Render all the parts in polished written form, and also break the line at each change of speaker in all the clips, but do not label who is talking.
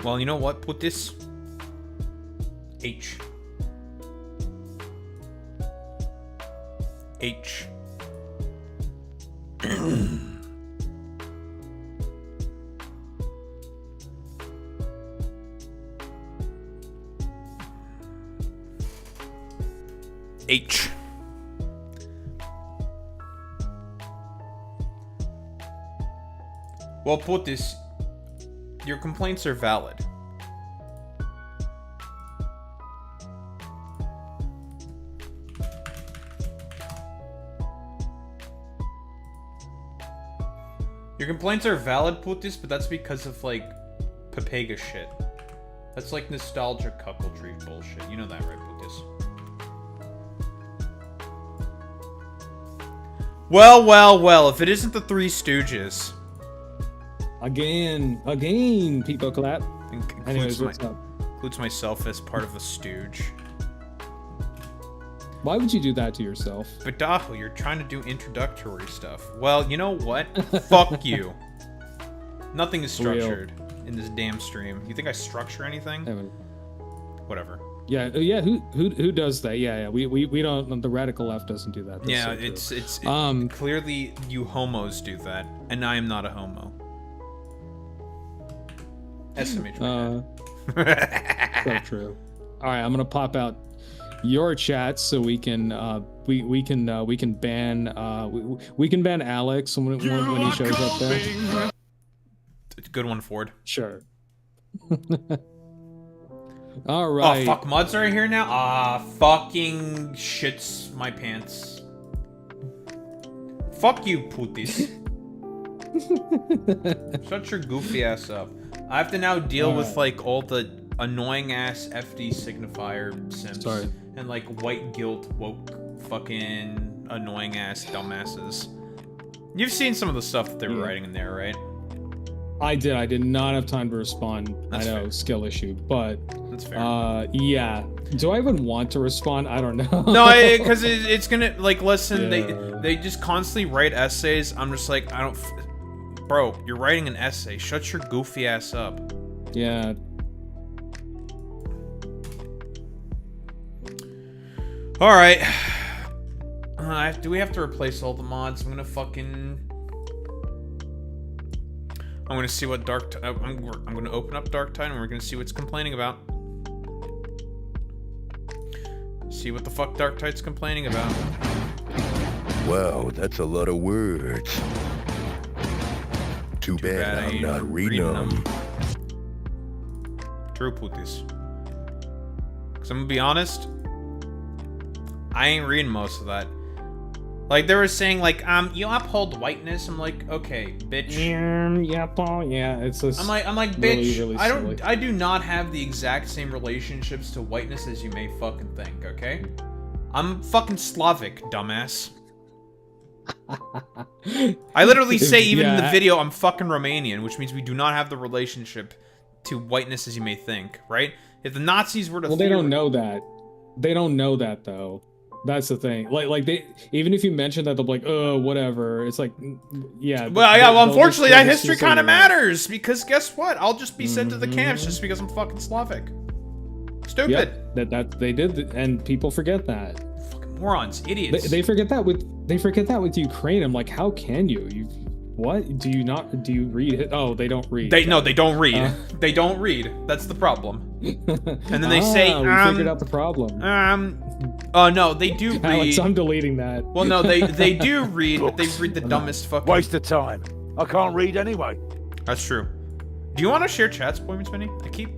Well, you know what? Put this... H. H. H. Well, put this. Your complaints are valid. Your complaints are valid, Putis, but that's because of, like, Pepega shit. That's like nostalgia cuckoldry bullshit. You know that, right, Putis? Well, well, well, if it isn't the Three Stooges.
Again, people clap. Anyways, what's up?
Includes myself as part of a stooge.
Why would you do that to yourself?
But Daho, you're trying to do introductory stuff. Well, you know what? Fuck you. Nothing is structured in this damn stream. You think I structure anything? Whatever.
Yeah. Who does that? Yeah. We don't. The radical left doesn't do that. That's so
it's clearly you homos do that, and I am not a homo. SMH.
So true. All right, I'm gonna pop out your chat so we can we can ban Alex when he shows up there.
It's a good one, Ford.
Sure. All right.
Oh fuck, Muds are here now. Fucking shits my pants. Fuck you, Putis. Shut your goofy ass up. I have to now deal with like all the annoying ass FD signifier simps and like white guilt woke fucking annoying ass dumbasses. You've seen some of the stuff that they were writing in there, right?
I did. I did not have time to respond.
That's
I know,
fair.
Skill issue, but
that's fair.
Yeah. Do I even want to respond? I don't know.
No, because it's gonna like listen. They just constantly write essays. I'm just like I don't. Bro, you're writing an essay. Shut your goofy ass up.
Yeah.
All right. Do we have to replace all the mods? I'm gonna see what I'm gonna open up Dark Tide and we're gonna see what's complaining about. See what the fuck Dark Tide's complaining about.
Wow, that's a lot of words. Too bad I'm not reading them.
True, Putis. Because I'm gonna be honest, I ain't reading most of that. Like, they were saying, like, you uphold whiteness. I'm like, okay, bitch.
Yeah, it's just
I'm like, bitch,
really
I do not have the exact same relationships to whiteness as you may fucking think, okay? I'm fucking Slavic, dumbass. I literally say, even in the video, I'm fucking Romanian, which means we do not have the relationship to whiteness as you may think, right? If the Nazis were to
they don't know that. They don't know that, though. That's the thing. Like they, even if you mention that, they'll be like, oh, whatever. It's like, yeah.
Well, unfortunately, that history kind of matters, because guess what? I'll just be sent to the camps just because I'm fucking Slavic. Stupid.
Yep, that they did, and people forget that.
Fucking morons, idiots.
They forget that with Ukraine. I'm like, how can you? What? Do you read it? Oh, they don't read.
They don't read. They don't read. That's the problem. And then they say,
we figured out the problem.
Oh no, they do read.
Alex, I'm deleting that.
Well, no, they do read, but they read the dumbest fucking.
Waste of time. I can't read anyway.
That's true. Do you want to share chats, Boy Meets Mini? I keep.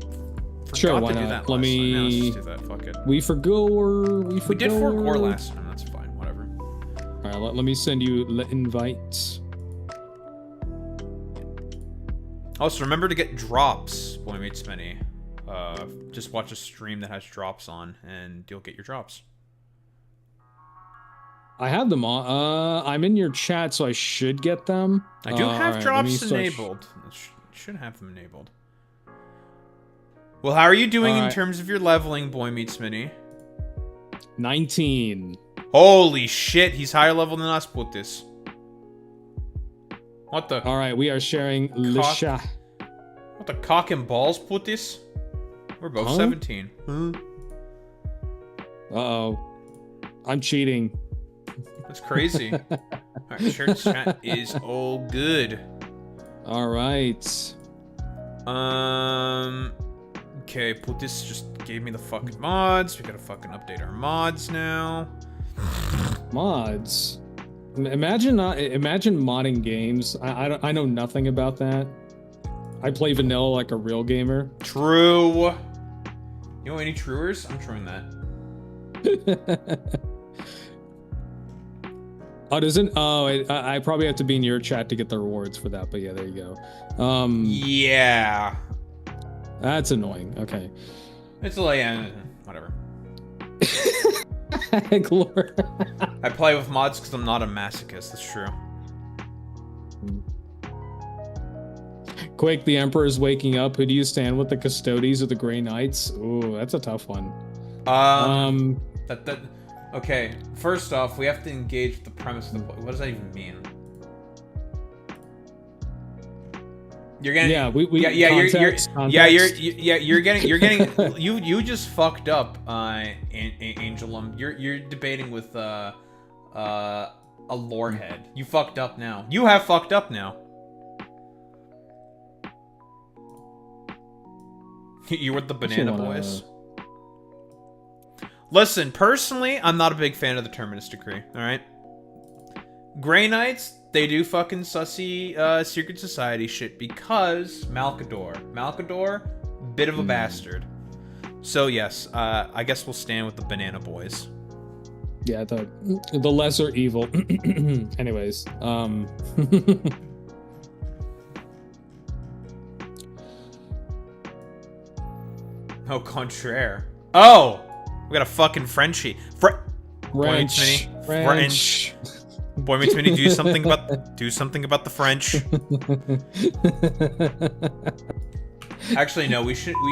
Sure, why
to do
not?
That
Let me.
Let's just do that. Fuck it.
We
did 4 core last time. That's fine. Whatever.
All right, let me send you invites.
Also, remember to get drops, Boy Meets Mini. Just watch a stream that has drops on, and you'll get your drops.
I have them on. I'm in your chat, so I should get them.
I do have drops enabled.
Should
have them enabled. Well, how are you doing in terms of your leveling, Boy Meets Mini?
19.
Holy shit, he's higher level than us, Putis. What the?
All right, we are sharing Lisha.
What the cock and balls, putis? We're both 17.
Uh-oh. I'm cheating.
That's crazy. Alright, church chat is all good.
Alright.
Okay, Putis just gave me the fucking mods. We gotta fucking update our mods now.
Mods? Imagine modding games. I know nothing about that. I play vanilla like a real gamer.
True. You know any truers? I'm truing that.
Oh, doesn't? Oh, I probably have to be in your chat to get the rewards for that. But yeah, there you go.
Yeah.
That's annoying. Okay.
It's like, whatever.
Glor.
I play with mods because I'm not a masochist. That's true.
Quake, the Emperor's waking up. Who do you stand with, the Custodies or the Grey Knights? Ooh, that's a tough one.
Okay, first off, we have to engage with the premise of the play. What does that even mean? You're getting you just fucked up, Angelum. You're debating with a lorehead. You fucked up now. You have fucked up now. You with the banana boys. Listen, personally, I'm not a big fan of the Terminus Decree, alright? Grey Knights, they do fucking sussy secret society shit because Malkador. Malkador, bit of a bastard. So yes, I guess we'll stand with the banana boys.
Yeah, the lesser evil. Anyways,
Oh, contraire. Oh! We got a fucking Frenchie.
French.
Boy meets mini, do something about the French. Actually, no, we shouldn't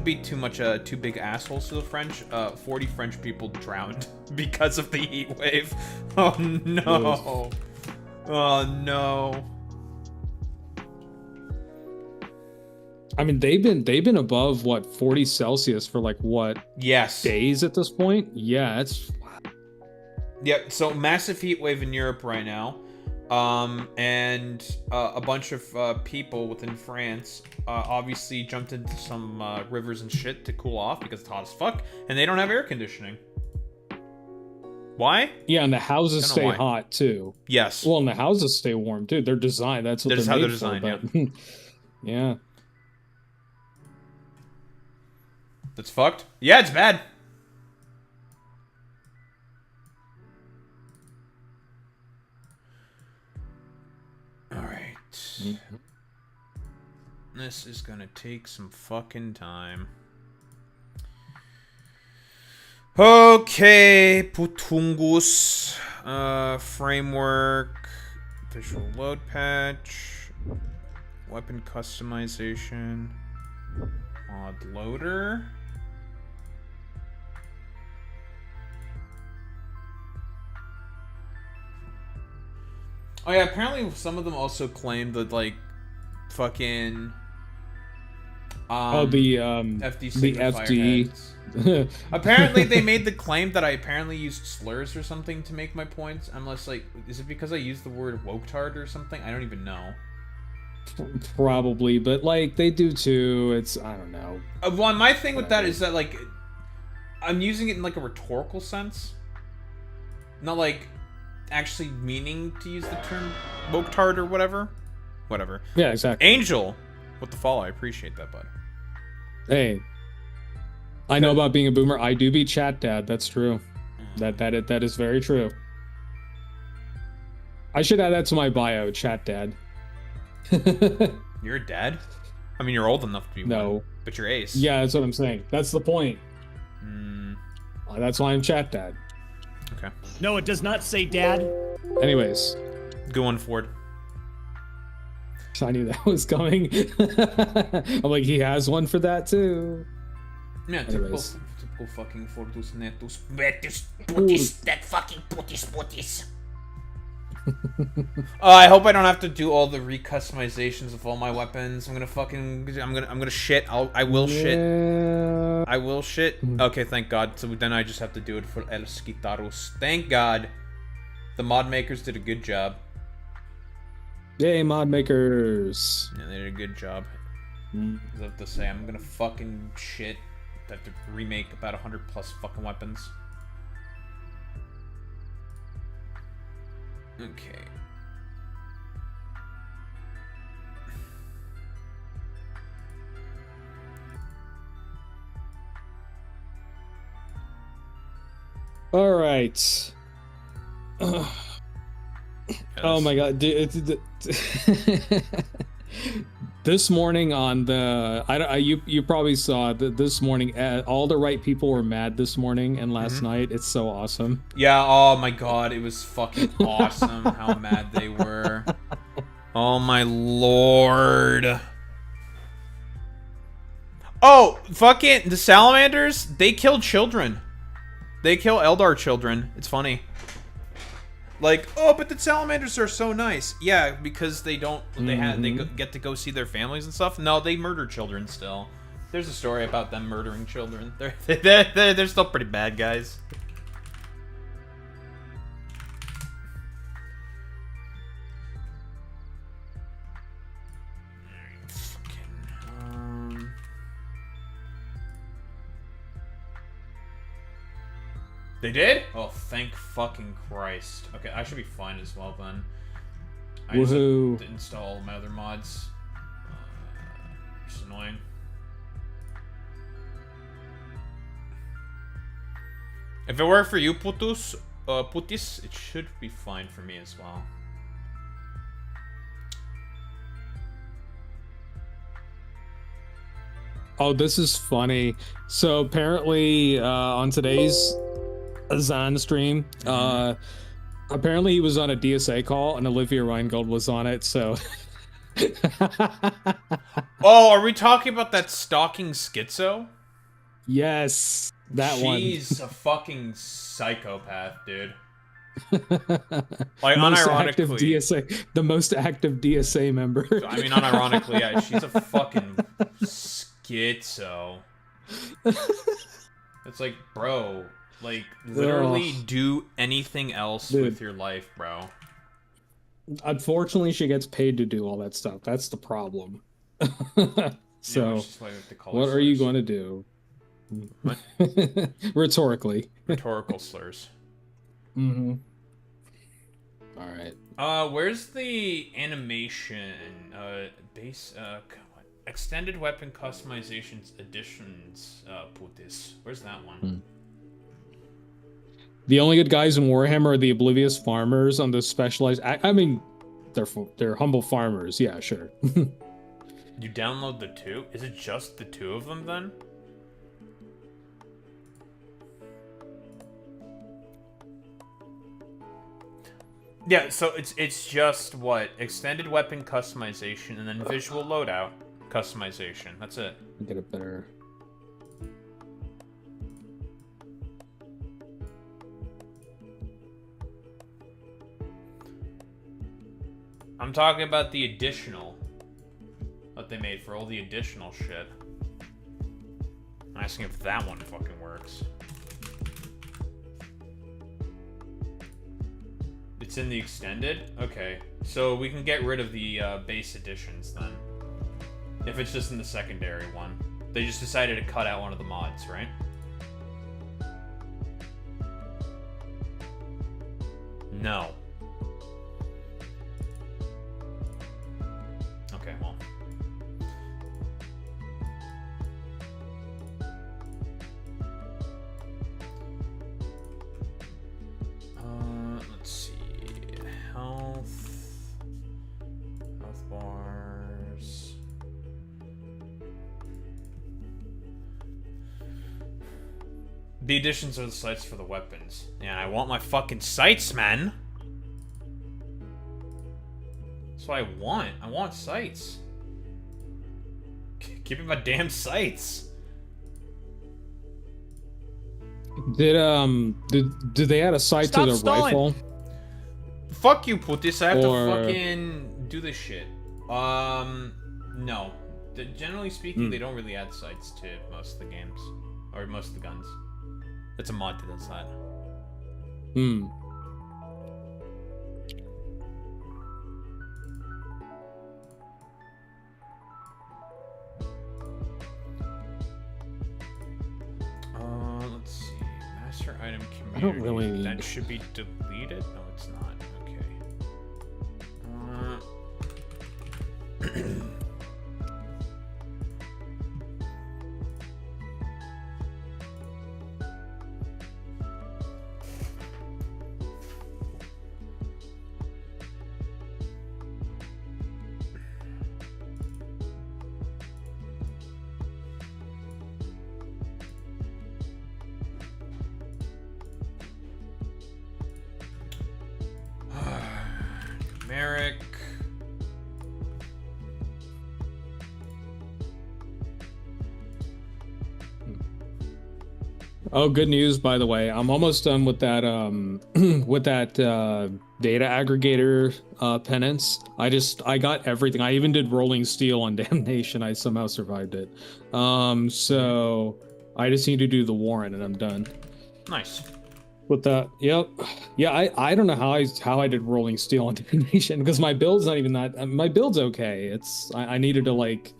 be too big assholes to the French. 40 French people drowned because of the heat wave. Oh no. Oh no.
I mean, they've been above what, 40 Celsius for like what?
Yes.
Days at this point? Yeah, it's.
Yep. So massive heat wave in Europe right now, and a bunch of people within France obviously jumped into some rivers and shit to cool off because it's hot as fuck, and they don't have air conditioning. Why?
Yeah, and the houses stay hot too.
Yes.
Well, and the houses stay warm too. They're designed. That's what they're made for. But, yeah.
That's fucked. Yeah, it's bad. Alright. This is gonna take some fucking time. Okay, Putungus. Framework. Visual load patch. Weapon customization. Mod loader. Oh yeah, apparently some of them also claim that like fucking
the FD.
Apparently they made the claim that I apparently used slurs or something to make my points. Unless like, is it because I used the word woketard or something? I don't even know.
Probably, but like they do too. It's, I don't know.
Well, my thing with that is that like I'm using it in like a rhetorical sense, not like actually meaning to use the term woketard or whatever.
Yeah, exactly.
Angel with the follow, I appreciate that, bud.
Hey, I know about being a boomer. I do be chat dad. That's true. That is very true. I should add that to my bio, chat dad.
You're a dad? I mean, you're old enough to be one, but you're ace.
Yeah, that's what I'm saying. That's the point. That's why I'm chat dad.
Okay.
No, it does not say dad.
Anyways.
Go on, Ford.
I knew that was coming. I'm like, he has one for that too.
Yeah, typical fucking Fordus Netus. Betus, putis, that fucking putis. I hope I don't have to do all the recustomizations of all my weapons. I'm gonna shit. I will shit. I will shit. Okay, thank God. So then I just have to do it for El Skitaros. Thank God. The mod makers did a good job.
Yay, mod makers.
Yeah, they did a good job. I have to say, I'm gonna fucking shit. I have to remake about 100 plus fucking weapons. Okay.
All right. Oh my God, dude, this morning on the you probably saw that this morning all the right people were mad this morning and last night. It's so awesome.
Yeah, oh my God, it was fucking awesome how mad they were. Oh my Lord. Oh, fucking the salamanders, they kill children. They kill Eldar children. It's funny. Like, oh, but the salamanders are so nice. Yeah, because they don't, they get to go see their families and stuff. No, they murder children still. There's a story about them murdering children. They're still pretty bad guys. They did? Oh, thank fucking Christ. Okay, I should be fine as well then. I just have to install my other mods. It's annoying. If it worked for you, Putis, it should be fine for me as well.
Oh, this is funny. So apparently on today's Zan stream, apparently he was on a DSA call and Olivia Reingold was on it, so
oh, are we talking about that stalking schizo?
Yes, that one.
She's a fucking psychopath, dude.
Like, unironically, the most active DSA member.
I mean, unironically, yeah, she's a fucking schizo. It's like, bro, like, literally do anything else with your life, bro.
Unfortunately, she gets paid to do all that stuff. That's the problem. So, what are you going to do?
What?
Rhetorically.
Rhetorical slurs.
Mm-hmm. All right.
Where's the animation? Extended weapon customizations editions. Putis. Where's that one?
The only good guys in Warhammer are the Oblivious Farmers on the specialized. I mean, they're humble farmers. Yeah, sure.
You download the two? Is it just the two of them then? Yeah, so it's just what? Extended weapon customization and then visual loadout customization. That's it.
Get it better.
I'm talking about the additional that they made for all the additional shit. I'm asking if that one fucking works. It's in the extended? Okay. So we can get rid of the base editions then. If it's just in the secondary one. They just decided to cut out one of the mods, right? No. Okay, well. Let's see. Health bars. The additions are the sights for the weapons. Yeah, I want my fucking sights, man. That's what I want. I want sights. Give me my damn sights.
Did they add a sight to the rifle?
Fuck you, Putis. I have to fucking do this shit. No. Generally speaking, they don't really add sights to most of the games. Or most of the guns. It's a mod that does that. Let's see. Master item community.
I don't really...
That should be deleted? No, it's not. Okay. Merrick.
Oh, good news, by the way. I'm almost done with that with that data aggregator penance. I got everything. I even did rolling steel on damnation. I somehow survived it. So I just need to do the warrant and I'm done.
Nice.
With that, yep. Yeah, I don't know how I did rolling steel on damnation because my build's not even that. My build's okay. It's I needed to like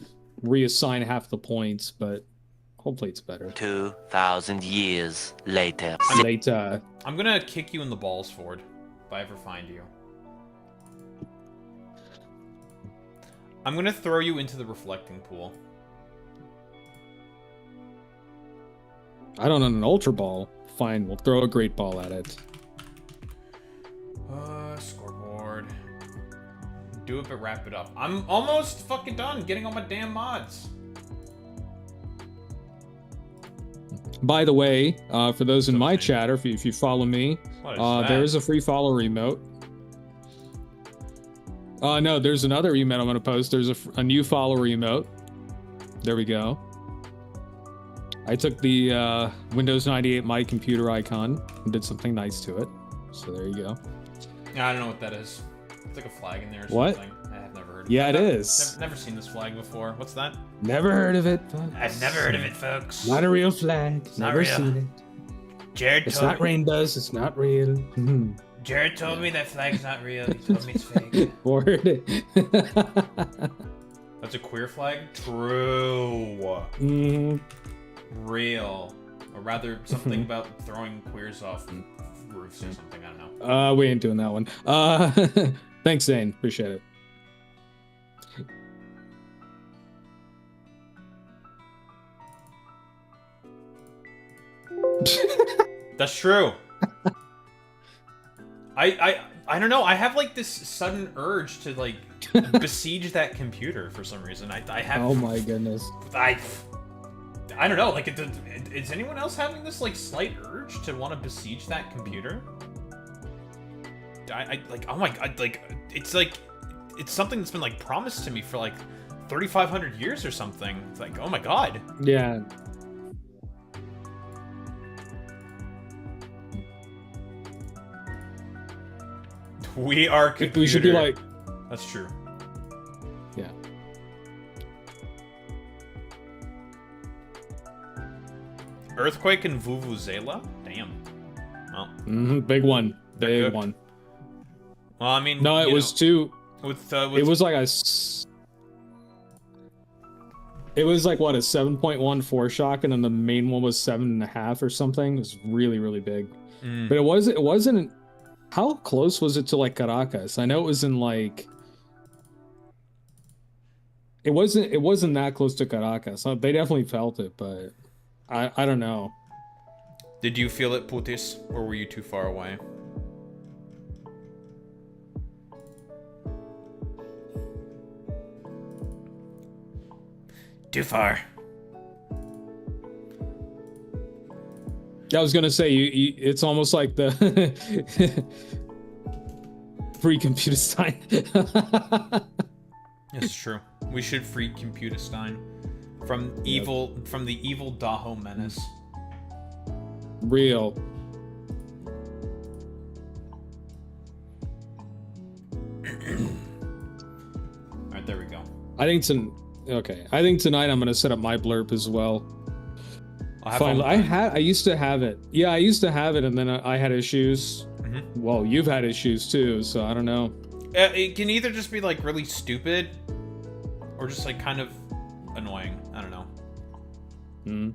reassign half the points, but hopefully it's better.
2,000 years later.
I'm gonna kick you in the balls, Ford, if I ever find you. I'm gonna throw you into the reflecting pool.
I don't know, an ultra ball. Fine, we'll throw a great ball at it.
Scoreboard. Do it, but wrap it up. I'm almost fucking done getting all my damn mods.
By the way, for those in my chat, or if you follow me, there is a free follow emote. No, there's another emote I'm going to post. There's a new follower emote. There we go. I took the Windows 98 My Computer icon and did something nice to it. So there you go.
I don't know what that is. It's like a flag in there or
what?
something. I have never heard of
it.
It
is.
Never seen this flag before. What's that?
Never heard of it, folks.
I've never heard of it, folks.
Not a real flag. Never seen it.
Jared
it's not rainbows. It's not real.
Jared told me that flag's not real. He told me it's fake.
Word.
That's a queer flag? True. Real. Or rather, something about throwing queers off roofs or something. I don't know.
We ain't doing that one. Thanks, Zane. Appreciate it.
That's true. I don't know. I have like this sudden urge to like besiege that computer for some reason. I have.
Oh my goodness.
I don't know. Like, is anyone else having this like slight urge to want to besiege that computer? I like. Oh my god. Like, it's something that's been like promised to me for like 3,500 years or something. It's like, oh my god.
Yeah.
We are computer.
We should be like...
That's true.
Yeah.
Earthquake and Vuvuzela? Damn.
Well. Big one. Big one.
Well, I mean...
No, it was two...
With
it was like a... It was like, what, a 7.1 foreshock, and then the main one was 7.5 or something. It was really, really big. But it wasn't... How close was it to like Caracas? I know it was in like it wasn't that close to Caracas. They definitely felt it, but I don't know.
Did you feel it, Putis, or were you too far away? Too far.
I was gonna say it's almost like the free Computerstein.
It's true. We should free Computerstein from the evil Daho menace.
Real.
Alright, there we go.
I think tonight I'm gonna set up my blurb as well. Finally, I used to have it. Yeah, I used to have it, and then I had issues.
Mm-hmm.
Well, you've had issues too, so I don't know.
It can either just be like really stupid, or just like kind of annoying. I don't know.
Hmm.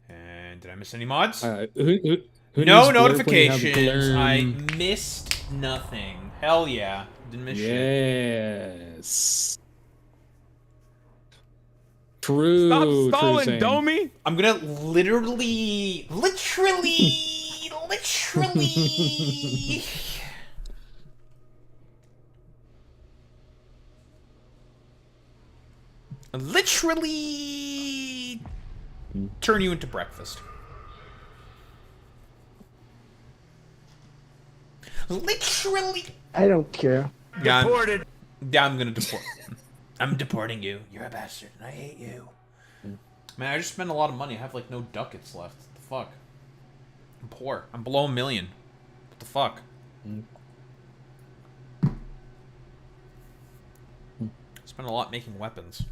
And did I miss any mods?
Who
No
needs blurb when you have
notifications.
blurb?
I missed nothing. Hell yeah. Didn't miss shit.
Yes. True.
Stop
true
stalling,
saying.
Domi!
I'm gonna literally turn you into breakfast. Literally.
I don't care.
Yeah,
Deported.
I'm gonna deport. I'm deporting you. You're a bastard, and I hate you. Man, I just spent a lot of money. I have like no ducats left. What the fuck? I'm poor. I'm below $1 million. What the fuck? Spent a lot making weapons.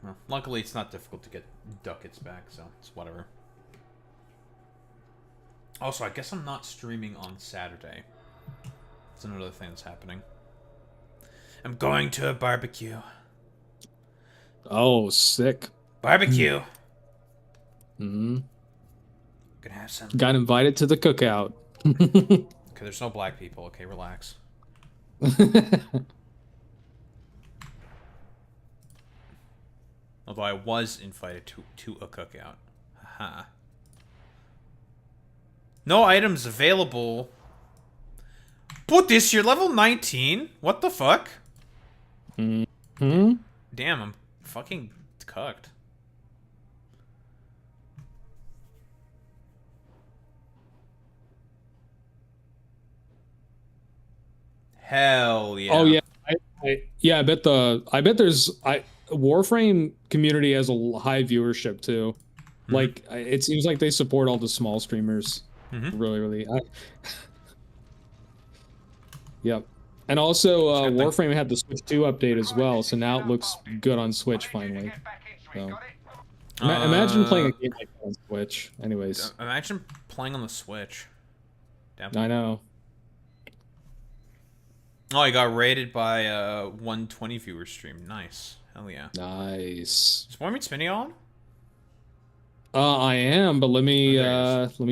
Well, luckily, it's not difficult to get ducats back, so it's whatever. Also, I guess I'm not streaming on Saturday. That's another thing that's happening. I'm going to a barbecue.
Oh, sick.
Barbecue!
Hmm.
Gonna have some...
Got invited to the cookout.
Okay, there's no black people. Okay, relax. Although I was invited to a cookout. Haha. No items available. Put this, you're level 19? What the fuck?
Hmm.
Damn, I'm fucking cucked. Hell yeah.
Oh yeah. Yeah, I bet there's Warframe community has a high viewership too.
Mm-hmm.
Like it seems like they support all the small streamers.
Mm-hmm.
Really. Yep. And also Warframe had the Switch 2 update as well, so now it looks good on Switch finally. So imagine playing a game like that on Switch. Anyways.
Imagine playing on the Switch. Damn.
I know.
Oh, I got rated by 120 viewer stream. Nice. Hell yeah.
Nice.
Is Boy Meets Mini on?
I am, but let me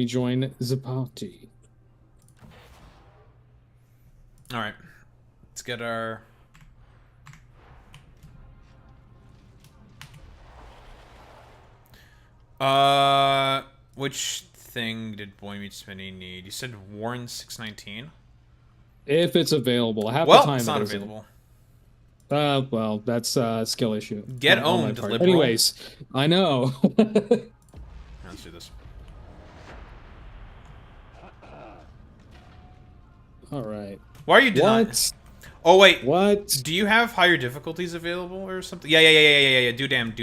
join the party.
All right. Let's get our... Which thing did Boy Meets Mini need? You said Warren 619?
If it's available. Half
Well,
the time
it's not
it isn't.
available.
Well, that's a skill issue.
Get
on my
owned,
part.
liberal.
Anyways, I know.
Let's do this.
All right.
Why are you denying?
What?
Oh wait.
What?
Do you have higher difficulties available or something? Yeah. Do damn.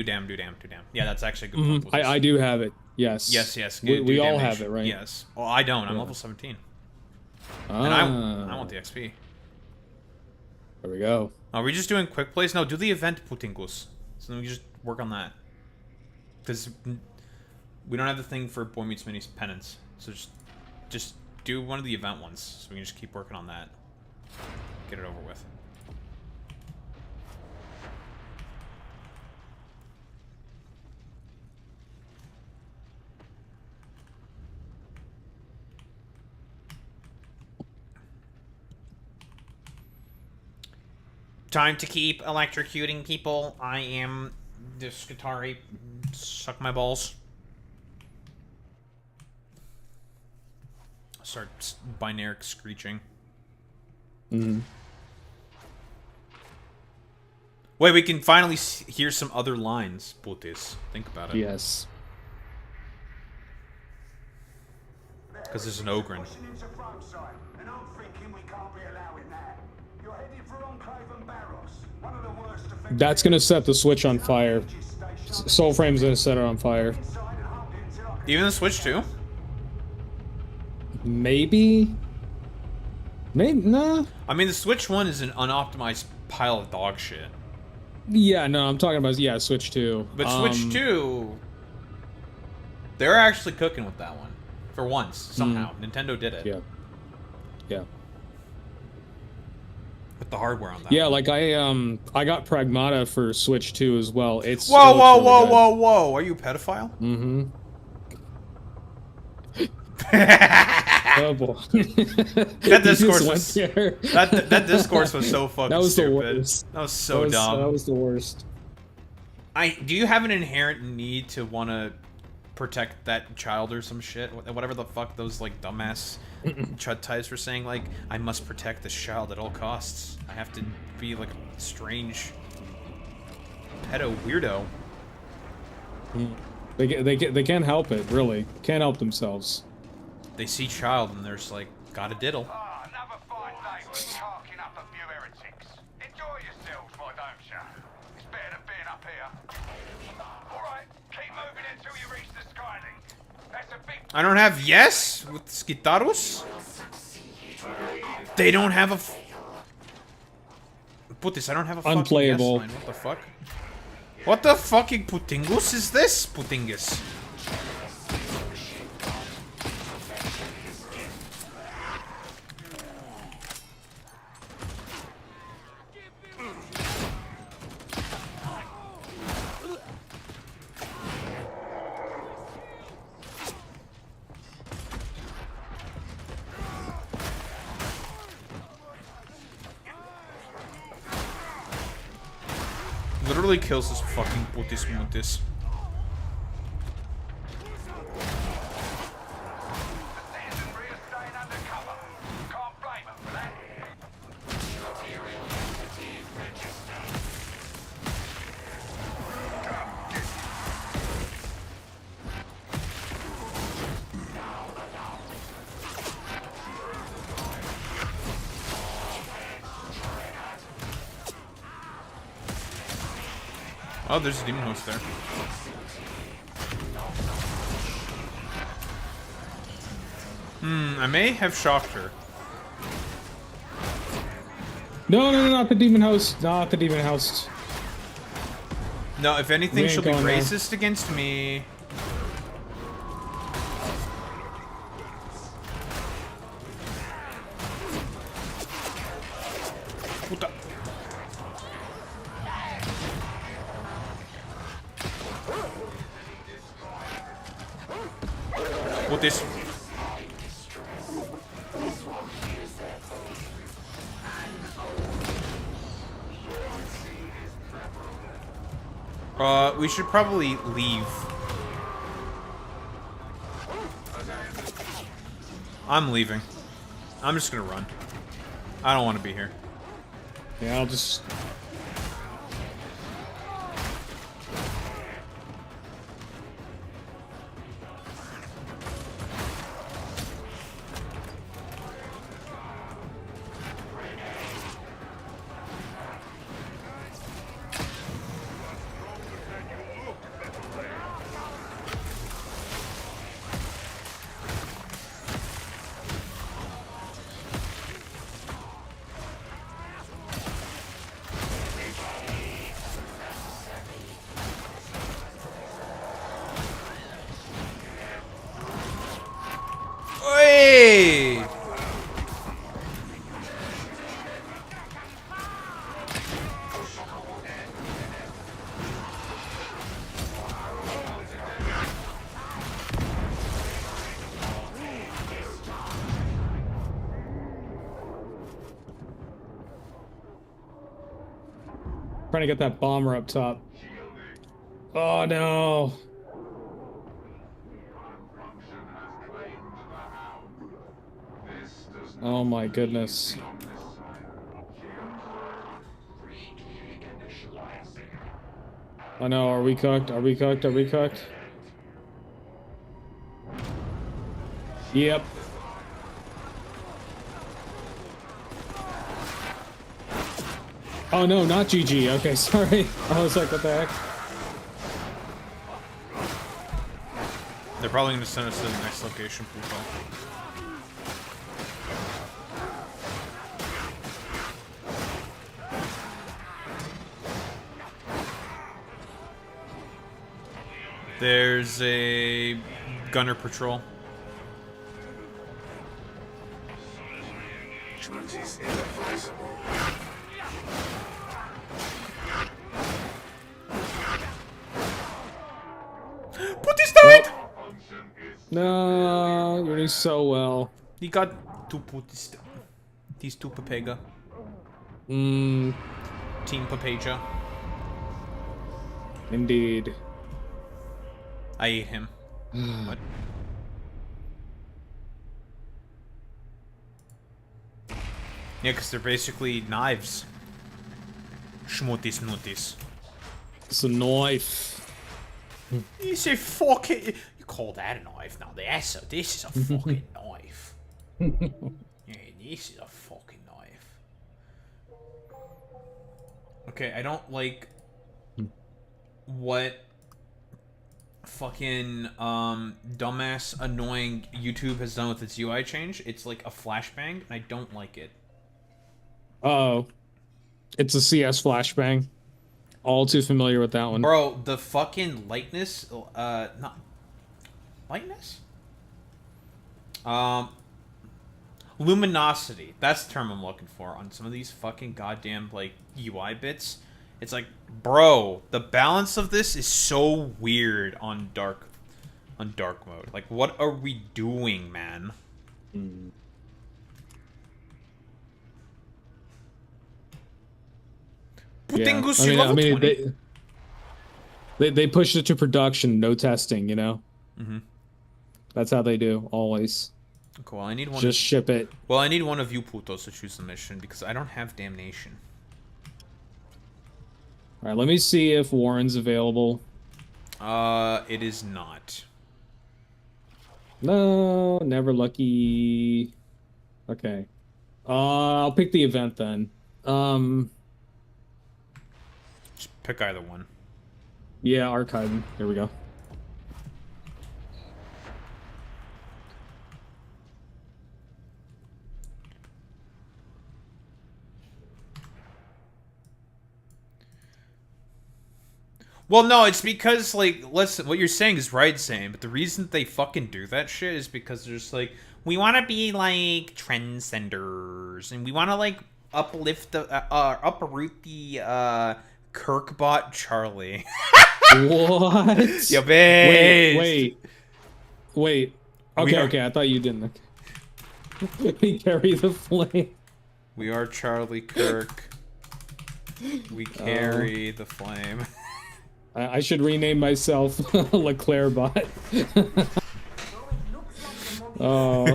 Yeah, that's actually a good point.
I do have it. Yes.
Yes.
We all have it, right?
Yes. Well, I don't. I'm level 17. And I want the XP.
There we go.
Are we just doing quick plays? No, do the event Putingus. So then we just work on that. Because we don't have the thing for Boy Meets Mini's penance. So just do one of the event ones. So we can just keep working on that. Get it over with. Time to keep electrocuting people. I am the Skitarii. Suck my balls. Start binaric screeching.
Mm-hmm.
Wait, we can finally hear some other lines. Putis. Think about it.
Yes.
Because there's an Ogren.
That's gonna set the Switch on fire. Soulframe's gonna set it on fire.
Even the Switch too?
Maybe. Maybe nah.
I mean, the Switch 1 is an unoptimized pile of dog shit.
Yeah, no, I'm talking about Switch 2.
But Switch 2, they're actually cooking with that one. For once, somehow. Nintendo did it.
Yeah. Yeah.
With the hardware on that.
Yeah, like I got Pragmata for Switch 2 as well. It's
whoa! Are you a pedophile?
Mm-hmm. Oh boy.
That discourse was that discourse was so fucking
that was
stupid.
The worst.
That was so dumb.
That was the worst.
Do you have an inherent need to want to protect that child or some shit? Whatever the fuck those like dumbass chud types were saying, like, I must protect this child at all costs. I have to be like a strange pedo weirdo.
They can't help it, really. Can't help themselves.
They see child and they're just like, got a diddle.
Another fine day with carking up a few heretics. Enjoy yourselves, why don't you? It's better than being up here. Alright, keep moving until you reach the Skylink. That's a big...
I don't have yes with Skitarii. They don't have a... Put this, I don't have a fucking
unplayable.
yes line. What the fuck? What the fucking putingus is this? Putingus. Literally kills this fucking putis mutis. Oh, there's a demon host there. I may have shocked her.
No, not the demon host. Not the demon host.
No, if anything, she'll be
going there.
racist against me. Puta. What this? We should probably leave. I'm leaving. I'm just gonna run. I don't want to be here.
Yeah, I'll just...
Hey!
Trying to get that bomber up top. Oh no. Oh my goodness. I know, are we cooked? Are we cooked? Are we cooked? Yep. Oh no, not GG. Okay, sorry. I was like, what the heck?
They're probably gonna send us to the next location, Pluto. There's a gunner patrol. Putis died!
No, you're doing so well.
He got two putis. These two papega.
Mmm,
Team papeja.
indeed.
I ate him. What? Yeah, because they're basically knives. Schmooties nooties.
It's a knife.
You say fuck it. You call that a knife? Now this is a fucking knife. Yeah, this is a fucking knife. Okay, I don't like what fucking dumbass annoying YouTube has done with its UI change. It's like a flashbang, and I don't like it.
Oh, it's a CS flashbang. All too familiar with that one.
Bro, the fucking lightness, not lightness? Luminosity. That's the term I'm looking for on some of these fucking goddamn, like, UI bits. It's like, bro, the balance of this is so weird on dark mode. Like, what are we doing, man?
Yeah. I mean, they pushed it to production, no testing, you know?
Mm-hmm.
That's how they do, always.
Cool, I need one.
Just ship it.
Well, I need one of you putos to choose the mission, because I don't have damnation.
Alright, let me see if Warren's available.
It is not.
No, never lucky. Okay. I'll pick the event then.
Just pick either one.
Yeah, archiving. Here we go.
Well, no, it's because, like, listen, what you're saying is right, Zane, but the reason they fucking do that shit is because they're just like, we want to be, like, trendsetters, and we want to, like, uproot the, Kirkbot Charlie.
What?
Yo, bitch.
Wait. Okay, I thought you didn't. We carry the flame.
We are Charlie Kirk. We carry the flame.
I should rename myself LeClairebot. Oh.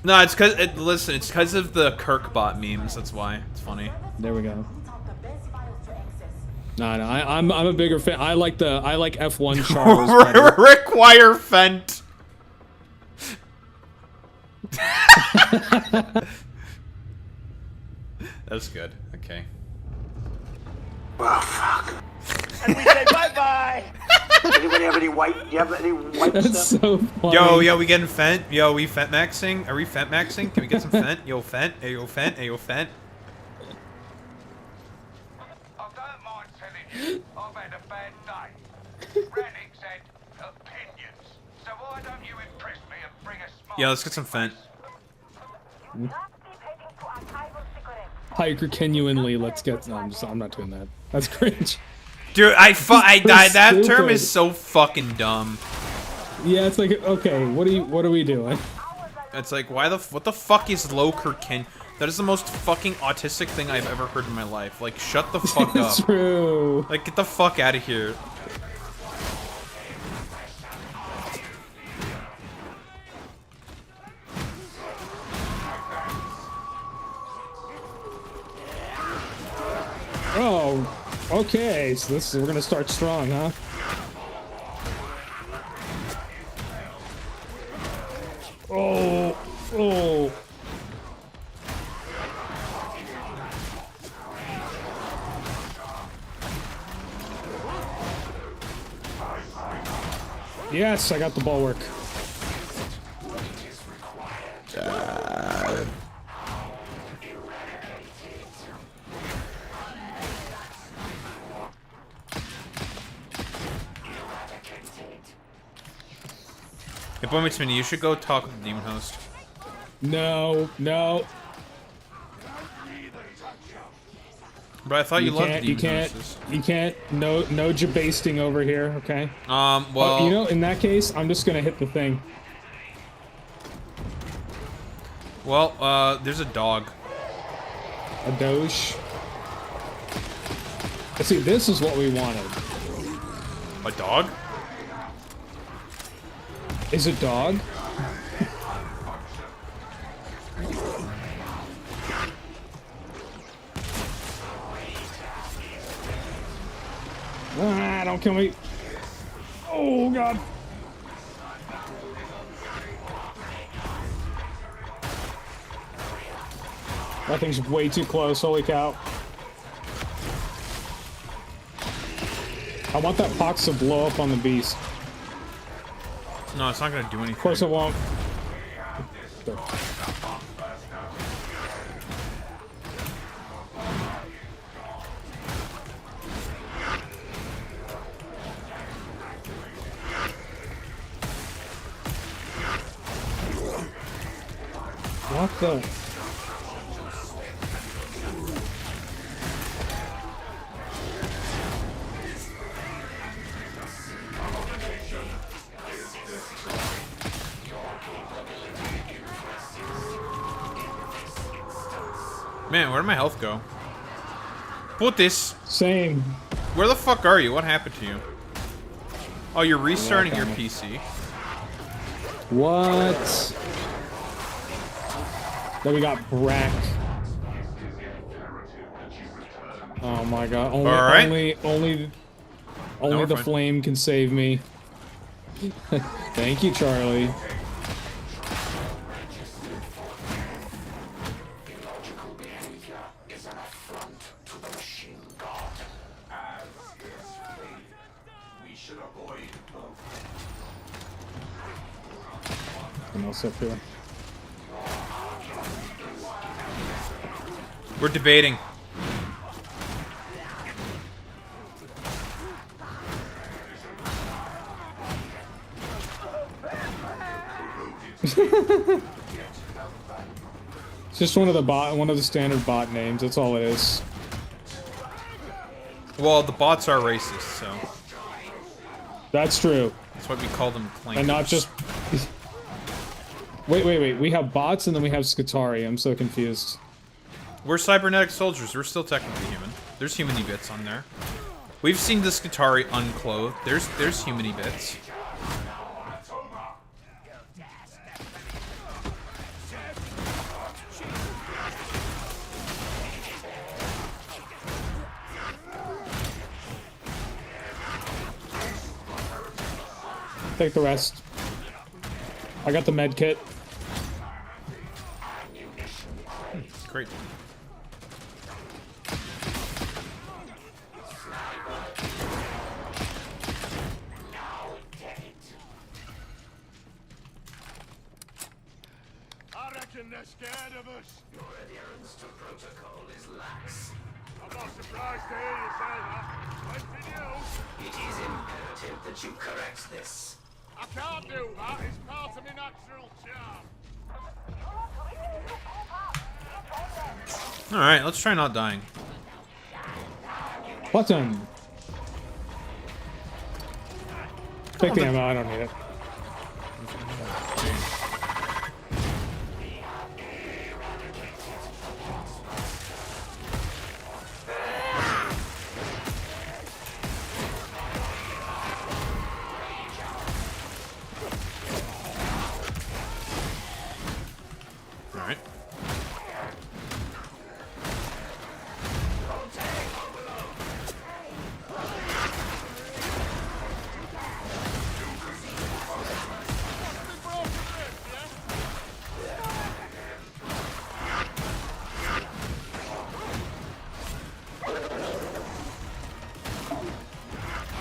No, it's because listen, it's because of the Kirkbot memes. That's why it's funny.
There we go. No, I'm a bigger fan. I like F1 Charles better.
Require Fent. That's good. Okay.
Oh, fuck.
And we say bye-bye.
Anybody have any white? Do you have any white
That's
stuff?
so funny.
Yo, we getting Fent? Yo, we Fent maxing? Are we Fent maxing? Can we get some Fent? Yo, Fent. Hey, yo, Fent. Hey, yo, Fent.
I don't mind telling you, I've had a bad day. Rannick's had opinions, so why don't you impress me and bring a smile?
Yeah, let's get some Fent.
Hiker genuinely, let's get. No, I'm not doing that. That's cringe.
Dude, I died. That term
stupid.
is so fucking dumb.
Yeah, it's like, okay, what are we doing?
It's like, what the fuck is Ken? That is the most fucking autistic thing I've ever heard in my life. Like, shut the fuck up.
It's true.
Like, get the fuck out of here.
Oh, okay. So we're gonna start strong, huh? Oh. Yes, I got the bulwark.
Hey, Boy Meets Mini, you should go talk with the demon host.
No, no.
But I thought you loved the demon
You can't.
hosts.
You can't. No jabasting over here. Okay.
Well.
You know, in that case, I'm just gonna hit the thing.
Well, there's a dog.
A doge. See, this is what we wanted.
A dog?
Is a dog? Ah, don't kill me. Oh, God. That thing's way too close. Holy cow. I want that pox to blow up on the beast.
No, it's not gonna do anything.
Of course it won't. What the?
Man, where did my health go? Put this.
Same.
Where the fuck are you? What happened to you? Oh, you're restarting your PC.
What? Then we got Brack. Oh my god. Only the
fine.
flame can save me. Thank you, Charlie. What else up here?
We're debating.
It's just one of the standard bot names. That's all it is.
Well, the bots are racist, so
That's true.
that's why we call them clankers.
And not just... Wait. We have bots and then we have Skitarii. I'm so confused.
We're cybernetic soldiers. We're still technically human. There's humany bits on there. We've seen the Skitarii unclothed. There's humany bits.
Take the rest. I got the med kit.
Great.
I reckon they're scared of us. Your adherence to protocol is lax. I'm not surprised to hear you say that. What's you? It is imperative that you correct this. I can't do that. It's part of my natural charm.
Alright, let's try not dying.
Button. Take the ammo. I don't need it.
Alright.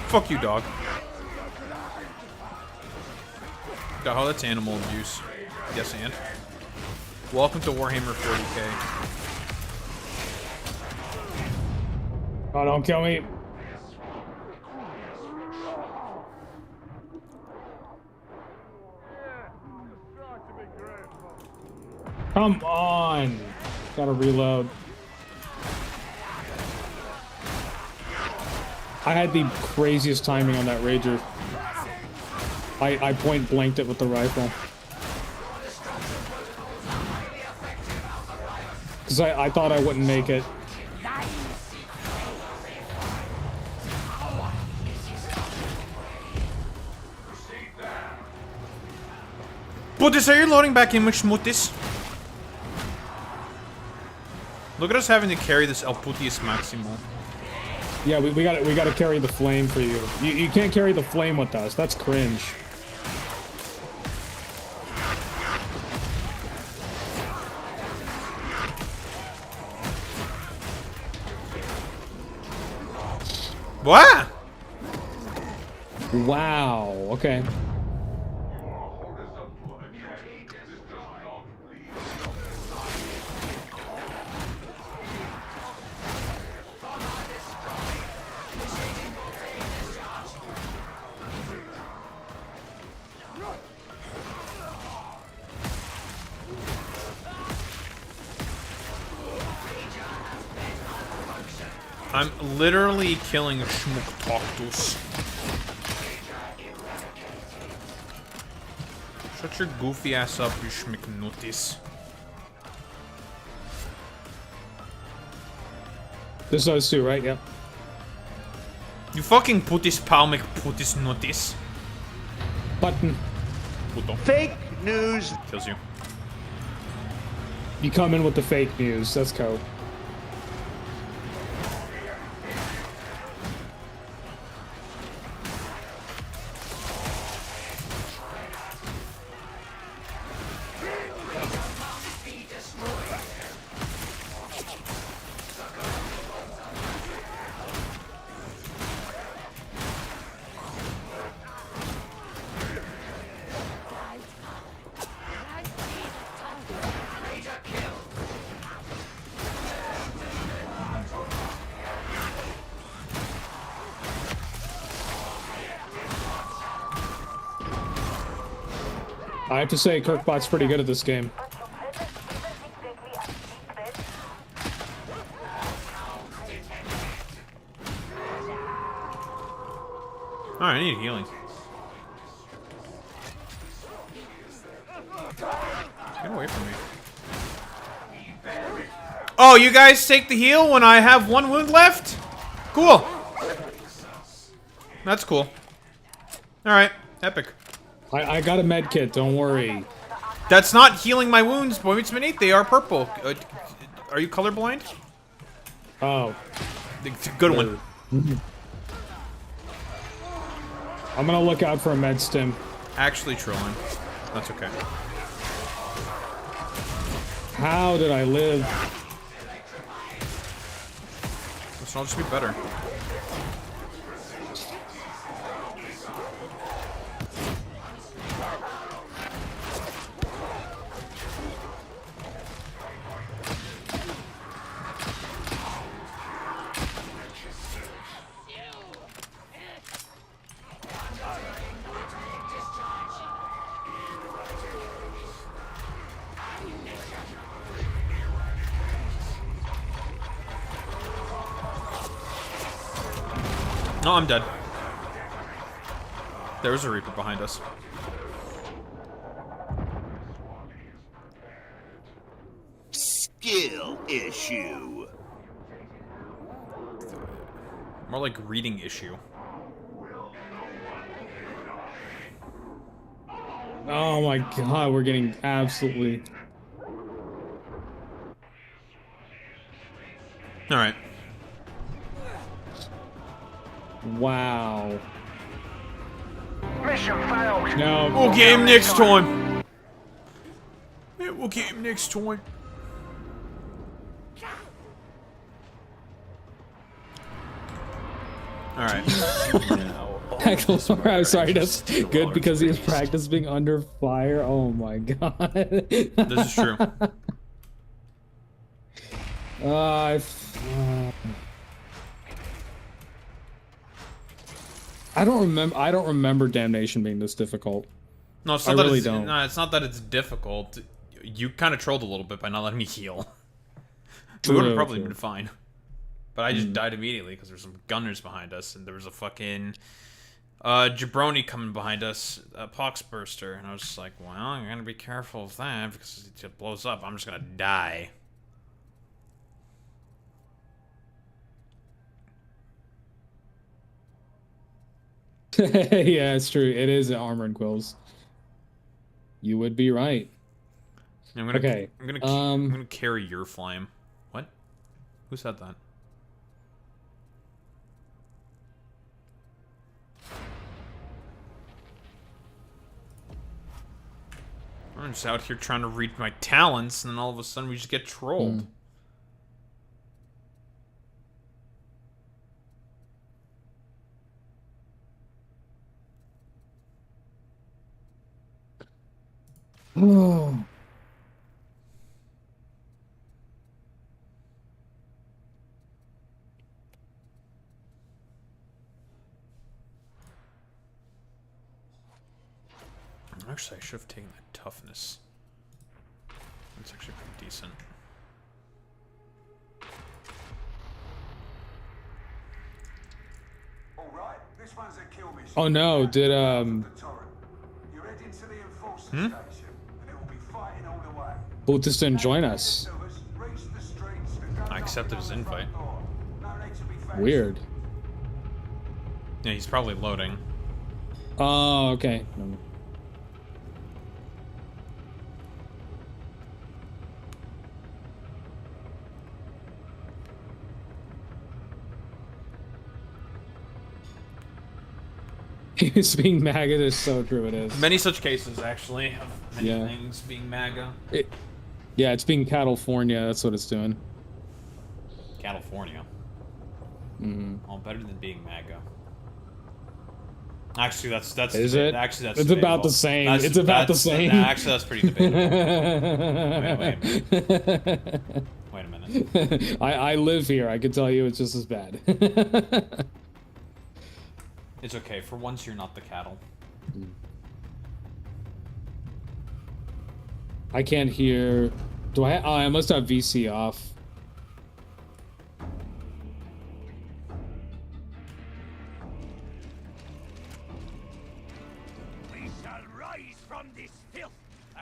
Fuck you, dog. Oh, that's animal abuse. Yes, and. Welcome to Warhammer 40k.
Oh, don't kill me. Come on. Gotta reload. I had the craziest timing on that Rager. I point blanked it with the rifle. Because I thought I wouldn't make it.
Putis, are you loading back in with Schmutis? Look at us having to carry this El Putius Maximo.
Yeah, we gotta carry the flame for you. You can't carry the flame with us. That's cringe.
What?
Wow. Okay.
I'm literally killing Schmuktoctus. Shut your goofy ass up, you Schmicknutis.
This does too, right? Yep.
You fucking putis palmic putis nutis.
Button.
Puto.
Fake news.
Kills you.
You come in with the fake news. That's cool. I have to say, Kirkbot's pretty good at this game.
Alright, I need healing. Get away from me. Oh, you guys take the heal when I have one wound left? Cool. That's cool. Alright, epic.
I got a med kit, don't worry.
That's not healing my wounds, Boymits Minute. They are purple. Are you colorblind?
Oh.
Good one.
I'm gonna look out for a med stim.
Actually trolling. That's okay.
How did I live?
This will all just be better. No, I'm dead. There was a Reaper behind us.
Skill issue.
More like reading issue.
Oh my god, we're getting absolutely...
Alright.
Wow.
Mission failed.
No.
We'll get him next time. Yeah, we'll get him next time. Alright.
I'm sorry, that's good because he has practiced being under fire. Oh my god.
This is true.
I don't remember Damnation being this difficult.
No, it's not
I
that
really
it's,
don't.
No, it's not that it's difficult. you kind of trolled a little bit by not letting me heal. We would have probably been fine. But I just died immediately because there's some gunners behind us, and there was a fucking jabroni coming behind us, a poxburster, and I was just like, well, I'm gonna be careful of that because if it blows up, I'm just gonna die.
Yeah, it's true. It is armor and quills. You would be right.
I'm gonna,
Okay.
I'm gonna carry your flame. What? Who said that? I'm just out here trying to read my talents, and then all of a sudden we just get trolled.
Oh.
Actually, I should have taken that toughness. That's actually pretty decent.
All right, this one's a kill mission.
Oh no, did
You're heading to the enforcer station, and it will be fighting all the way.
Bootis didn't join us?
Reach the streets and go
I accepted his
knocking on the
invite.
front door. No need to be fancy.
Weird.
Yeah, he's probably loading.
Oh, okay. It's being MAGA is so true. It is.
Many such cases, actually, of many
Yeah.
things being MAGA.
Yeah, it's being California. That's what it's doing.
California.
Mm-hmm.
All better than being MAGA. Actually, that's
Is it?
Actually, that's
It's
debatable.
about the same.
That's-
It's about the
that's-
same.
Nah, actually, that's pretty debatable. Wait a minute.
I live here. I can tell you it's just as bad.
It's okay. For once, you're not the cattle.
I can't hear. Do I? Oh, I must have VC off.
We shall rise from this filth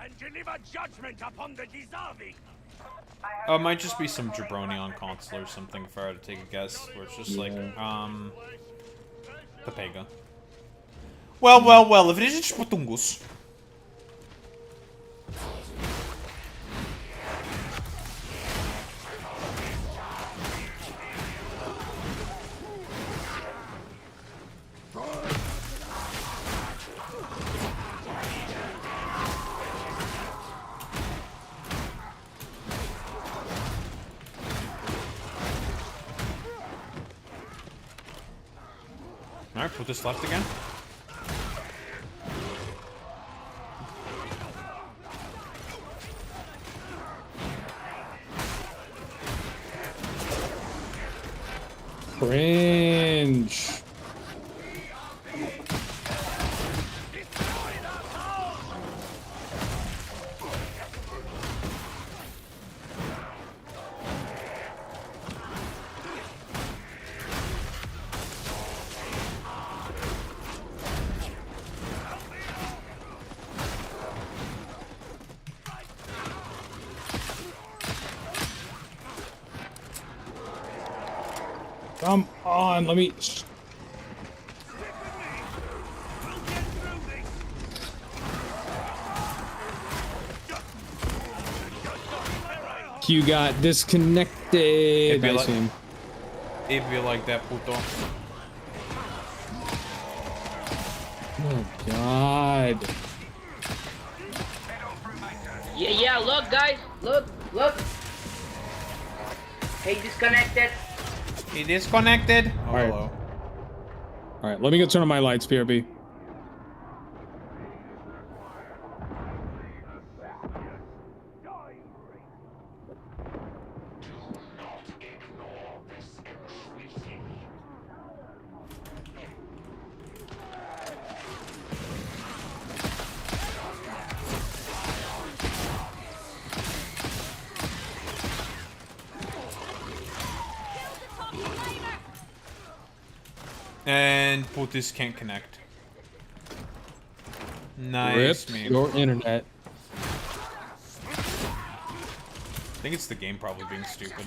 and deliver judgment upon the deserving.
It might just be some jabroni on console or something, if I were to take a guess, where it's just like, Pepega. Well, if it isn't Spatungus. Alright, put this left again.
Cringe. Come on, let me. Q got disconnected. I see him.
It'd be like that, puto.
Oh God.
Yeah, look, guys, look. Hey, disconnected.
He disconnected. Oh,
Alright.
hello.
All right, let me go turn on my lights, PRB.
And Putis can't connect. Nice
Rip
meme.
your internet.
I think it's the game probably being stupid.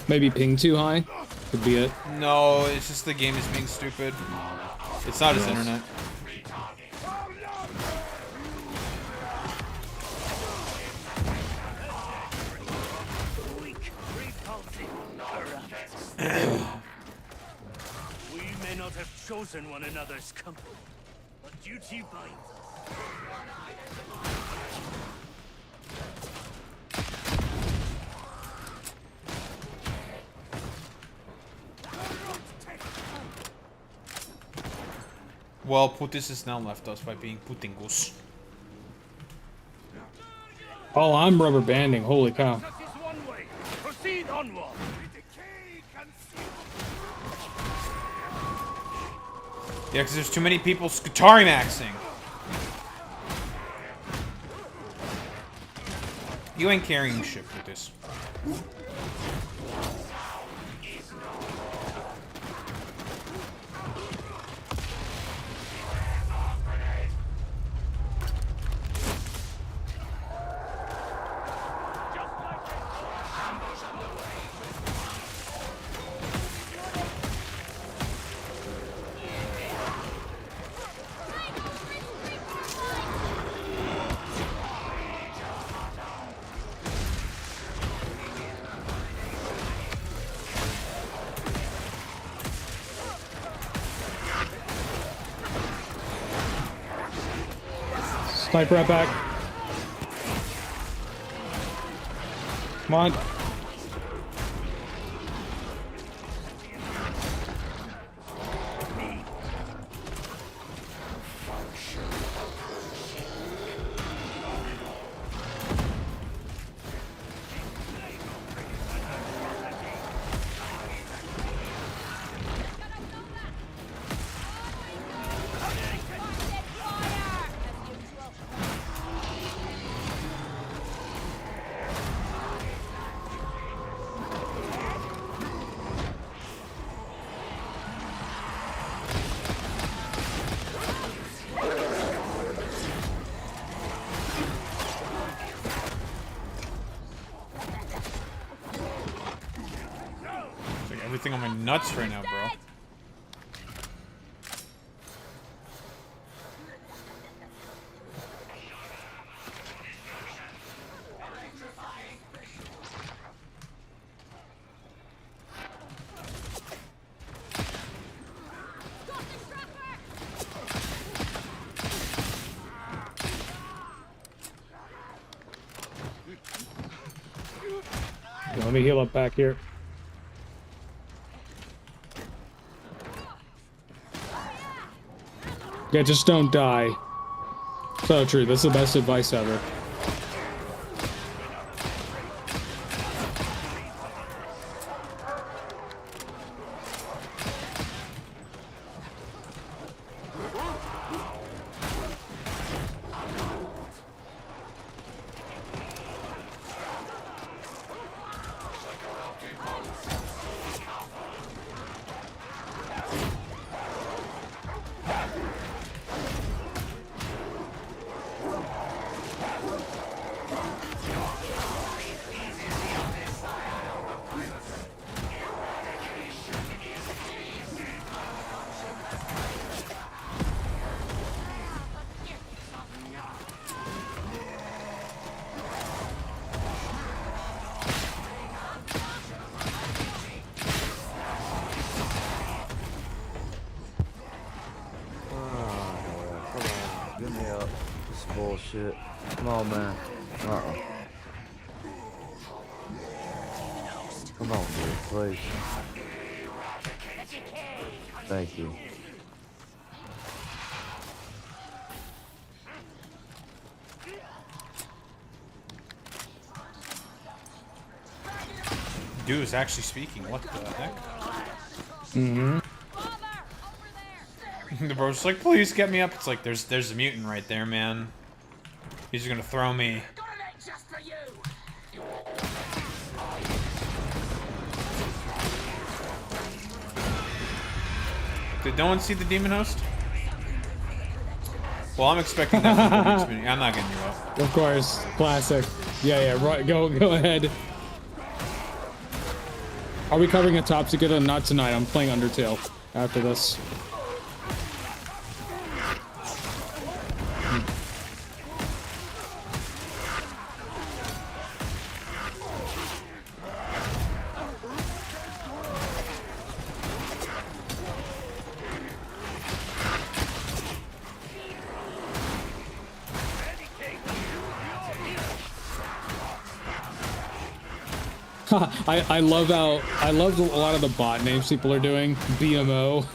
Maybe ping too high? Could be it.
No, it's just the game is being stupid. It's not his internet.
We may not have chosen one another's company, but duty binds us.
Well, Putis has now left us by being Putingus.
Oh, I'm rubber banding. Holy cow.
This is one way. Proceed onward.
Yeah, because there's too many people Skitarii maxing. You ain't carrying shit with this.
Sniper right back. Come on.
Everything on my nuts right now, bro.
Let me heal up back here. Yeah, just don't die. So true. That's the best advice ever.
Get me up. This is bullshit. Come on, man. Come on, dude, please. Thank you.
Dude is actually speaking. What the heck?
Mm-hmm.
The bro's like, please get me up. It's like, there's a mutant right there, man. He's gonna throw me. Did no one see the demon host? Well, I'm expecting that from the community. I'm not getting you up.
Of course, classic. Yeah, right. Go ahead. Are we covering a top secret? Not tonight. I'm playing Undertale after this. I love a lot of the bot names people are doing. BMO.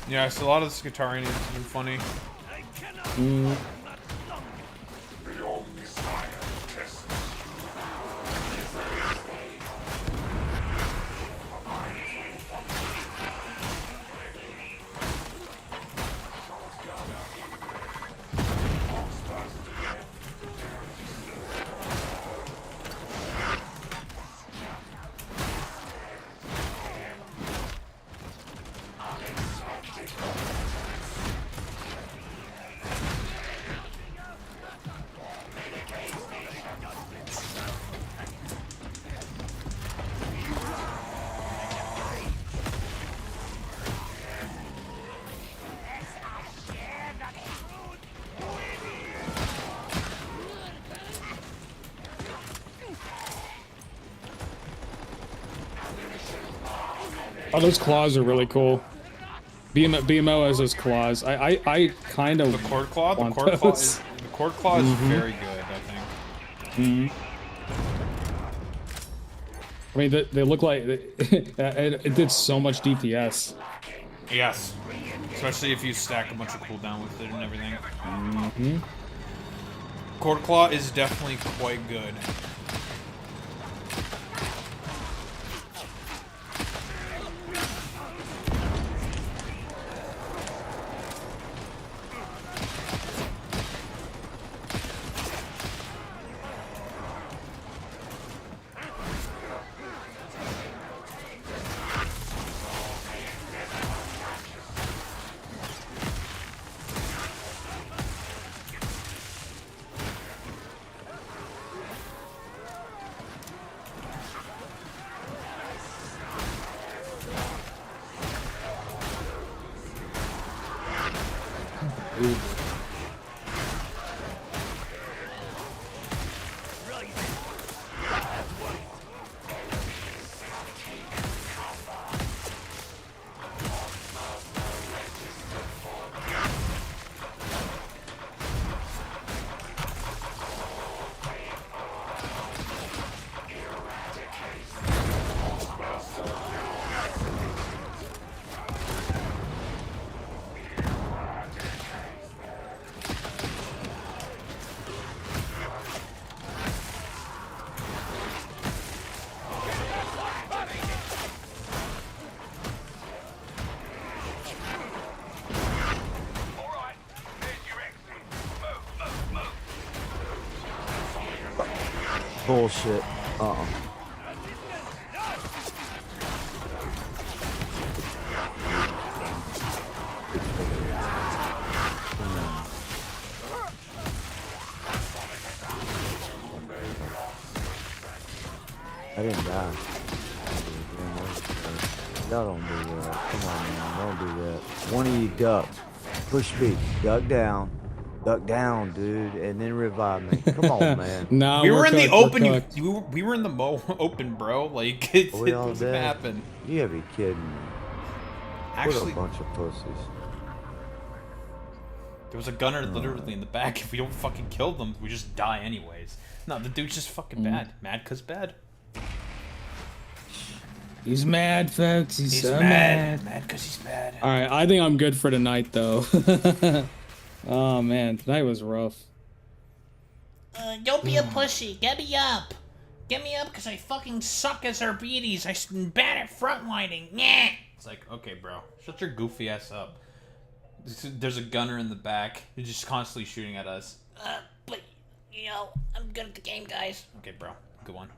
Yeah, so a lot of the Skitarii names have been funny.
Oh, those claws are really cool. BMO has those claws. I kind of
The cord claw. The
want
cord claw
those.
is very good. I think.
I mean, they look like it did so much DPS.
Yes. Especially if you stack a bunch of cooldown with it and everything. Cord claw is definitely quite good.
Bullshit. I didn't die. Y'all don't do that. Come on, man. Don't do that. One of you duck. Push me. Duck down. Duck down, dude, and then revive me. Come on, man.
No,
we were in the open. We were in the open, bro. Like it doesn't happen.
You gotta be kidding me.
Actually,
what a bunch of pussies.
There was a gunner literally in the back. If we don't fucking kill them, we just die anyways. No, the dude's just fucking bad. Mad 'cause bad.
He's mad, folks. He's so
mad. Mad 'cause he's bad.
All right, I think I'm good for tonight, though. Oh man, tonight was rough.
Don't be a pussy. Get me up. Get me up because I fucking suck as Arbites. I'm bad at frontlining. Yeah.
It's like, okay, bro, shut your goofy ass up. There's a gunner in the back. He's just constantly shooting at us.
But, you know, I'm good at the game, guys.
Okay, bro. Good one.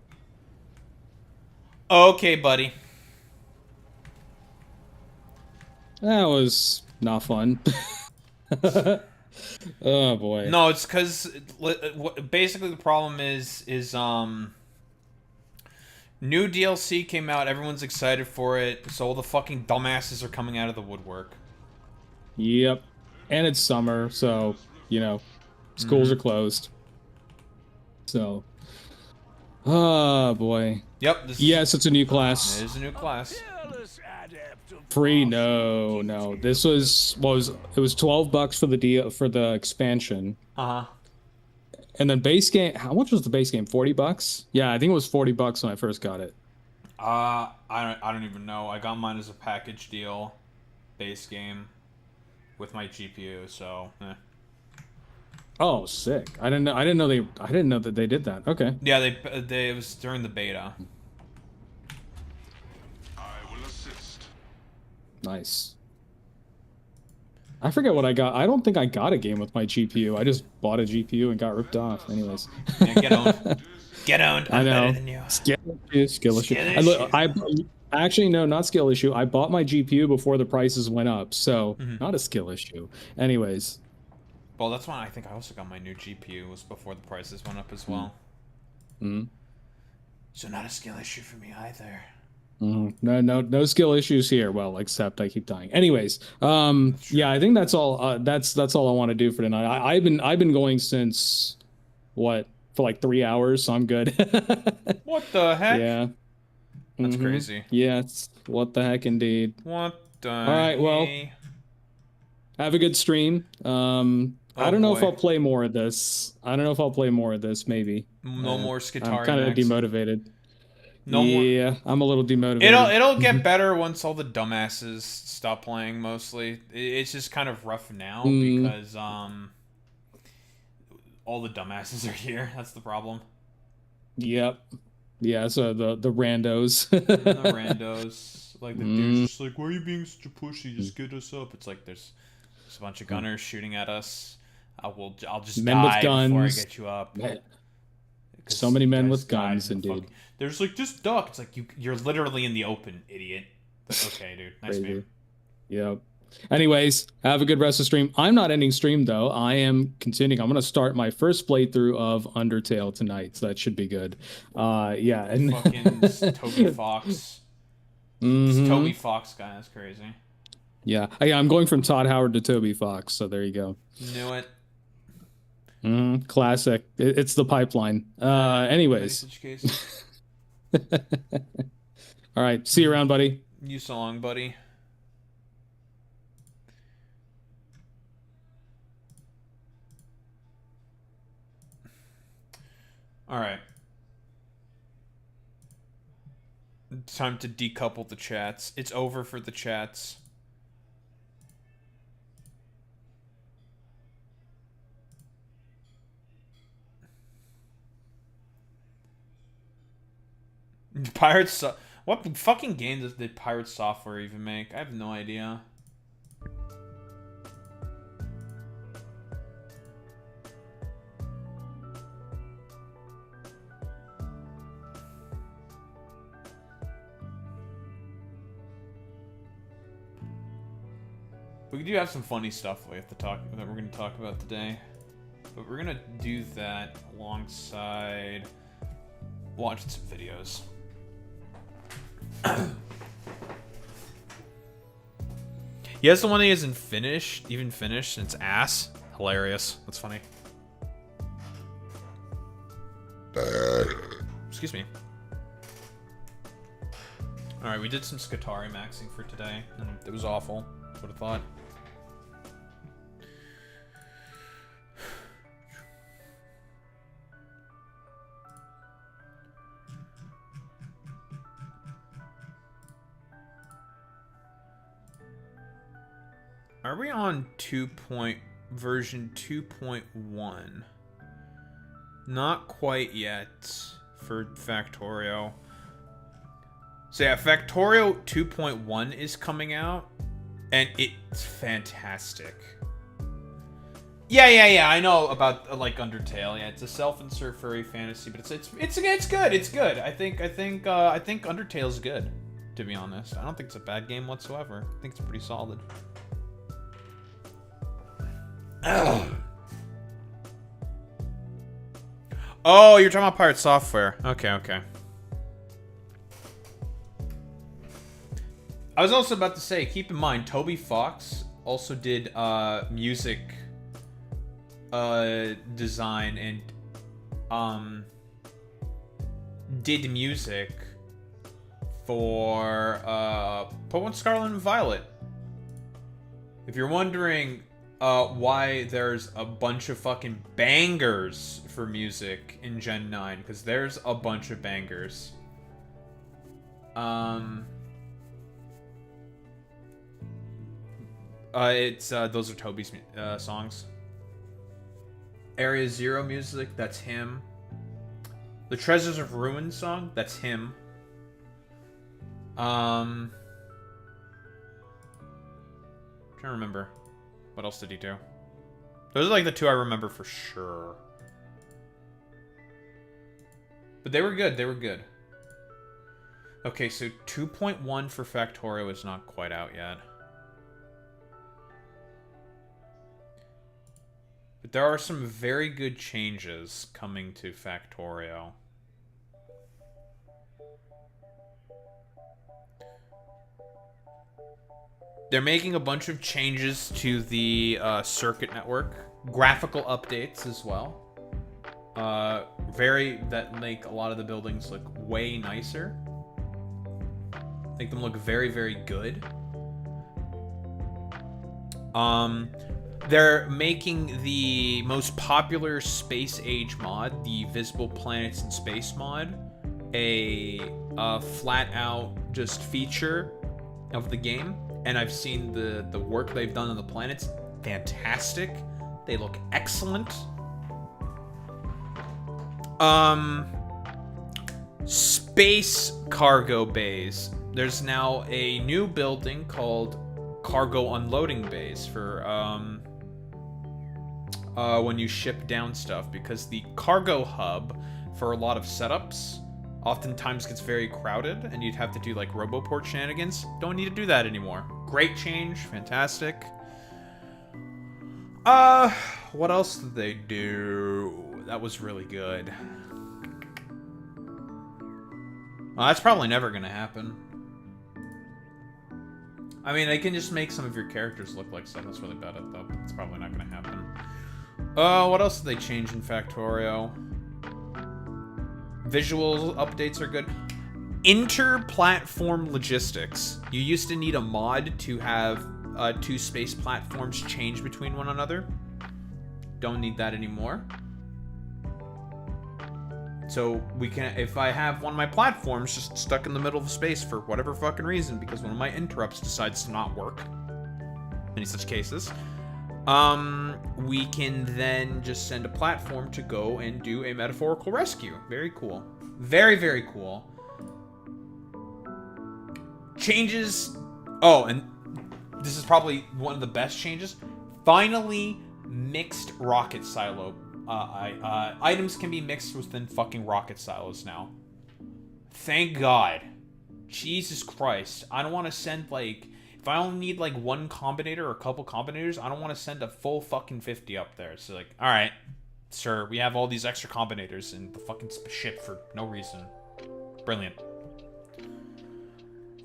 Okay, buddy.
That was not fun. Oh boy.
No, it's because basically the problem is new DLC came out. Everyone's excited for it, so all the fucking dumbasses are coming out of the woodwork.
Yep. And it's summer, so you know, schools are closed. So. Oh boy.
Yep.
Yes, it's a new class.
It is a new class.
Free? No. This was it was $12 for the deal for the expansion. And then base game. How much was the base game? $40? Yeah, I think it was $40 when I first got it.
I don't even know. I got mine as a package deal, base game, with my GPU. So.
Oh, sick! I didn't know that they did that. Okay.
Yeah, they it was during the beta.
Nice. I forget what I got. I don't think I got a game with my GPU. I just bought a GPU and got ripped off. Anyways.
Yeah, get owned. Get owned. I'm better than you.
Skill issue. I actually, no, not skill issue. I bought my GPU before the prices went up, so not a skill issue. Anyways.
Well, that's why I think I also got my new GPU was before the prices went up as well. So not a skill issue for me either.
No skill issues here. Well, except I keep dying. Anyways, yeah, I think that's all. That's all I want to do for tonight. I've been going since for like 3 hours, so I'm good.
What the heck?
Yeah,
that's crazy.
Yeah, what the heck indeed.
What the?
All right, well, have a good stream. I don't know if I'll play more of this. Maybe.
No more Skitarii.
I'm kind of demotivated.
No more.
I'm a little demotivated.
It'll get better once all the dumbasses stop playing. Mostly, it's just kind of rough now because all the dumbasses are here. That's the problem.
Yep. Yeah. So the randos.
The randos, like the dude's just like, "Why are you being such a pussy? Just get us up." It's like there's a bunch of gunners shooting at us. I'll just
men
die
with guns.
before I get you up.
So many men with guns, indeed.
There's like, just duck. It's like you're literally in the open, idiot. But okay, dude. Nice man.
Yep. Anyways, have a good rest of the stream. I'm not ending stream though. I am continuing. I'm gonna start my first playthrough of Undertale tonight, so that should be good. Yeah, and
fucking Toby Fox. This Toby Fox guy, that's crazy.
Yeah, I'm going from Todd Howard to Toby Fox, so there you go.
Knew it.
Classic. It's the pipeline. Anyways. All right. See you around, buddy.
You so long, buddy. All right. Time to decouple the chats. It's over for the chats. Pirates. What fucking game did Pirate Software even make? I have no idea. We do have some funny stuff we have to talk that we're going to talk about today, but we're going to do that alongside watching some videos. Yes, the one that isn't finished, even finished, and it's ass. Hilarious. That's funny. Excuse me. Alright, we did some Skitarii maxing for today, and it was awful. Would have thought. Are we on version 2.1? Not quite yet for Factorio. So yeah, Factorio 2.1 is coming out, and it's fantastic. Yeah. I know about like Undertale. Yeah, it's a self-insert furry fantasy, but it's good. It's good. I think Undertale's good. to be honest. I don't think it's a bad game whatsoever. I think it's pretty solid. Oh, you're talking about Pirate Software. Okay, okay. I was also about to say, keep in mind, Toby Fox also did music design and did music for Pokemon Scarlet and Violet. If you're wondering why there's a bunch of fucking bangers for music in Gen 9, because there's a bunch of bangers. Those are Toby's songs. Area Zero music, that's him. The Treasures of Ruin song, that's him. Trying to remember. What else did he do? Those are like the two I remember for sure. But they were good, they were good. Okay, so 2.1 for Factorio is not quite out yet. But there are some very good changes coming to Factorio. They're making a bunch of changes to the circuit network. Graphical updates as well. That make a lot of the buildings look way nicer. Make them look very, very good. They're making the most popular space age mod, the Visible Planets in Space mod, a flat out just feature of the game. And I've seen the work they've done on the planets. Fantastic. They look excellent. Space cargo bays. There's now a new building called cargo unloading bays for when you ship down stuff, because the cargo hub for a lot of setups oftentimes gets very crowded and you'd have to do like RoboPort shenanigans. Don't need to do that anymore. Great change, fantastic. What else did they do? That was really good. Well, that's probably never gonna happen. I mean, they can just make some of your characters look like stuff. That's really bad at though, but it's probably not gonna happen. What else did they change in Factorio? Visual updates are good. Inter-platform logistics. You used to need a mod to have two space platforms change between one another. Don't need that anymore. So we can, if I have one of my platforms just stuck in the middle of space for whatever fucking reason, because one of my interrupts decides to not work, any such cases, we can then just send a platform to go and do a metaphorical rescue. Very cool. Very, very cool. Changes. Oh, and this is probably one of the best changes. Finally, mixed rocket silo. Items can be mixed within fucking rocket silos now. Thank God. Jesus Christ. I don't want to send, like... If I only need, like, one combinator or a couple combinators, I don't want to send a full fucking 50 up there. So, like, alright, sir, we have all these extra combinators in the fucking ship for no reason. Brilliant.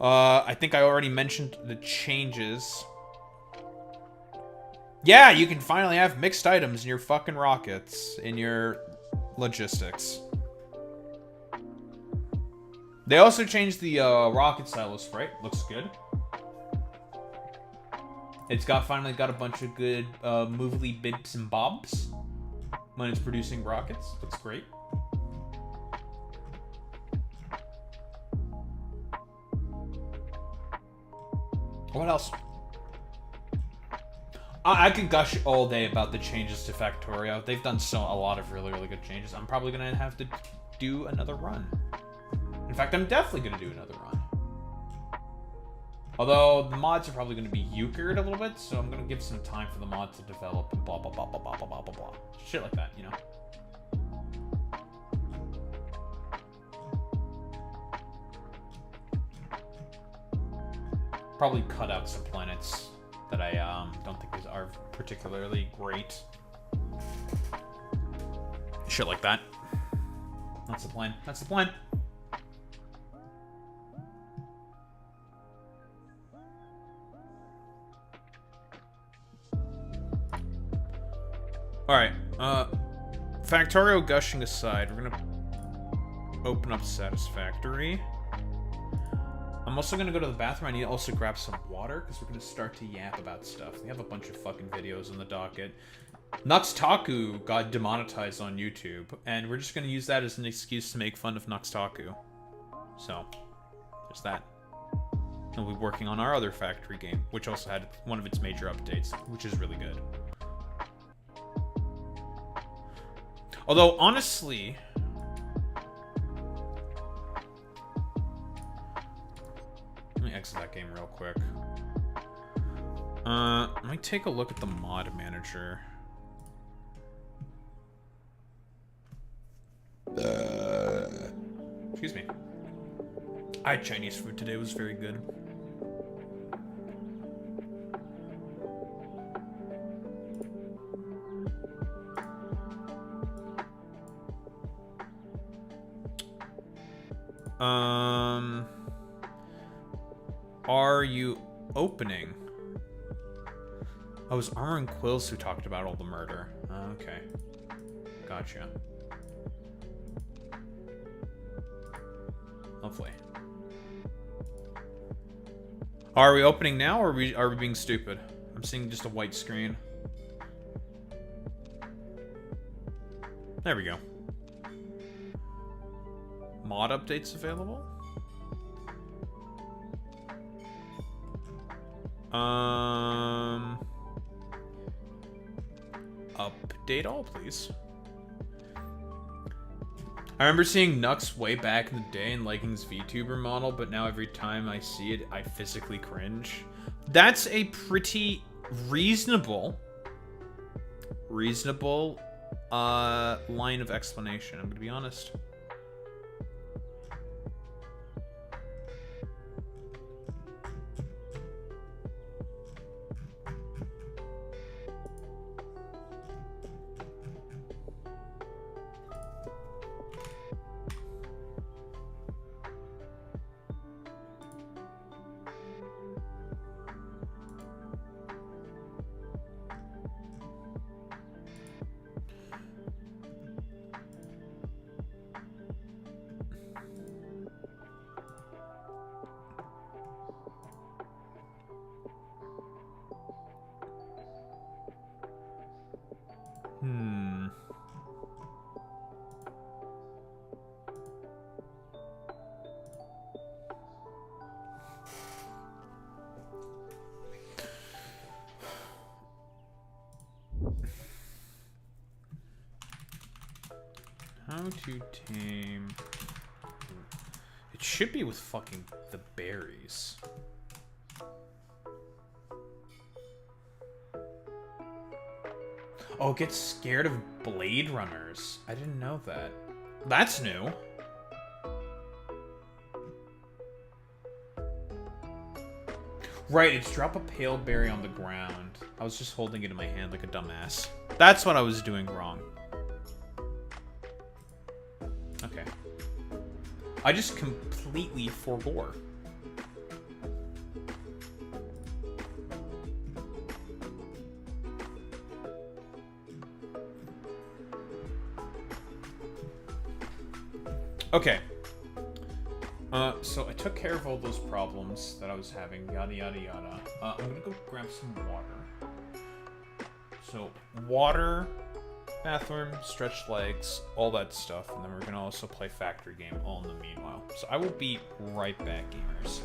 I think I already mentioned the changes. Yeah, you can finally have mixed items in your fucking rockets, in your logistics. They also changed the rocket silo sprite. Looks good. It's finally got a bunch of good movely bits and bobs when it's producing rockets. Looks great. What else? I could gush all day about the changes to Factorio. They've done a lot of really, really good changes. I'm probably gonna have to do another run. In fact, I'm definitely gonna do another run. Although, the mods are probably going to be euchred a little bit, so I'm going to give some time for the mod to develop and blah, blah, blah, blah, blah, blah, blah, blah, blah. Shit like that, you know? Probably cut out some planets that I don't think are particularly great. Shit like that. That's the plan. That's the plan. Alright, Factorio gushing aside, we're gonna open up Satisfactory. I'm also gonna go to the bathroom. I need to also grab some water, because we're gonna start to yap about stuff. We have a bunch of fucking videos on the docket. Nuxtaku got demonetized on YouTube, and we're just gonna use that as an excuse to make fun of Nuxtaku. So, there's that. And we'll be working on our other factory game, which also had one of its major updates, which is really good. Although, honestly... Let me exit that game real quick. Let me take a look at the mod manager. Excuse me. I had Chinese food today. It was very good. Are you opening? Oh, it was Armor and Quills who talked about all the murder. Okay. Gotcha. Lovely. Are we opening now, or are we being stupid? I'm seeing just a white screen. There we go. Mod updates available? Update all, please. I remember seeing Nux way back in the day and liking his VTuber model, but now every time I see it, I physically cringe. That's a pretty reasonable line of explanation, I'm gonna be honest. How to tame... It should be with fucking the berries. Oh, it gets scared of Blade Runners. I didn't know that. That's new. Right, it's drop a pale berry on the ground. I was just holding it in my hand like a dumbass. That's what I was doing wrong. Okay. I just completely forbore. Okay. So I took care of all those problems that I was having, yada yada yada. I'm gonna go grab some water. So, water, bathroom, stretched legs, all that stuff, and then we're gonna also play factory game all in the meanwhile. So I will be right back, gamers.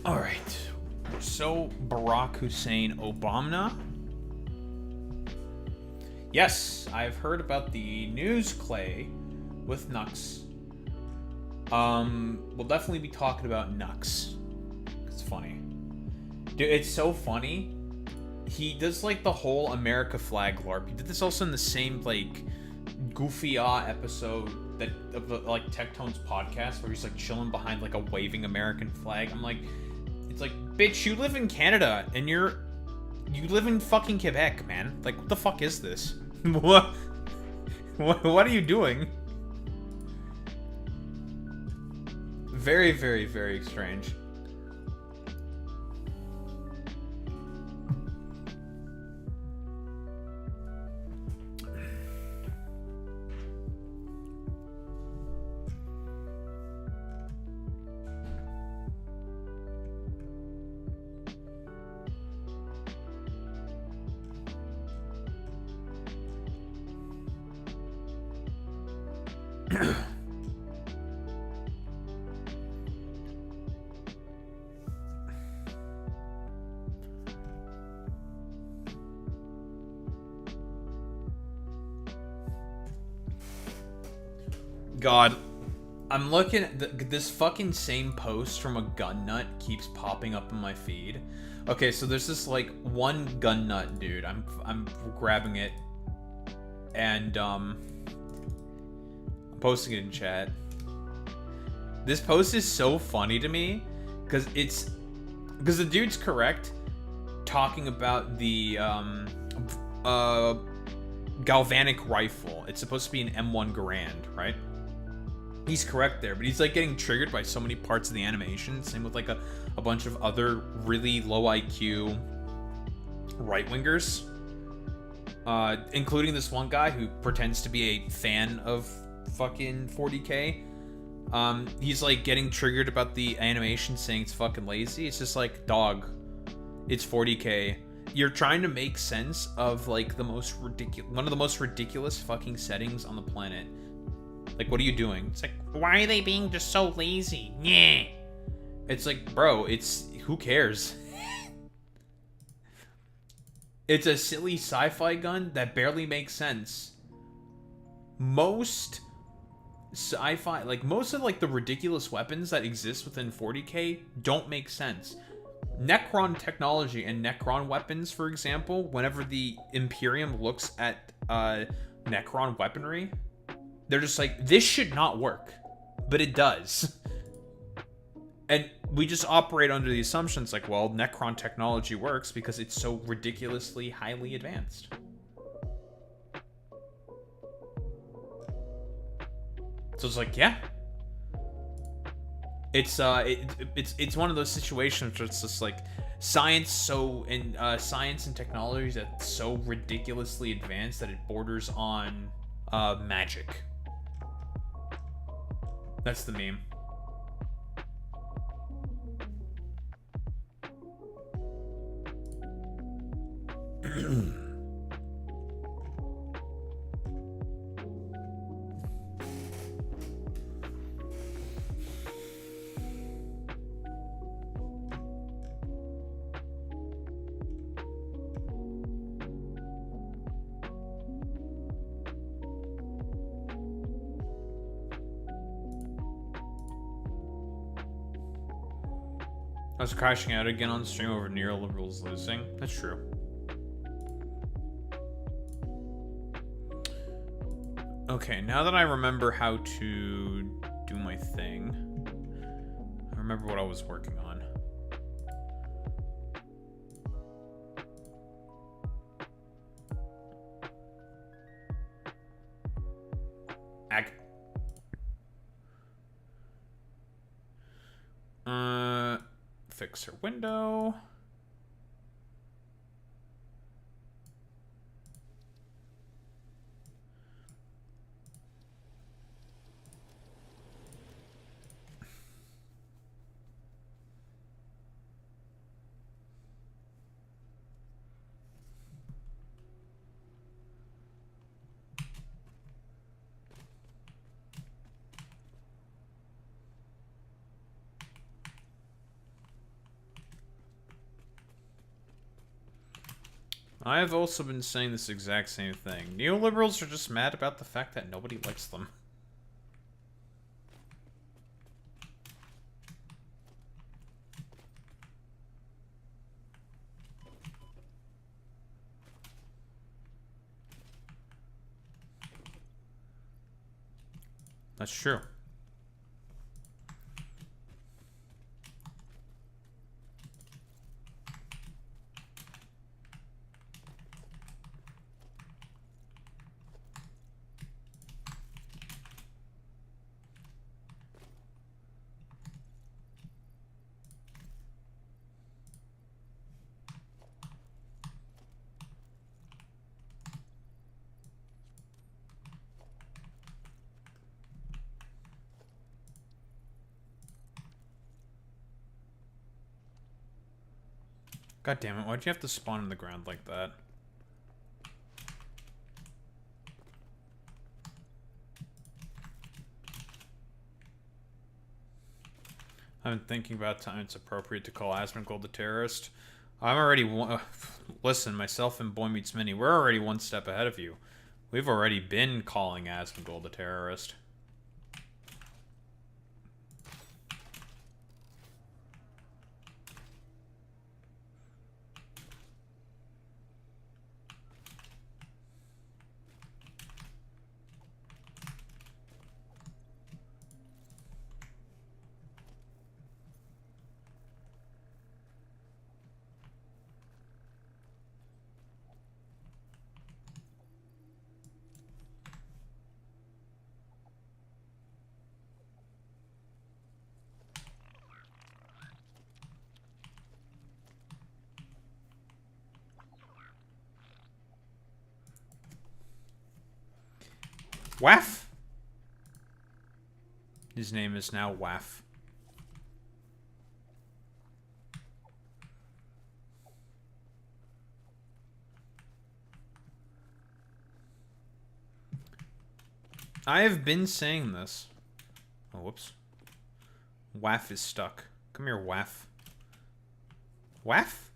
All right. So Barack Hussein Obama. Yes, I've heard about the news, Clay, with Nux. We'll definitely be talking about Nux. It's funny. Dude, it's so funny. He does, like, the whole America flag LARP. He did this also in the same, like, goofy-ah episode that of the, like, Tectone's podcast, where he's, like, chilling behind, like, a waving American flag. I'm like, it's like, bitch, you live in Canada, and you live in fucking Quebec, man. Like, what the fuck is this? What are you doing? Very, very, very strange. God, I'm looking at this fucking same post from a gun nut keeps popping up in my feed. Okay, so there's this like one gun nut dude. I'm grabbing it and I'm posting it in chat. This post is so funny to me because the dude's correct talking about the galvanic rifle. It's supposed to be an M1 Garand, right? He's correct there, but he's like getting triggered by so many parts of the animation. Same with like a bunch of other really low IQ right-wingers. Including this one guy who pretends to be a fan of fucking 40K. He's like getting triggered about the animation, saying it's fucking lazy. It's just like, dog, it's 40K. You're trying to make sense of like one of the most ridiculous fucking settings on the planet. Like, what are you doing? It's like,
why are they being just so lazy? Yeah.
It's like, bro, who cares? It's a silly sci-fi gun that barely makes sense. Most sci-fi, like most of like the ridiculous weapons that exist within 40K don't make sense. Necron technology and Necron weapons, for example, whenever the Imperium looks at Necron weaponry, they're just like, this should not work, but it does. And we just operate under the assumptions like, well, Necron technology works because it's so ridiculously highly advanced. So it's like, yeah. It's one of those situations where it's just like science and technology that's so ridiculously advanced that it borders on magic. That's the meme. I was crashing out again on stream over neoliberals losing. That's true. Okay, now that I remember how to do my thing, I remember what I was working on. Fix her window. I have also been saying this exact same thing. Neoliberals are just mad about the fact that nobody likes them. That's true. God damn it, why'd you have to spawn in the ground like that? I've been thinking about time it's appropriate to call Asmongold a terrorist. I'm already listen, myself and Boy Meets Mini, we're already one step ahead of you. We've already been calling Asmongold a terrorist. Waff? His name is now Waff. I have been saying this. Oh, whoops. Waff is stuck. Come here, Waff. Waff?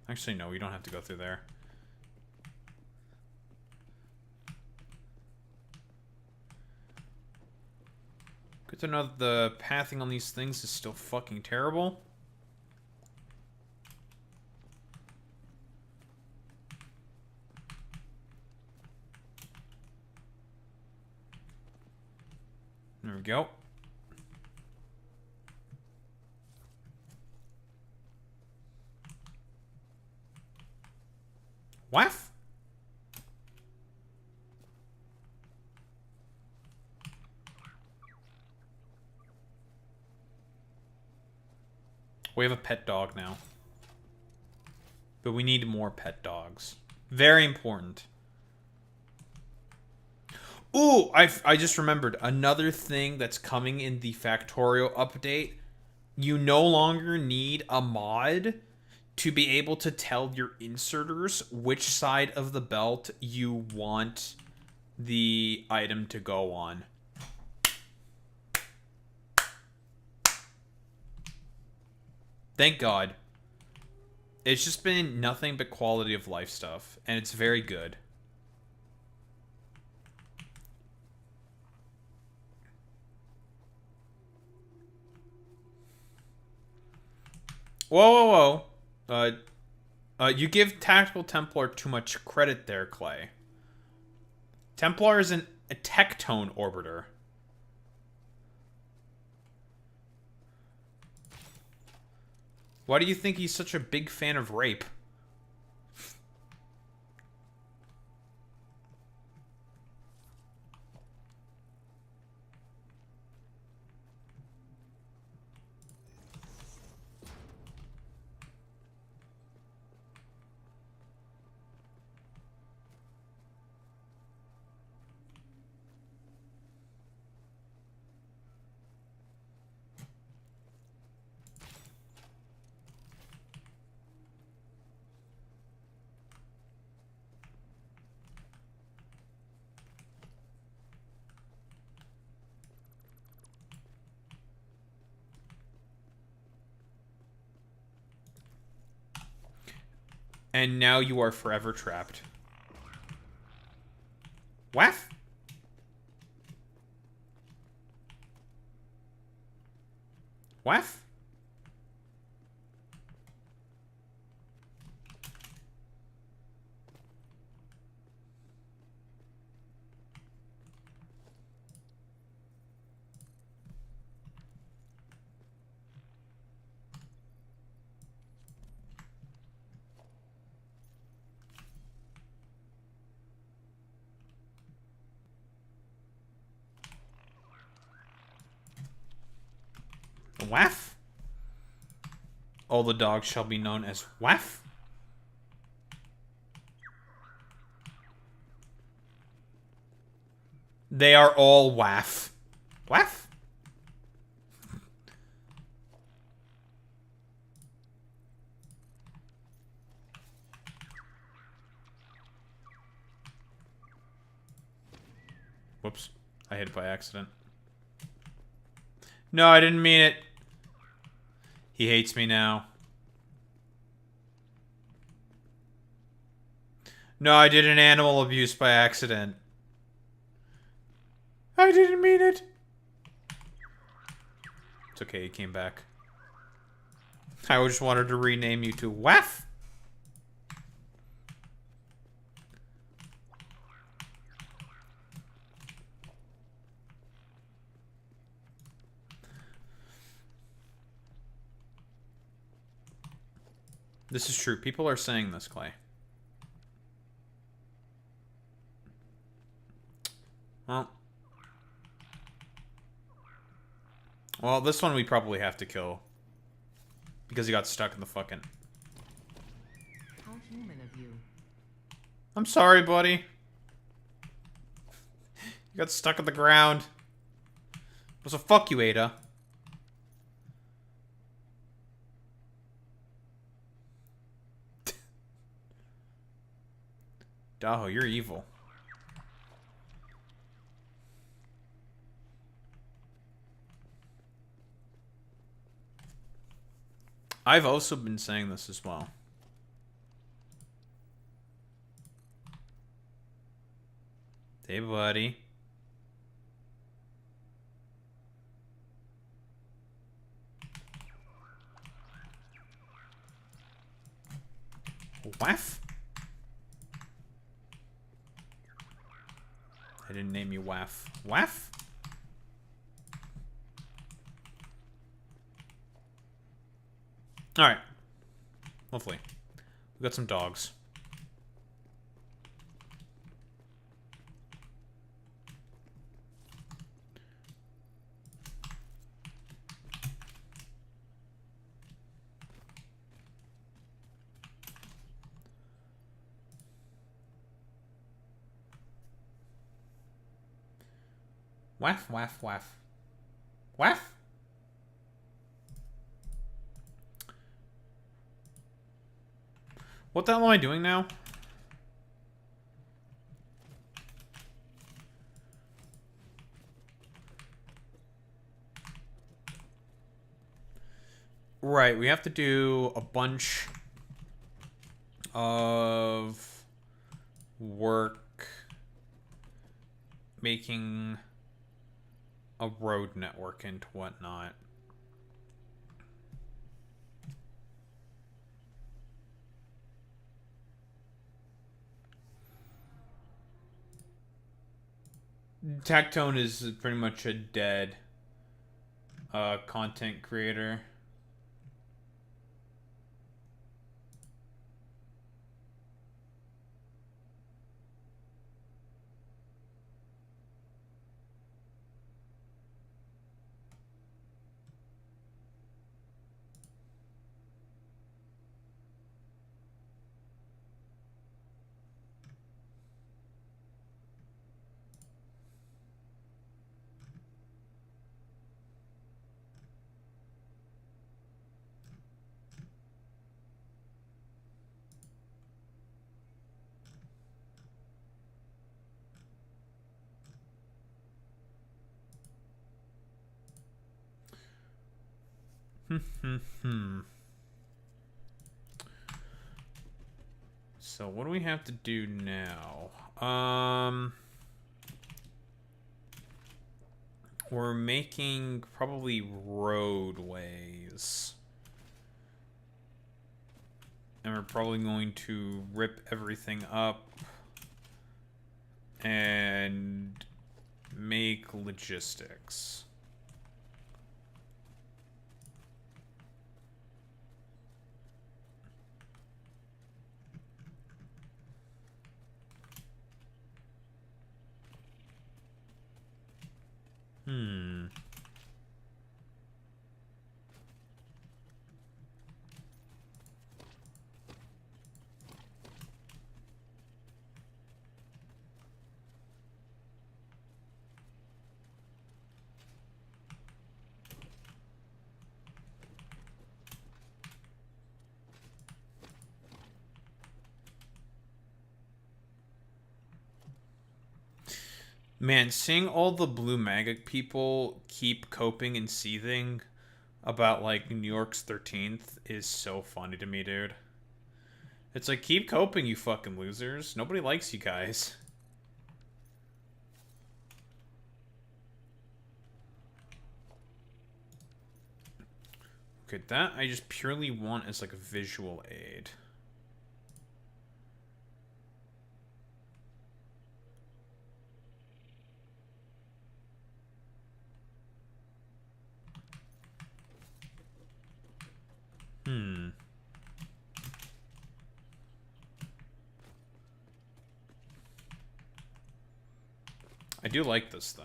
Actually, no, we don't have to go through there. Good to know that the pathing on these things is still fucking terrible. There we go. Waff? We have a pet dog now. But we need more pet dogs. Very important. Ooh, I just remembered another thing that's coming in the Factorio update. You no longer need a mod to be able to tell your inserters which side of the belt you want the item to go on. Thank God. It's just been nothing but quality of life stuff, and it's very good. Whoa, whoa, whoa. You give Tactical Templar too much credit there, Clay. Templar is a tectone orbiter. Why do you think he's such a big fan of rape? And now you are forever trapped. Waff? Waff? Waff? All the dogs shall be known as Waff? They are all Waff. Waff? Whoops. I hit it by accident. No, I didn't mean it. He hates me now. No, I did an animal abuse by accident. I didn't mean it. It's okay, he came back. I just wanted to rename you to Waff. This is true. People are saying this, Clay. Well, this one we probably have to kill. Because he got stuck in the fucking...
How human of you.
I'm sorry, buddy. You got stuck in the ground. So fuck you, Ada. Daho, you're evil. I've also been saying this as well. Hey, buddy. Waff? I didn't name you Waff. Waff? Alright. Lovely. We got some dogs. Waff, waff, waff. Waff? What the hell am I doing now? Right, we have to do a bunch of work making a road network and whatnot. Tactone is pretty much a dead content creator. So what do we have to do now? We're making probably roadways. And we're probably going to rip everything up and make logistics. Man, seeing all the blue maggot people keep coping and seething about, like, New York's 13th is so funny to me, dude. It's like, keep coping, you fucking losers. Nobody likes you guys. Okay, that I just purely want as, like, a visual aid. I do like this, though.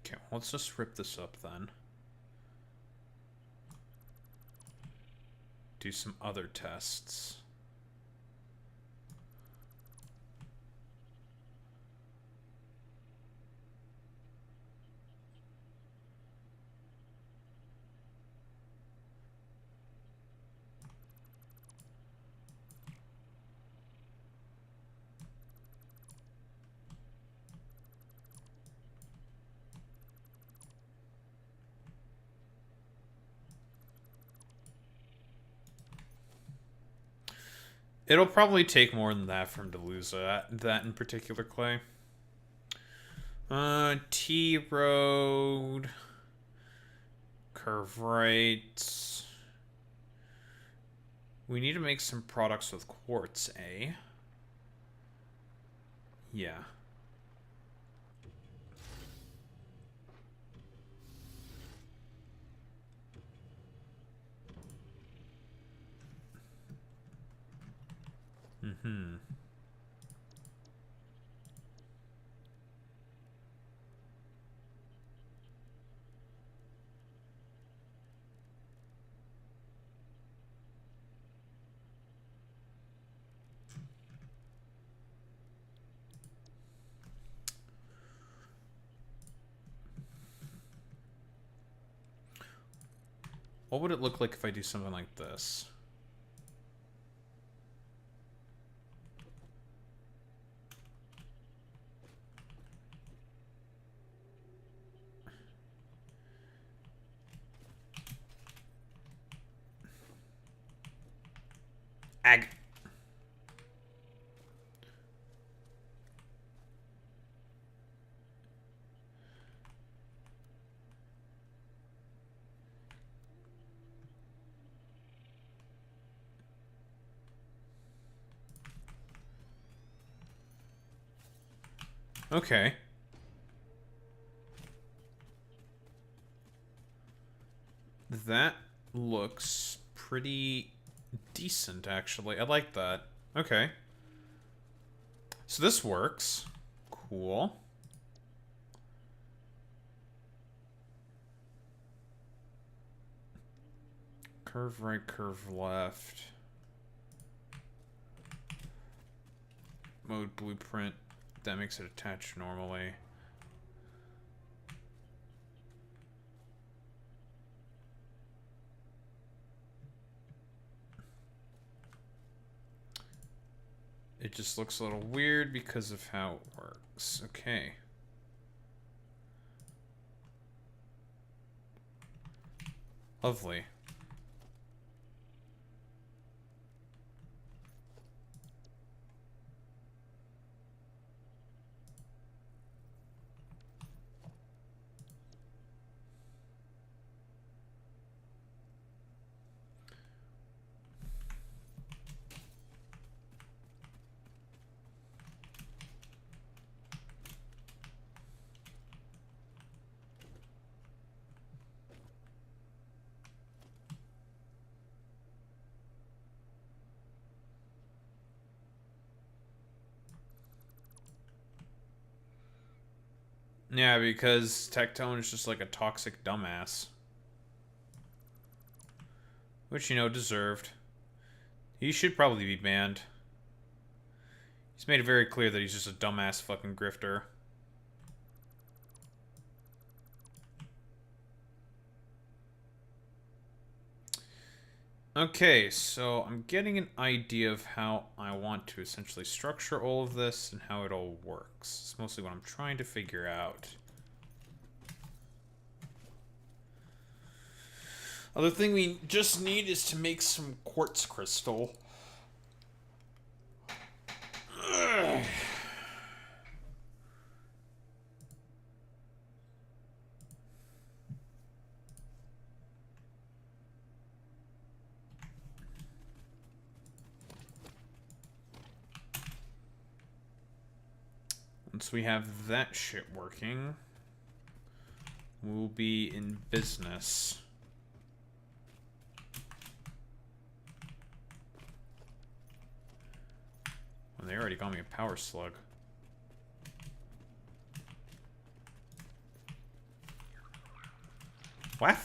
Okay, well, let's just rip this up, then. Do some other tests. It'll probably take more than that for him to lose that in particular, Clay. T-road. Curve right. We need to make some products with quartz, eh? Yeah. Mm-hmm. What would it look like if I do something like this? Ag. Okay. That looks pretty decent, actually. I like that. Okay. So this works. Cool. Curve right, curve left. Mode blueprint. That makes it attach normally. It just looks a little weird because of how it works. Okay. Lovely. Yeah, because Tectone is just like a toxic dumbass. Which, you know, deserved. He should probably be banned. He's made it very clear that he's just a dumbass fucking grifter. Okay, so I'm getting an idea of how I want to essentially structure all of this and how it all works. It's mostly what I'm trying to figure out. Other thing we just need is to make some quartz crystal. Ugh. Once we have that shit working, we'll be in business. Well, they already got me a power slug. What?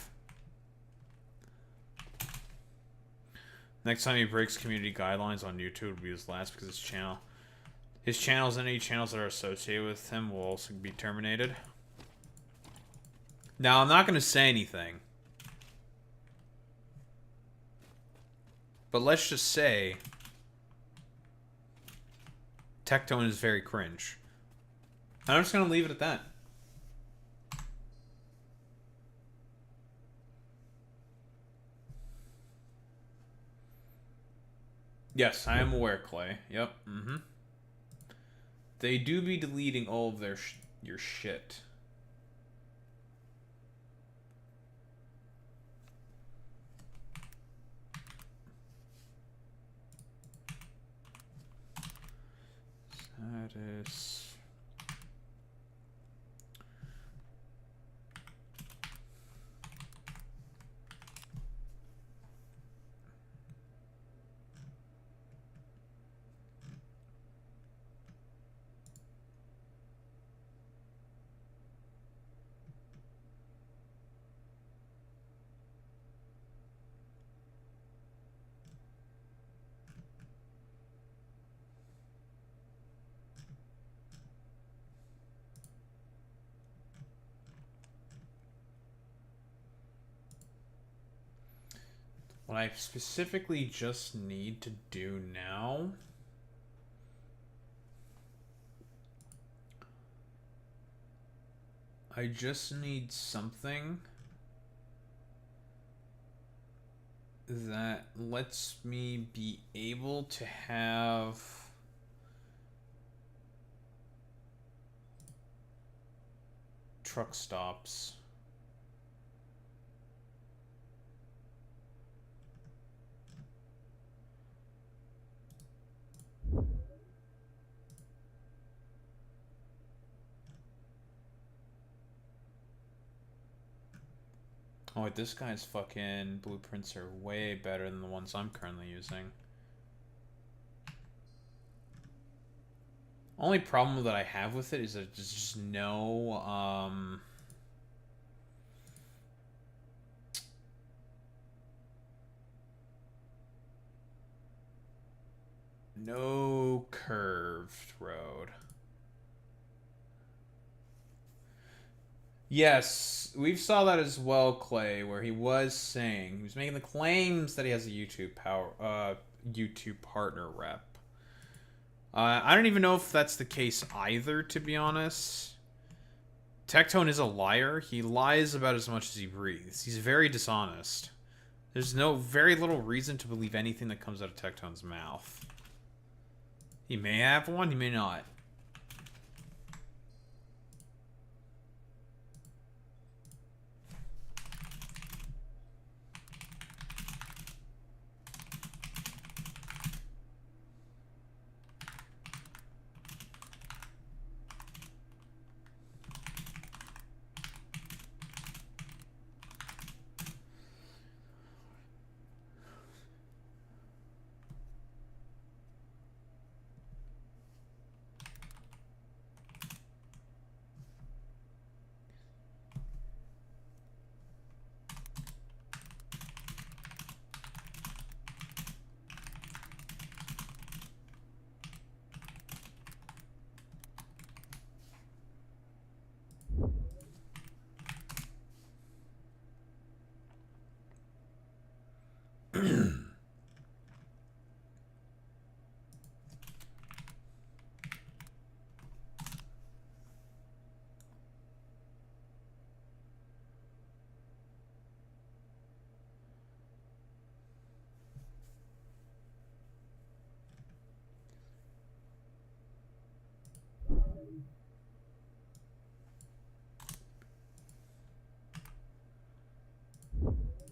Next time he breaks community guidelines on YouTube, will be his last because his channels and any channels that are associated with him will also be terminated. Now, I'm not going to say anything. But let's just say Tectone is very cringe. And I'm just going to leave it at that. Yes, I am aware, Clay. Yep. Mm-hmm. They do be deleting all of their your shit. Status. What I specifically just need to do now I just need something that lets me be able to have truck stops. Oh wait, this guy's fucking blueprints are way better than the ones I'm currently using. Only problem that I have with it is that there's just no no curved road. Yes, we saw that as well, Clay, where he was making the claims that he has a YouTube partner rep. I don't even know if that's the case either, to be honest. Tectone is a liar. He lies about as much as he breathes. He's very dishonest. There's very little reason to believe anything that comes out of Tectone's mouth. He may have one, he may not.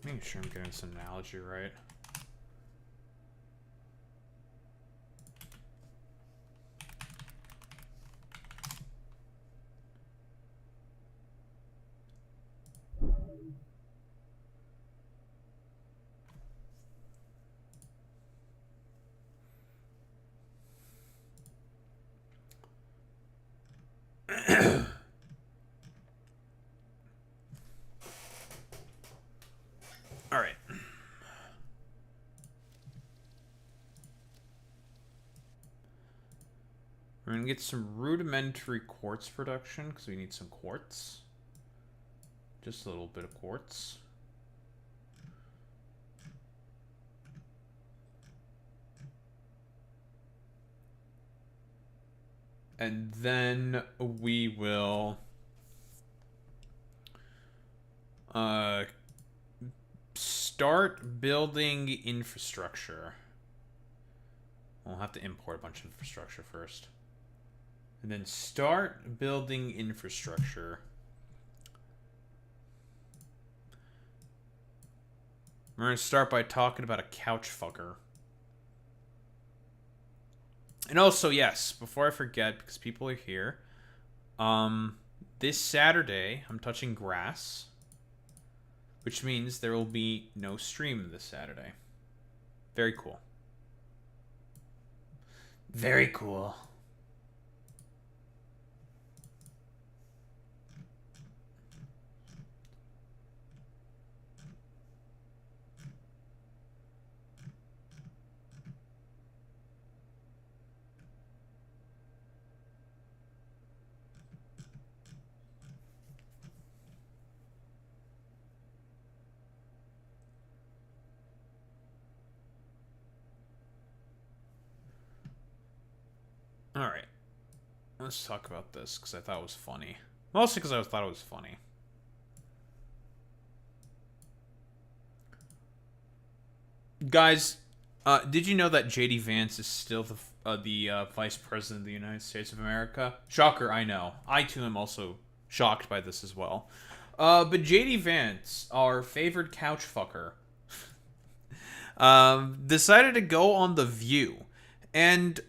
Making sure I'm getting some analogy right. All right. We're going to get some rudimentary quartz production because we need some quartz. Just a little bit of quartz. And then we will start building infrastructure. We'll have to import a bunch of infrastructure first. And then start building infrastructure. We're going to start by talking about a couch fucker. And also, yes, before I forget, because people are here, this Saturday, I'm touching grass, which means there will be no stream this Saturday. Very cool. Very cool. Alright. Let's talk about this, because I thought it was funny. Mostly because I thought it was funny. Guys, did you know that JD Vance is still the Vice President of the United States of America? Shocker, I know. I, too, am also shocked by this as well. But JD Vance, our favored couch fucker, decided to go on The View. And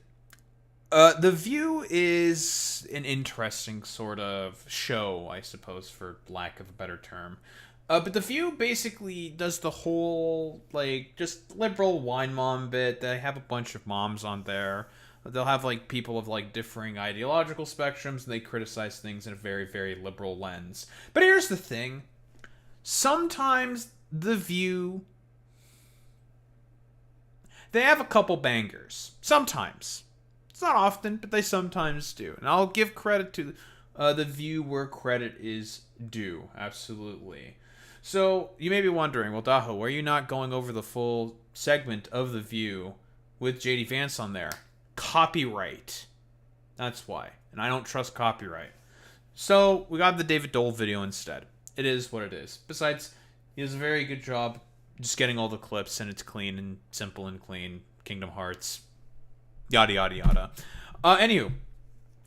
The View is an interesting sort of show, I suppose, for lack of a better term. But The View basically does the whole, like, just liberal wine mom bit. They have a bunch of moms on there. They'll have, like, people of, like, differing ideological spectrums, and they criticize things in a very, very liberal lens. But here's the thing. Sometimes The View, they have a couple bangers. Sometimes. It's not often, but they sometimes do. And I'll give credit to The View where credit is due. Absolutely. So, you may be wondering, well, Daho, why are you not going over the full segment of The View with JD Vance on there? Copyright. That's why. And I don't trust copyright. So we got the David Dole video instead. It is what it is. Besides, he does a very good job just getting all the clips, and it's clean and simple and clean. Kingdom Hearts, yada yada yada. Anywho,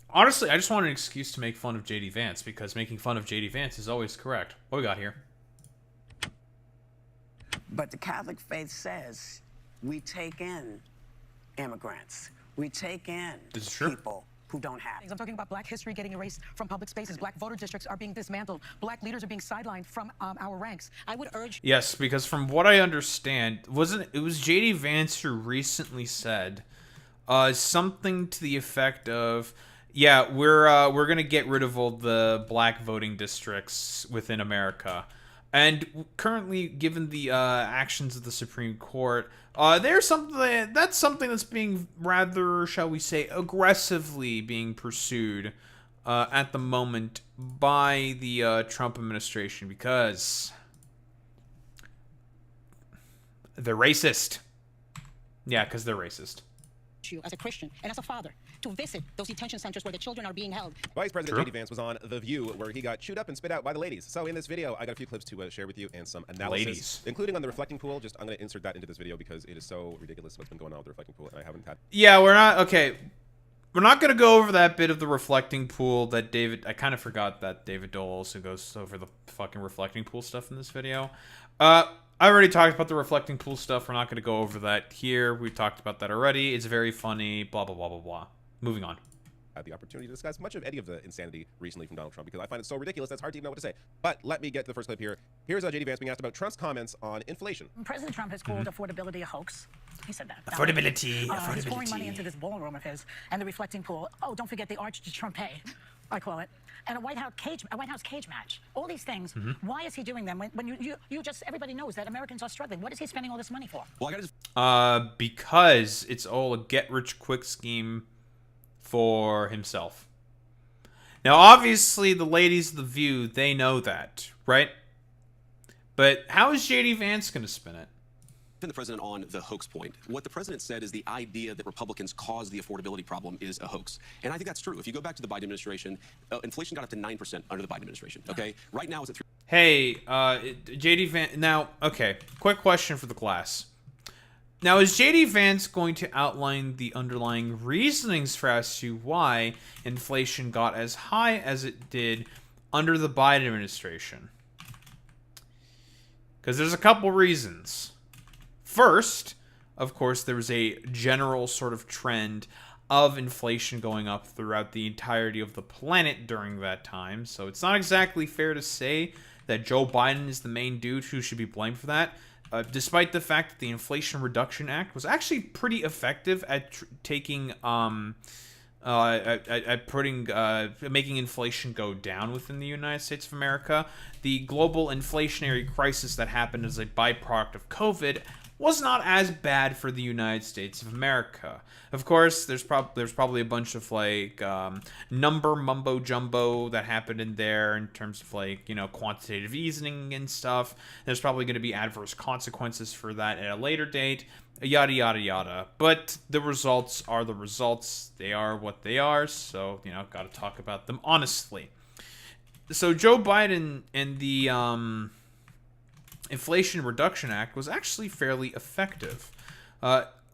honestly, I just want an excuse to make fun of JD Vance, because making fun of JD Vance is always correct. What we got here?
But the Catholic faith says we take in immigrants. We take in people who don't have.
I'm talking about Black history getting erased from public spaces. Black voter districts are being dismantled. Black leaders are being sidelined from our ranks. I would urge.
Yes, because from what I understand, it was JD Vance who recently said something to the effect of, yeah, we're gonna get rid of all the black voting districts within America. And currently, given the actions of the Supreme Court, that's something that's being rather, shall we say, aggressively being pursued at the moment by the Trump administration, because they're racist. Yeah, because they're racist.
You as a Christian and as a father to visit those detention centers where the children are being held.
Vice President JD Vance was on The View, where he got chewed up and spit out by the ladies. So in this video, I got a few clips to share with you and some analysis, including on the reflecting pool. I'm going to insert that into this video because it is so ridiculous what's been going on with the reflecting pool, and I haven't had.
Yeah, we're not going to go over that bit of the reflecting pool that David. I kind of forgot that David Dole also goes over the fucking reflecting pool stuff in this video. I already talked about the reflecting pool stuff. We're not going to go over that here. We talked about that already. It's very funny. Blah, blah, blah, blah, blah. Moving on.
I had the opportunity to discuss much of any of the insanity recently from Donald Trump, because I find it so ridiculous that's hard to even know what to say. But let me get to the first clip here. Here's JD Vance being asked about Trump's comments on inflation.
President Trump has called affordability a hoax. He said that.
Affordability.
He's pouring money into this ballroom of his and the reflecting pool. Oh, don't forget the Arch de Trump, I call it, and a White House cage match. All these things. Why is he doing them when you just, everybody knows that Americans are struggling? What is he spending all this money for?
Well, I gotta just...
because it's all a get-rich-quick scheme for himself. Now, obviously, the ladies of The View, they know that, right? But how is JD Vance going to spin it?
The president on the hoax point. What the president said is the idea that Republicans caused the affordability problem is a hoax. And I think that's true. If you go back to the Biden administration, inflation got up to 9% under the Biden administration. Okay? Right now it's at 3%.
Hey, JD Vance. Now, okay. Quick question for the class. Now, is JD Vance going to outline the underlying reasonings for as to why inflation got as high as it did under the Biden administration? Because there's a couple reasons. First, of course, there was a general sort of trend of inflation going up throughout the entirety of the planet during that time. So it's not exactly fair to say that Joe Biden is the main dude who should be blamed for that. Despite the fact that the Inflation Reduction Act was actually pretty effective at making inflation go down within the United States of America, the global inflationary crisis that happened as a byproduct of COVID was not as bad for the United States of America. Of course, there's probably a bunch of like number mumbo jumbo that happened in there in terms of like, you know, quantitative easing and stuff. There's probably going to be adverse consequences for that at a later date, yada yada yada. But the results are the results. They are what they are. So, you know, got to talk about them honestly. So Joe Biden and the Inflation Reduction Act was actually fairly effective.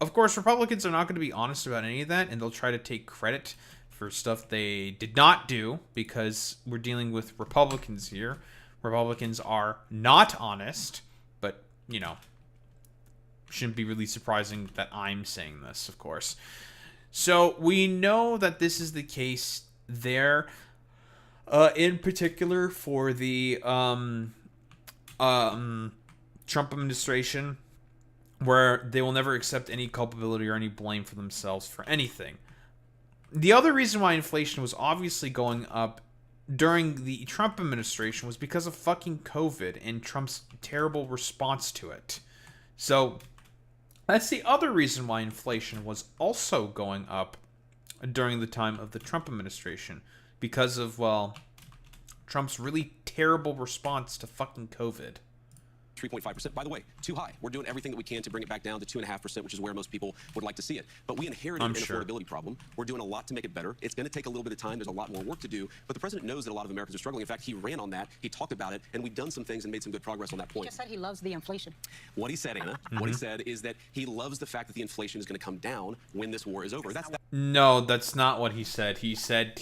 Of course, Republicans are not going to be honest about any of that, and they'll try to take credit for stuff they did not do, because we're dealing with Republicans here. Republicans are not honest, but, you know, shouldn't be really surprising that I'm saying this, of course. So we know that this is the case there, in particular for the Trump administration, where they will never accept any culpability or any blame for themselves for anything. The other reason why inflation was obviously going up during the Trump administration was because of fucking COVID and Trump's terrible response to it. So that's the other reason why inflation was also going up during the time of the Trump administration, because of, well, Trump's really terrible response to fucking COVID.
3.5%. By the way, too high. We're doing everything that we can to bring it back down to 2.5%, which is where most people would like to see it. But we inherited an affordability problem. We're doing a lot to make it better. It's going to take a little bit of time. There's a lot more work to do. But the president knows that a lot of Americans are struggling. In fact, he ran on that. He talked about it, and we've done some things and made some good progress on that point.
He just said he loves the inflation.
What he said, Anna, what he said is that he loves the fact that the inflation is going to come down when this war is over.
No, that's not what he said. He said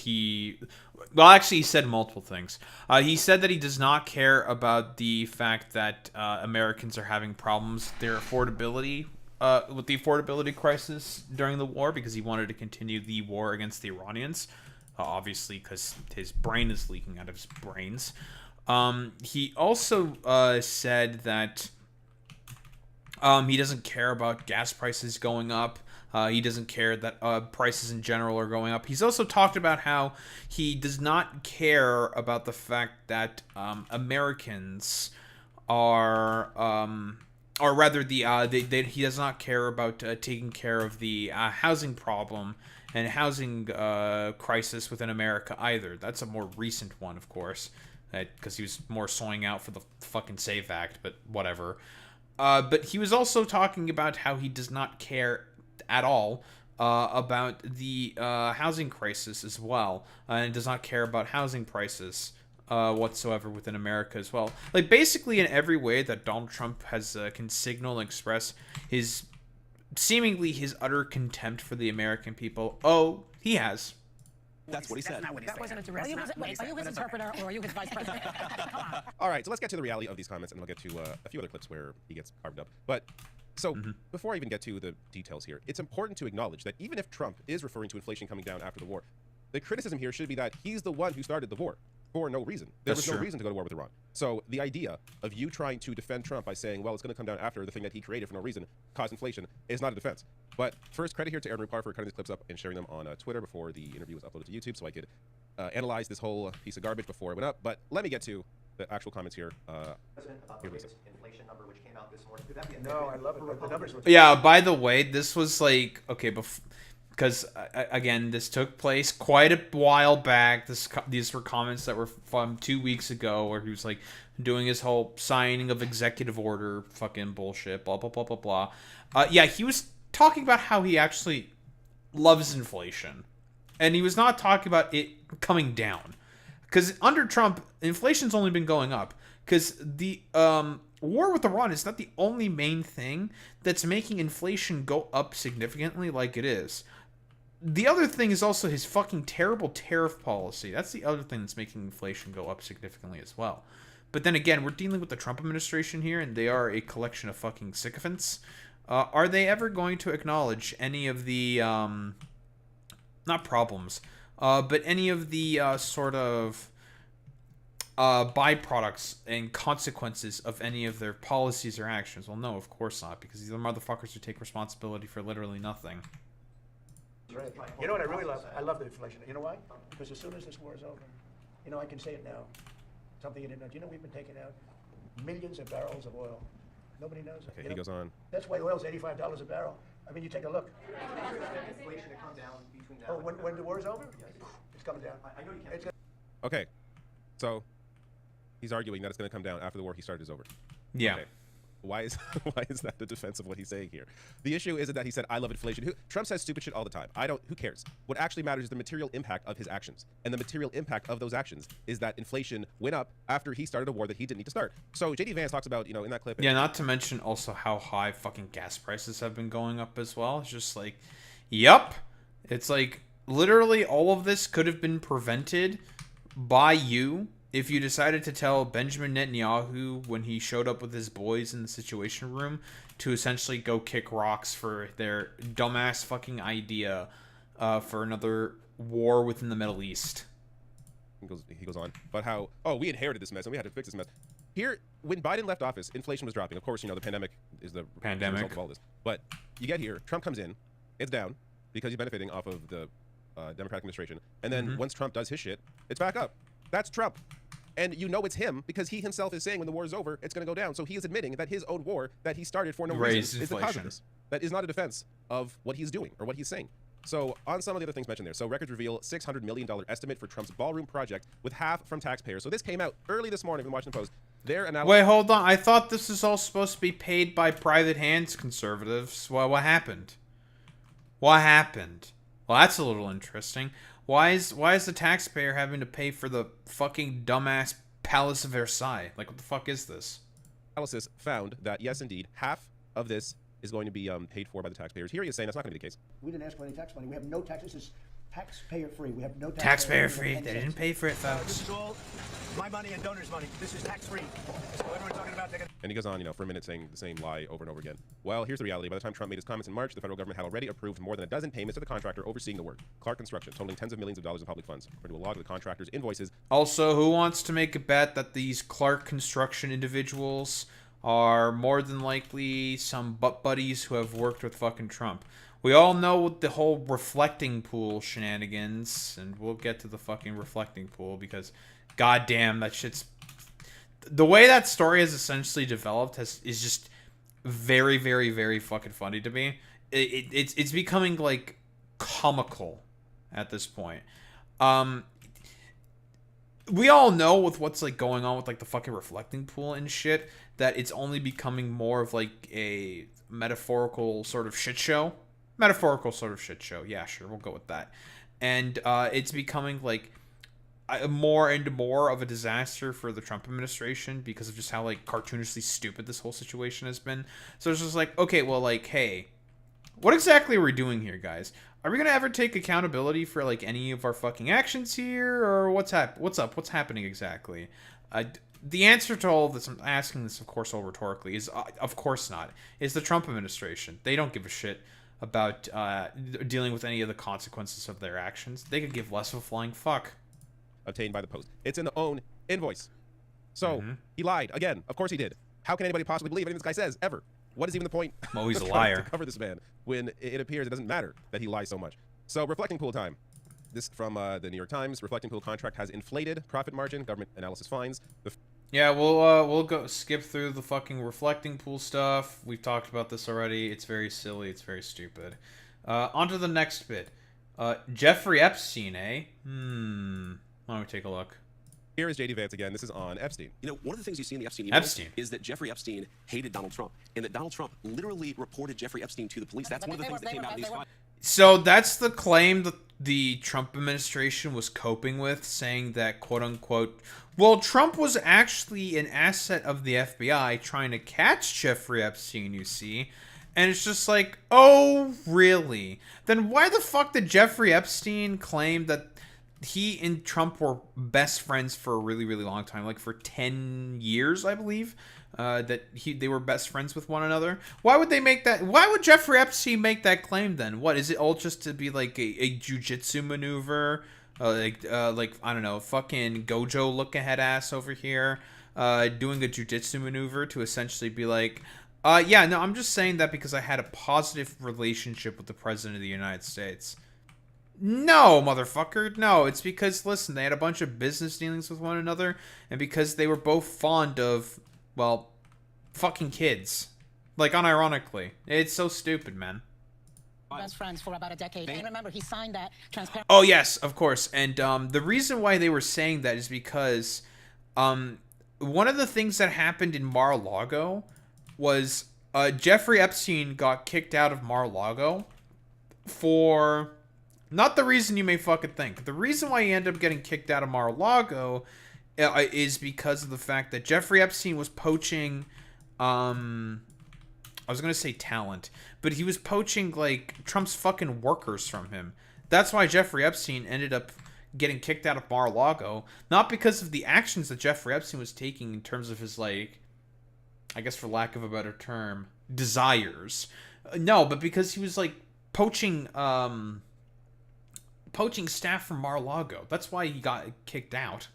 well, actually, he said multiple things. He said that he does not care about the fact that Americans are having problems with their affordability, with the affordability crisis during the war, because he wanted to continue the war against the Iranians, obviously because his brain is leaking out of his brains. He also said that he doesn't care about gas prices going up. He doesn't care that prices in general are going up. He's also talked about how he does not care about the fact that Americans are, or rather, he does not care about taking care of the housing problem and housing crisis within America either. That's a more recent one, of course, because he was more sawing out for the fucking SAVE Act, but whatever. But he was also talking about how he does not care at all about the housing crisis as well, and does not care about housing prices whatsoever within America as well. Like, basically in every way that Donald Trump can signal and express his seemingly his utter contempt for the American people. Oh, he has.
That's what he said.
That wasn't a direct. Are you his interpreter or are you his vice president? Come on.
All right, so let's get to the reality of these comments, and we'll get to a few other clips where he gets carved up. But so before I even get to the details here, it's important to acknowledge that even if Trump is referring to inflation coming down after the war, the criticism here should be that he's the one who started the war for no reason. There was no reason to go to war with Iran. So the idea of you trying to defend Trump by saying, well, it's going to come down after the thing that he created for no reason caused inflation is not a defense. But first, credit here to Aaron Rupar for cutting these clips up and sharing them on Twitter before the interview was uploaded to YouTube so I could analyze this whole piece of garbage before it went up. But let me get to the actual comments here.
Inflation number which came out this morning.
No, I love it. The numbers were
Yeah, by the way, this was like, okay, because again, this took place quite a while back. These were comments that were from 2 weeks ago, where he was like doing his whole signing of executive order fucking bullshit, blah blah blah blah blah. Yeah, he was talking about how he actually loves inflation, and he was not talking about it coming down, because under Trump, inflation's only been going up. Because the war with Iran is not the only main thing that's making inflation go up significantly like it is. The other thing is also his fucking terrible tariff policy. That's the other thing that's making inflation go up significantly as well. But then again, we're dealing with the Trump administration here, and they are a collection of fucking sycophants. Are they ever going to acknowledge any of the, not problems, but any of the sort of byproducts and consequences of any of their policies or actions? Well, no, of course not, because these are motherfuckers who take responsibility for literally nothing.
Right. You know what I really love? I love the inflation. You know why? Because as soon as this war is over, you know, I can say it now. Something you didn't know. Do you know we've been taking out millions of barrels of oil? Nobody knows it.
Okay, he goes on.
That's why oil's $85 a barrel. I mean, you take a look.
Inflation to come down between now.
Oh, when the war's over? It's coming down.
I know you can't.
Okay, so he's arguing that it's going to come down after the war he started is over.
Yeah.
Okay. Why is that the defense of what he's saying here? The issue isn't that he said, I love inflation. Trump says stupid shit all the time. Who cares? What actually matters is the material impact of his actions. And the material impact of those actions is that inflation went up after he started a war that he didn't need to start. So JD Vance talks about, in that clip.
Yeah, not to mention also how high fucking gas prices have been going up as well. It's just like, yep. It's like, literally all of this could have been prevented by you if you decided to tell Benjamin Netanyahu, when he showed up with his boys in the Situation Room, to essentially go kick rocks for their dumbass fucking idea for another war within the Middle East.
He goes on, but how, we inherited this mess and we had to fix this mess. Here, when Biden left office, inflation was dropping. Of course, the pandemic is the result of all this. But you get here, Trump comes in, it's down because he's benefiting off of the Democratic administration. And then once Trump does his shit, it's back up. That's Trump. And it's him because he himself is saying when the war is over, it's going to go down. So he is admitting that his own war that he started for no reason is the cause of this. That is not a defense of what he's doing or what he's saying. So on some of the other things mentioned there. So records reveal $600 million estimate for Trump's ballroom project with half from taxpayers. So this came out early this morning in the Washington Post. Their analysis.
Wait, hold on. I thought this is all supposed to be paid by private hands, conservatives. What happened? What happened? Well, that's a little interesting. Why is the taxpayer having to pay for the fucking dumbass Palace of Versailles? Like, what the fuck is this?
Analysis found that yes, indeed, half of this is going to be paid for by the taxpayers. Here he is saying that's not going to be the case.
We didn't ask for any tax money. We have no tax. This is taxpayer free. We have no
Taxpayer free. They didn't pay for it, folks.
This is all my money and donors' money. This is tax free. So everyone's talking about taking.
And he goes on, for a minute saying the same lie over and over again. Well, here's the reality. By the time Trump made his comments in March, the federal government had already approved more than a dozen payments to the contractor overseeing the work, Clark Construction, totaling tens of millions of dollars in public funds. According to a log of the contractor's invoices.
Also, who wants to make a bet that these Clark Construction individuals are more than likely some butt buddies who have worked with fucking Trump? We all know the whole reflecting pool shenanigans, and we'll get to the fucking reflecting pool because, goddamn, that shit's... The way that story has essentially developed is just very, very, very fucking funny to me. It's becoming, like, comical at this point. We all know with what's, like, going on with, like, the fucking reflecting pool and shit, that it's only becoming more of, like, a metaphorical sort of shit show. Metaphorical sort of shit show. Yeah, sure, we'll go with that. And it's becoming, like, more and more of a disaster for the Trump administration because of just how, like, cartoonishly stupid this whole situation has been. So it's just like, okay, well, like, hey, what exactly are we doing here, guys? Are we gonna ever take accountability for, like, any of our fucking actions here, or what's up? What's happening exactly? The answer to all of this, I'm asking this, of course, all rhetorically, is of course not. Is the Trump administration. They don't give a shit about dealing with any of the consequences of their actions. They could give less of a flying fuck.
Obtained by the Post. It's in the own invoice. So, he lied. Again, of course he did. How can anybody possibly believe anything this guy says, ever? What is even the point?
Well, he's a
of
liar.
trying to cover this man when it appears it doesn't matter that he lies so much. So, reflecting pool time. This from the New York Times. Reflecting pool contract has inflated profit margin. Government analysis finds.
Yeah, we'll go skip through the fucking reflecting pool stuff. We've talked about this already. It's very silly. It's very stupid. On to the next bit. Jeffrey Epstein, eh? Why don't we take a look?
Here is JD Vance again. This is on Epstein.
One of the things you see in the Epstein emails is that Jeffrey Epstein hated Donald Trump, and that Donald Trump literally reported Jeffrey Epstein to the police. That's one of the things that came out of these files.
So that's the claim that the Trump administration was coping with, saying that, quote-unquote, well, Trump was actually an asset of the FBI trying to catch Jeffrey Epstein, you see. And it's just like, oh, really? Then why the fuck did Jeffrey Epstein claim that he and Trump were best friends for a really, really long time? Like for 10 years, I believe, that they were best friends with one another. Why would they make that? Why would Jeffrey Epstein make that claim then? What, is it all just to be like a jujitsu maneuver? Like I don't know, fucking Gojo look-ahead ass over here doing a jujitsu maneuver to essentially be like, yeah, no, I'm just saying that because I had a positive relationship with the President of the United States. No, motherfucker, no. It's because, listen, they had a bunch of business dealings with one another, and because they were both fond of, well, fucking kids. Like, unironically. It's so stupid, man.
Best friends for about a decade. And remember, he signed that transparent...
Oh, yes, of course. And the reason why they were saying that is because one of the things that happened in Mar-a-Lago was Jeffrey Epstein got kicked out of Mar-a-Lago for not the reason you may fucking think. The reason why he ended up getting kicked out of Mar-a-Lago is because of the fact that Jeffrey Epstein was poaching, I was going to say talent, but he was poaching, like, Trump's fucking workers from him. That's why Jeffrey Epstein ended up getting kicked out of Mar-a-Lago. Not because of the actions that Jeffrey Epstein was taking in terms of his, like, I guess for lack of a better term, desires. No, but because he was, like, poaching staff from Mar-a-Lago. That's why he got kicked out.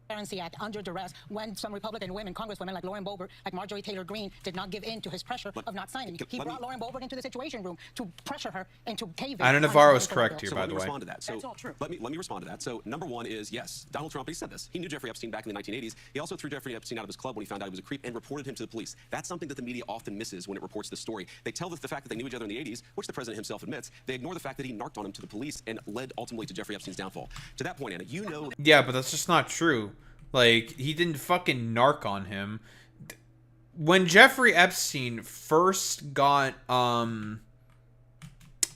Transparency Act under duress when some Republican women, congresswomen like Lauren Boebert, like Marjorie Taylor Greene, did not give in to his pressure of not signing. He brought Lauren Boebert into the Situation Room to pressure her into caving.
Anna Navarro is correct here, by the way.
Respond to that. So that's all true. Let me respond to that. So number one is, yes, Donald Trump, he said this. He knew Jeffrey Epstein back in the 1980s. He also threw Jeffrey Epstein out of his club when he found out he was a creep and reported him to the police. That's something that the media often misses when it reports this story. They tell the fact that they knew each other in the 80s, which the president himself admits. They ignore the fact that he narked on him to the police and led ultimately to Jeffrey Epstein's downfall. To that point, Anna, you know...
Yeah, but that's just not true. Like, he didn't fucking narc on him. When Jeffrey Epstein first got,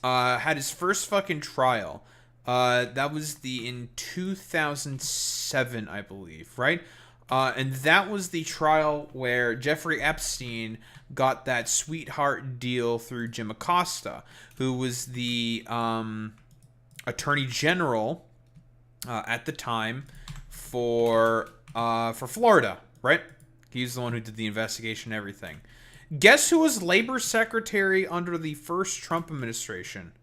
had his first fucking trial, that was in 2007, I believe, right? And that was the trial where Jeffrey Epstein got that sweetheart deal through Jim Acosta, who was the Attorney General at the time for Florida, right? He's the one who did the investigation and everything. Guess who was Labor Secretary under the first Trump administration?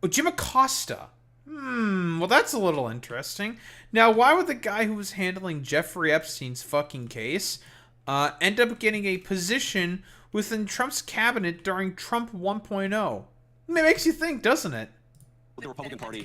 Oh, Jim Acosta. Well, that's a little interesting. Now, why would the guy who was handling Jeffrey Epstein's fucking case end up getting a position within Trump's cabinet during Trump 1.0? It makes you think, doesn't it?
The Republican Party.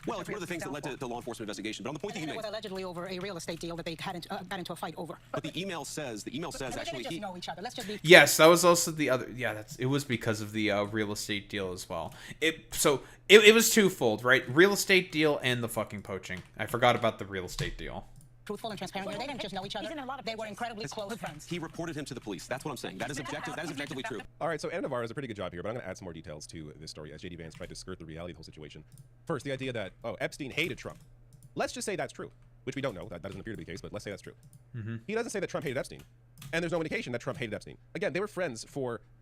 Well, it's one of the things that led to the law enforcement investigation. But on the point that you
It
made,
was allegedly over a real estate deal that they got into a fight over.
but the email says actually
just know each other. Let's just be.
Yes, that was also the other. Yeah, it was because of the real estate deal as well. It was twofold, right? Real estate deal and the fucking poaching. I forgot about the real estate deal.
Truthful and transparent. They didn't just know each other. They were incredibly close friends.
he reported him to the police. That's what I'm saying. That is objective. That is objectively true.
All right, so Anna Navarro does a pretty good job here, but I'm going to add some more details to this story as J.D. Vance tried to skirt the reality of the whole situation. First, the idea that, Epstein hated Trump. Let's just say that's true, which we don't know. That doesn't appear to be the case, but let's say that's true. He doesn't say that Trump hated Epstein, and there's no indication that Trump hated Epstein. Again, they were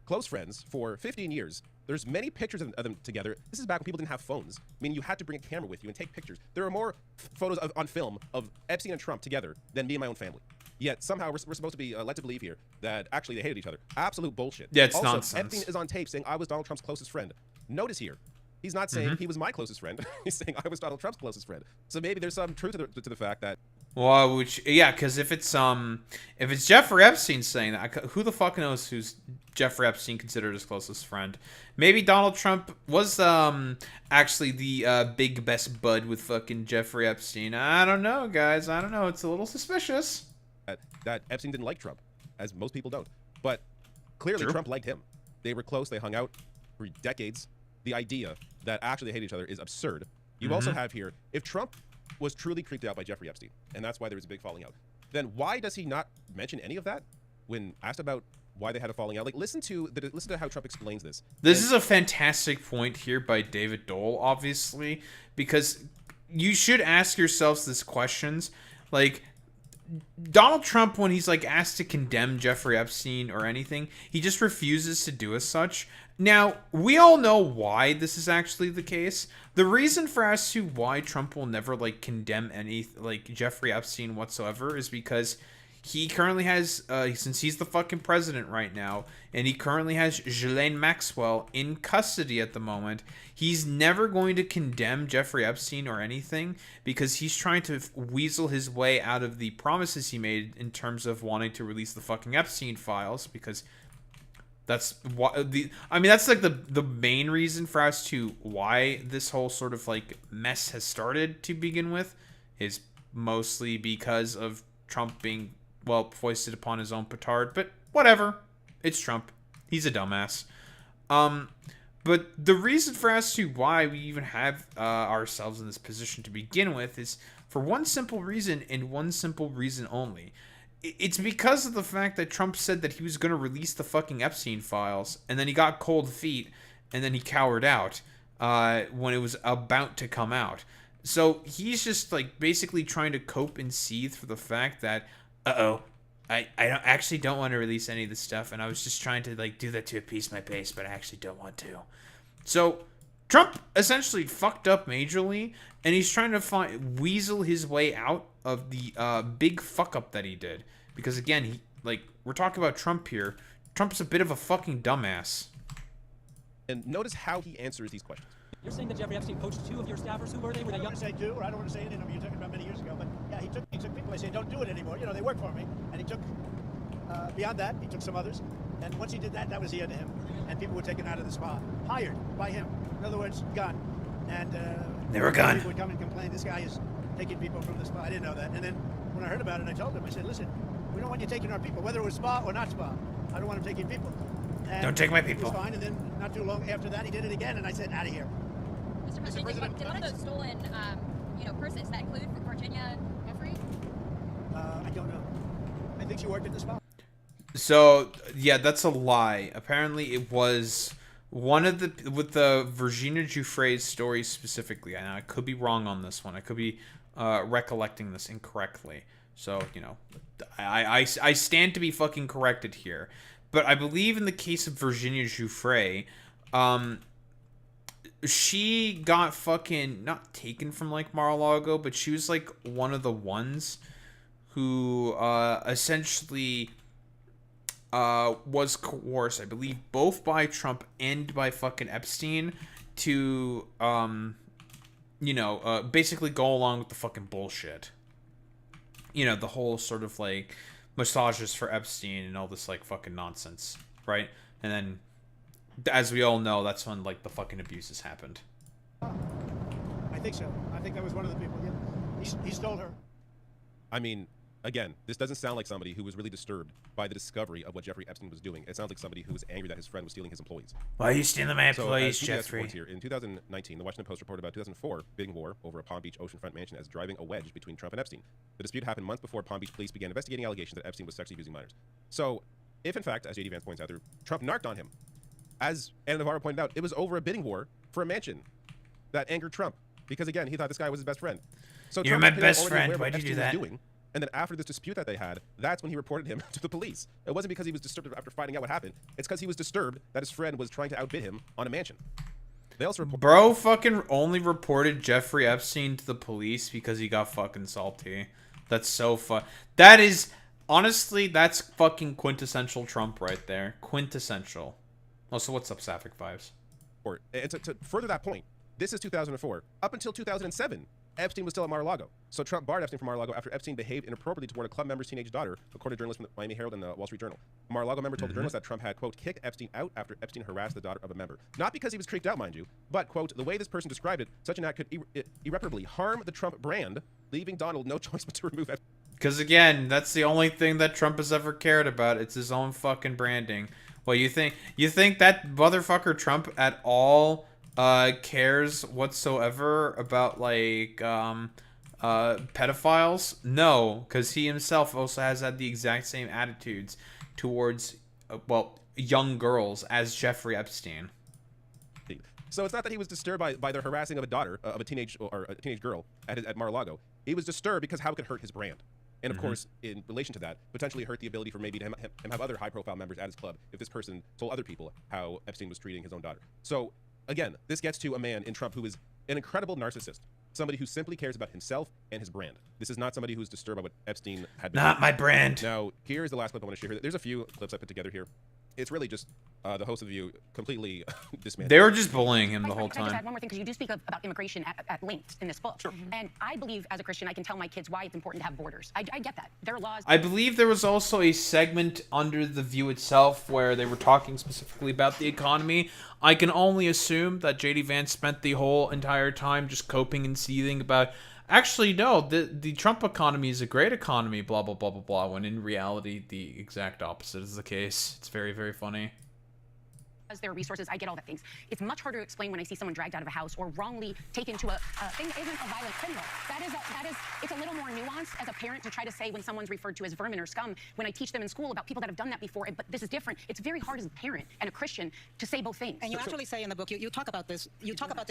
close friends for 15 years. There's many pictures of them together. This is back when people didn't have phones. I mean, you had to bring a camera with you and take pictures. There are more photos on film of Epstein and Trump together than me and my own family. Yet somehow we're supposed to be led to believe here that actually they hated each other. Absolute bullshit.
Yeah, it's
also,
nonsense.
Epstein is on tape saying I was Donald Trump's closest friend. Notice here, he's not saying he was my closest friend. He's saying I was Donald Trump's closest friend. So maybe there's some truth to the fact that.
Well, because if it's Jeffrey Epstein saying that, who the fuck knows who's Jeffrey Epstein considered his closest friend? Maybe Donald Trump was actually the big best bud with fucking Jeffrey Epstein. I don't know, guys. I don't know. It's a little suspicious.
That Epstein didn't like Trump, as most people don't. But clearly Trump liked him. They were close. They hung out for decades. The idea that actually they hate each other is absurd. You also have here, if Trump was truly creeped out by Jeffrey Epstein, and that's why there was a big falling out, then why does he not mention any of that when asked about why they had a falling out? Like, listen to how Trump explains this.
This is a fantastic point here by David Dole, obviously, because you should ask yourselves these questions. Like, Donald Trump, when he's like asked to condemn Jeffrey Epstein or anything, he just refuses to do as such. Now, we all know why this is actually the case. The reason for as to why Trump will never like condemn any like Jeffrey Epstein whatsoever is because he currently has, since he's the fucking president right now, and he currently has Ghislaine Maxwell in custody at the moment, he's never going to condemn Jeffrey Epstein or anything because he's trying to weasel his way out of the promises he made in terms of wanting to release the fucking Epstein files, because that's what that's like the main reason for as to why this whole sort of like mess has started to begin with, is mostly because of Trump being, well, foisted upon his own petard. But whatever, it's Trump. He's a dumbass. But the reason for as to why we even have ourselves in this position to begin with is for one simple reason, and one simple reason only. It's because of the fact that Trump said that he was going to release the fucking Epstein files, and then he got cold feet, and then he cowered out when it was about to come out. So he's just like basically trying to cope and seethe for the fact that, I don't want to release any of this stuff, and I was just trying to like do that to appease my base, but I actually don't want to. So Trump essentially fucked up majorly, and he's trying to weasel his way out of the big fuck up that he did. Because again, we're talking about Trump here. Trump's a bit of a fucking dumbass.
And notice how he answers these questions.
You're saying that Jeffrey Epstein poached 2 of your staffers. Who were they? Were they
I don't want to say 2, or I don't want to say any number you're talking about many years ago. But yeah, he took people. I say don't do it anymore. You know, they work for me. And he took beyond that, he took some others. And once he did that, that was the end of him. And people were taken out of the spa, hired by him. In other words, gone. And
they were gone.
People would come and complain. This guy is taking people from the spa. I didn't know that. And then when I heard about it, I told him. I said, listen, we don't want you taking our people, whether it was spa or not spa. I don't want him taking people. And
don't take my people.
It was fine. And then not too long after that, he did it again. And I said, out of here.
Mr. President, did one of those stolen, purses that include Virginia Jeffrey?
don't know. I think she worked at the spa.
So, yeah, that's a lie. Apparently, it was one of the... With the Virginia Giuffre's story specifically. And I could be wrong on this one. I could be recollecting this incorrectly. So, you know, I stand to be fucking corrected here. But I believe in the case of Virginia Giuffre, she got fucking... Not taken from, like, Mar-a-Lago, but she was, like, one of the ones who essentially... was coerced, I believe, both by Trump and by fucking Epstein to, you know, basically go along with the fucking bullshit. You know, the whole sort of, like, massages for Epstein and all this, like, fucking nonsense, right? And then, as we all know, that's when, like, the fucking abuses happened.
I think so. I think that was one of the people. Yeah. He stole her.
I mean, again, this doesn't sound like somebody who was really disturbed by the discovery of what Jeffrey Epstein was doing. It sounds like somebody who was angry that his friend was stealing his employees.
Why are you stealing my employees,
PBS
Jeffrey?
reports here, in 2019, the Washington Post reported about 2004 bidding war over a Palm Beach oceanfront mansion as driving a wedge between Trump and Epstein. The dispute happened months before Palm Beach police began investigating allegations that Epstein was sexually abusing minors. So, if in fact, as J.D. Vance points out, Trump narked on him, as Anna Navarro pointed out, it was over a bidding war for a mansion that angered Trump because, again, he thought this guy was his best friend. So
You're
Trump
my best friend. Why'd you do that?
And then after this dispute that they had, that's when he reported him to the police. It wasn't because he was disturbed after finding out what happened. It's because he was disturbed that his friend was trying to outbid him on a mansion. They also
Bro fucking only reported Jeffrey Epstein to the police because he got fucking salty. That's so That is, honestly, that's fucking quintessential Trump right there. Quintessential. Also, what's up, Sapphic Vibes?
And to further that point, this is 2004. Up until 2007, Epstein was still at Mar-a-Lago. So Trump barred Epstein from Mar-a-Lago after Epstein behaved inappropriately toward a club member's teenage daughter, according to journalists from the Miami Herald and the Wall Street Journal. A Mar-a-Lago member told the journalist that Trump had, quote, kicked Epstein out after Epstein harassed the daughter of a member. Not because he was creeped out, mind you, but, quote, the way this person described it, such an act could irreparably harm the Trump brand, leaving Donald no choice but to remove Epstein.
Because, again, that's the only thing that Trump has ever cared about. It's his own fucking branding. Well, you think that motherfucker Trump at all cares whatsoever about, like, pedophiles? No, because he himself also has had the exact same attitudes towards, well, young girls as Jeffrey Epstein.
So it's not that he was disturbed by the harassing of a daughter, of a teenage girl at Mar-a-Lago. He was disturbed because how it could hurt his brand. And of course, in relation to that, potentially hurt the ability for maybe to him have other high-profile members at his club if this person told other people how Epstein was treating his own daughter. So, again, this gets to a man in Trump who is an incredible narcissist, somebody who simply cares about himself and his brand. This is not somebody who's disturbed by what Epstein had been.
Not my brand.
Now, here's the last clip I want to share here. There's a few clips I put together here. It's really just the host of the View completely dismantled.
They were just bullying him the whole
Can I just
time.
add one more thing, because you do speak about immigration at length in this book. Sure. And I believe, as a Christian, I can tell my kids why it's important to have borders. I get that. There are laws.
I believe there was also a segment under the View itself where they were talking specifically about the economy. I can only assume that J.D. Vance spent the whole entire time just coping and seething about, actually, no, the Trump economy is a great economy, blah, blah, blah, blah, blah, when in reality, the exact opposite is the case. It's very, very funny.
As there are resources, I get all that things. It's much harder to explain when I see someone dragged out of a house or wrongly taken to a thing that isn't a violent criminal. It's a little more nuanced as a parent to try to say when someone's referred to as vermin or scum, when I teach them in school about people that have done that before, but this is different. It's very hard as a parent and a Christian to say both things.
And you actually say in the book, you talk about this,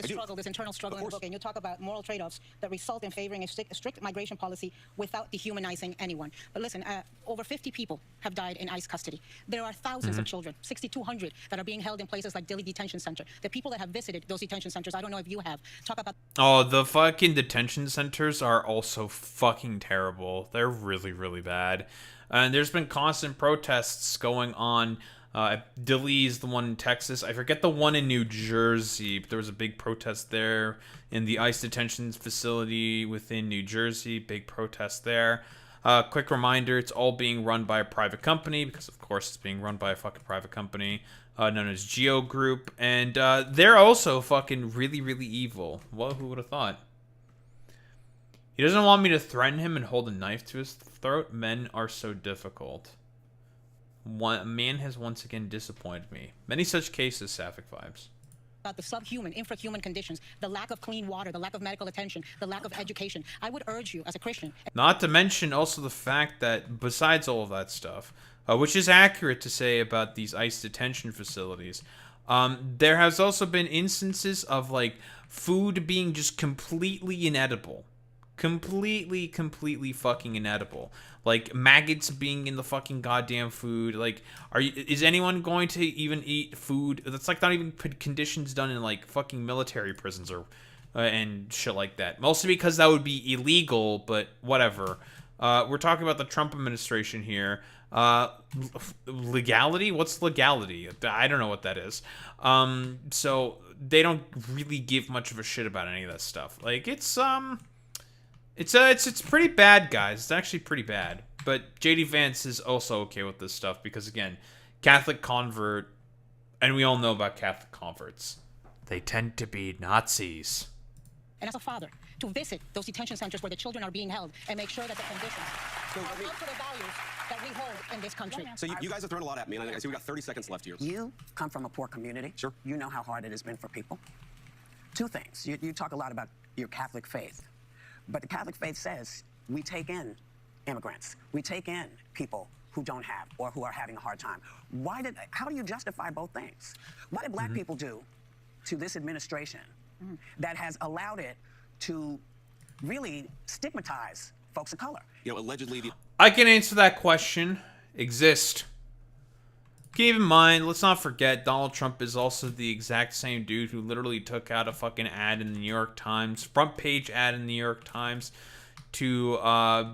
struggle, this internal struggle in the book, and you talk about moral trade-offs that result in favoring a strict migration policy without dehumanizing anyone. But listen, over 50 people have died in ICE custody. There are thousands of children, 6,200, that are being held in places like Dilley Detention Center. The people that have visited those detention centers, I don't know if you have, talk about...
Oh, the fucking detention centers are also fucking terrible. They're really, really bad. And there's been constant protests going on. Dilley's the one in Texas. I forget the one in New Jersey, but there was a big protest there in the ICE detention facility within New Jersey. Big protest there. Quick reminder, it's all being run by a private company, because of course it's being run by a fucking private company known as Geo Group, and they're also fucking really, really evil. Well, who would have thought? He doesn't want me to threaten him and hold a knife to his throat. Men are so difficult. A man has once again disappointed me. Many such cases, Sapphic Vibes.
about the subhuman, infrahuman conditions, the lack of clean water, the lack of medical attention, the lack of education. I would urge you as a Christian.
Not to mention also the fact that besides all of that stuff, which is accurate to say about these ICE detention facilities, there has also been instances of like food being just completely inedible. Completely fucking inedible. Like maggots being in the fucking goddamn food. Like, is anyone going to even eat food that's like not even conditions done in like fucking military prisons or and shit like that? Mostly because that would be illegal, but whatever. We're talking about the Trump administration here. Legality? What's legality? I don't know what that is. So they don't really give much of a shit about any of that stuff. Like it's pretty bad, guys. It's actually pretty bad. But JD Vance is also okay with this stuff because, again, Catholic convert, and we all know about Catholic converts. They tend to be Nazis.
And as a father, to visit those detention centers where the children are being held and make sure that the conditions are up to the values that we hold in this country.
So you guys have thrown a lot at me, and I see we got 30 seconds left here.
You come from a poor community.
Sure.
You know how hard it has been for people. Two things. You talk a lot about your Catholic faith. But the Catholic faith says we take in immigrants. We take in people who don't have or who are having a hard time. How do you justify both things? What did black people do to this administration that has allowed it to really stigmatize folks of color?
You know, allegedly...
I can answer that question. Exist. Keep in mind, let's not forget, Donald Trump is also the exact same dude who literally took out a fucking ad in the New York Times, front page ad in the New York Times, to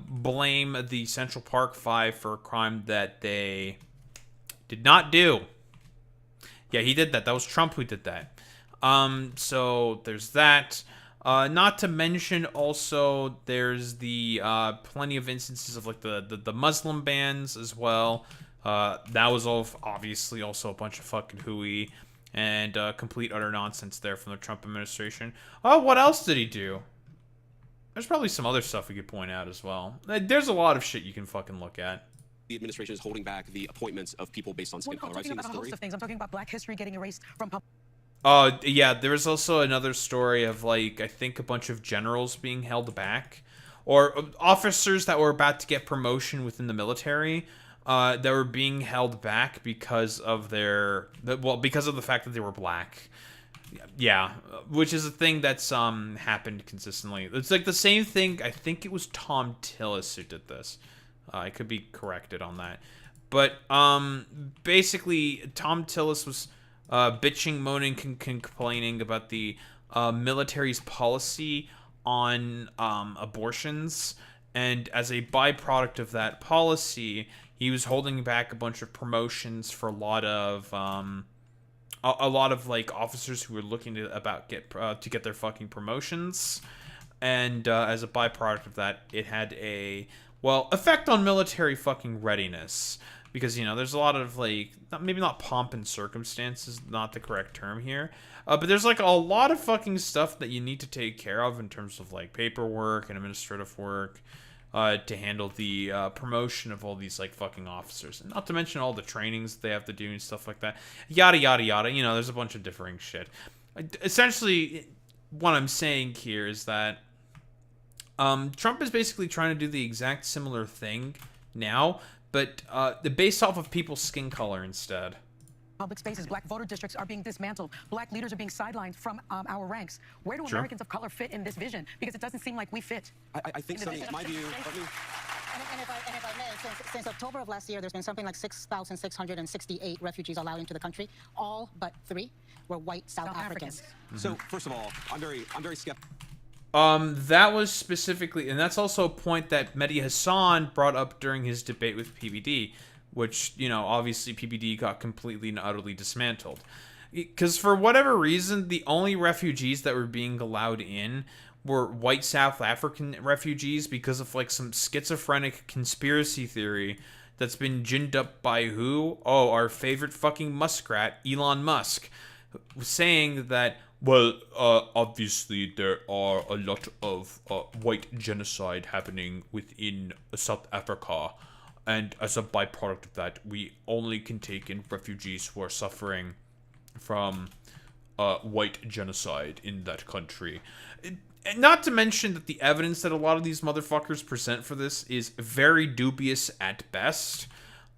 blame the Central Park Five for a crime that they did not do. Yeah, he did that. That was Trump who did that. So there's that. Not to mention also there's the plenty of instances of like the Muslim bans as well. That was all obviously also a bunch of fucking hooey and complete utter nonsense there from the Trump administration. Oh, what else did he do? There's probably some other stuff we could point out as well. There's a lot of shit you can fucking look at.
The administration is holding back the appointments of people based on skin color.
I'm talking about a host of things. I'm talking about Black history getting erased from public.
Yeah, there was also another story of like I think a bunch of generals being held back, or officers that were about to get promotion within the military. That were being held back because of because of the fact that they were black. Yeah, which is a thing that's happened consistently. It's like the same thing. I think it was Tom Tillis who did this. I could be corrected on that, but basically Tom Tillis was bitching, moaning, complaining about the military's policy on abortions, and as a byproduct of that policy, he was holding back a bunch of promotions for a lot of like officers who were looking to get their fucking promotions, and as a byproduct of that, it had a effect on military fucking readiness, because there's a lot of like maybe not pomp and circumstances, not the correct term here, but there's like a lot of fucking stuff that you need to take care of in terms of like paperwork and administrative work. To handle the promotion of all these like fucking officers, and not to mention all the trainings they have to do and stuff like that, yada yada yada. There's a bunch of differing shit. Essentially, what I'm saying here is that Trump is basically trying to do the exact similar thing now, but based off of people's skin color instead.
Public spaces, black voter districts are being dismantled. Black leaders are being sidelined from our ranks. Where do Americans of color fit in this vision? Because it doesn't seem like we fit.
I think, Sonny, my view...
And if I may, since October of last year, there's been something like 6,668 refugees allowed into the country. All but 3 were white South Africans.
So, first of all, I'm very skeptical.
That was specifically, and that's also a point that Mehdi Hassan brought up during his debate with PBD, which, obviously PBD got completely and utterly dismantled. Because for whatever reason, the only refugees that were being allowed in were white South African refugees because of, like, some schizophrenic conspiracy theory that's been ginned up by who? Oh, our favorite fucking muskrat, Elon Musk, saying that, obviously there are a lot of white genocide happening within South Africa. And as a byproduct of that, we only can take in refugees who are suffering from white genocide in that country. Not to mention that the evidence that a lot of these motherfuckers present for this is very dubious at best.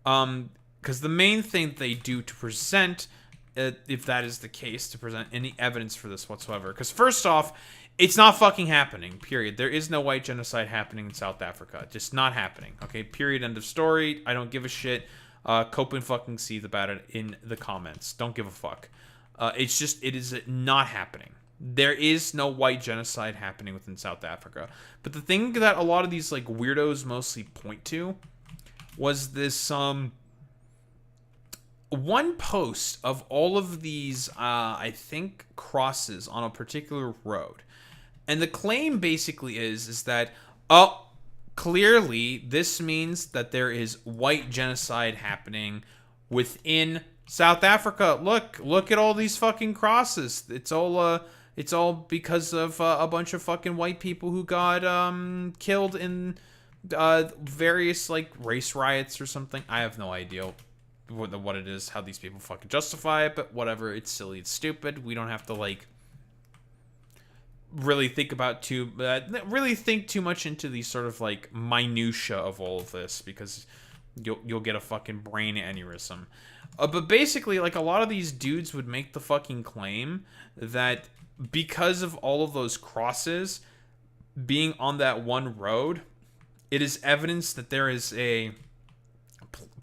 Because the main thing they do to present, if that is the case, to present any evidence for this whatsoever. Because first off, it's not fucking happening, period. There is no white genocide happening in South Africa. Just not happening, okay? Period, end of story. I don't give a shit. Cope and fucking seethe about it in the comments. Don't give a fuck. It's just, it is not happening. There is no white genocide happening within South Africa. But the thing that a lot of these, like, weirdos mostly point to was this, one post of all of these, I think, crosses on a particular road. And the claim basically is that, oh, clearly this means that there is white genocide happening within South Africa. Look at all these fucking crosses. It's all because of a bunch of fucking white people who got killed in various, like, race riots or something. I have no idea what it is, how these people fucking justify it, but whatever. It's silly, it's stupid. We don't have to, like, really think too much into these sort of, like, minutia of all of this, because you'll get a fucking brain aneurysm. But basically, like, a lot of these dudes would make the fucking claim that because of all of those crosses being on that one road, it is evidence that there is a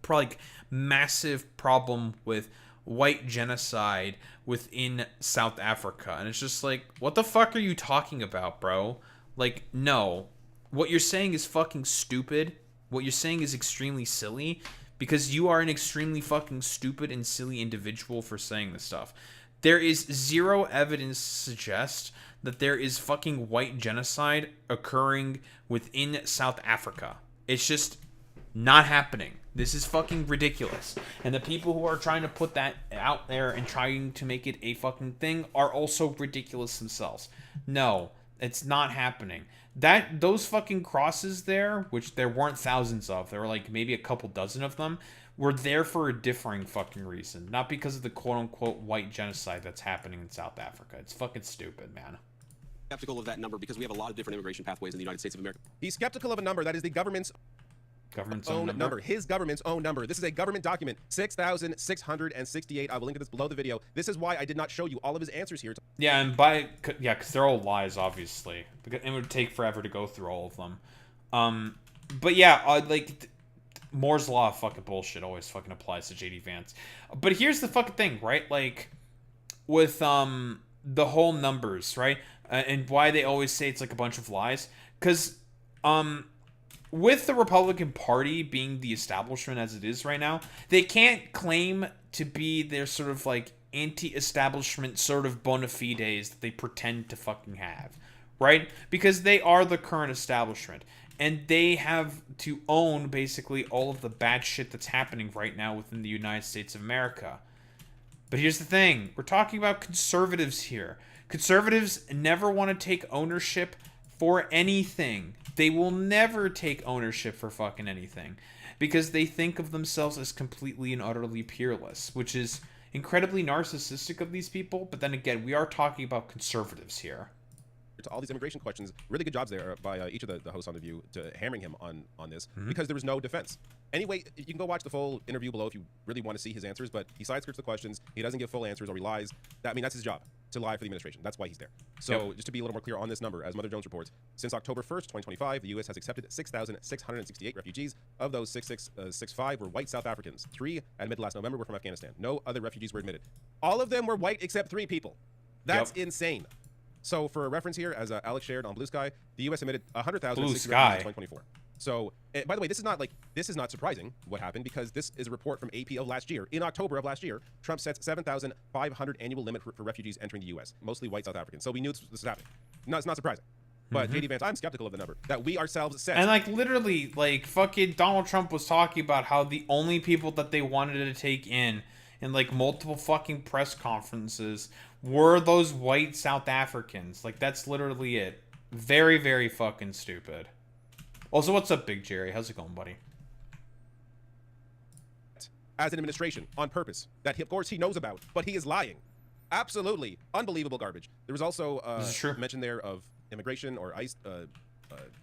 probably massive problem with white genocide within South Africa. And it's just like, what the fuck are you talking about, bro? Like, no. What you're saying is fucking stupid. What you're saying is extremely silly, because you are an extremely fucking stupid and silly individual for saying this stuff. There is zero evidence to suggest that there is fucking white genocide occurring within South Africa. It's just not happening. This is fucking ridiculous. And the people who are trying to put that out there and trying to make it a fucking thing are also ridiculous themselves. No, it's not happening. Those fucking crosses there, which there weren't thousands of, there were like maybe a couple dozen of them, were there for a differing fucking reason. Not because of the quote-unquote white genocide that's happening in South Africa. It's fucking stupid, man.
Skeptical of that number because we have a lot of different immigration pathways in the United States of America.
He's skeptical of a number that is the government's own number. His government's own number. This is a government document, 6,668. I will link to this below the video. This is why I did not show you all of his answers here.
Yeah, and because they're all lies, obviously. It would take forever to go through all of them. But yeah, like, Moore's law of fucking bullshit always fucking applies to JD Vance. But here's the fucking thing, right? Like, with the whole numbers, right? And why they always say it's like a bunch of lies. Because with the Republican Party being the establishment as it is right now, they can't claim to be their sort of like anti-establishment sort of bona fides that they pretend to fucking have, right? Because they are the current establishment, and they have to own basically all of the bad shit that's happening right now within the United States of America. But here's the thing, we're talking about conservatives here. Conservatives never want to take ownership for anything. They will never take ownership for fucking anything, because they think of themselves as completely and utterly peerless, which is incredibly narcissistic of these people. But then again, we are talking about conservatives here.
To all these immigration questions, really good jobs there by each of the hosts on The View to hammering him on this, because there was no defense. Anyway, you can go watch the full interview below if you really want to see his answers, but he side skirts the questions, he doesn't give full answers, or he lies. I mean, that's his job, to lie for the administration. That's why he's there. So just to be a little more clear on this number, as Mother Jones reports, since October 1st, 2025, the U.S. has accepted 6,668 refugees. Of those, 6,665 were white South Africans. 3 admitted last November were from Afghanistan. No other refugees were admitted. All of them were white except 3 people. That's insane. So for a reference here, as Alex shared on Blue Sky, the U.S. admitted 100,000 in 2024. So, by the way, this is not surprising what happened, because this is a report from AP of last year. In October of last year, Trump sets 7,500 annual limit for refugees entering the U.S., mostly white South Africans. So we knew this was happening. No, it's not surprising. But JD Vance, I'm skeptical of the number that we ourselves set.
And like literally, like fucking Donald Trump was talking about how the only people that they wanted to take in like multiple fucking press conferences were those white South Africans. Like, that's literally it. Very, very fucking stupid. Also, what's up, Big Jerry? How's it going, buddy?
As an administration, on purpose, that of course he knows about, but he is lying. Absolutely. Unbelievable garbage. There was also mention there of immigration or ICE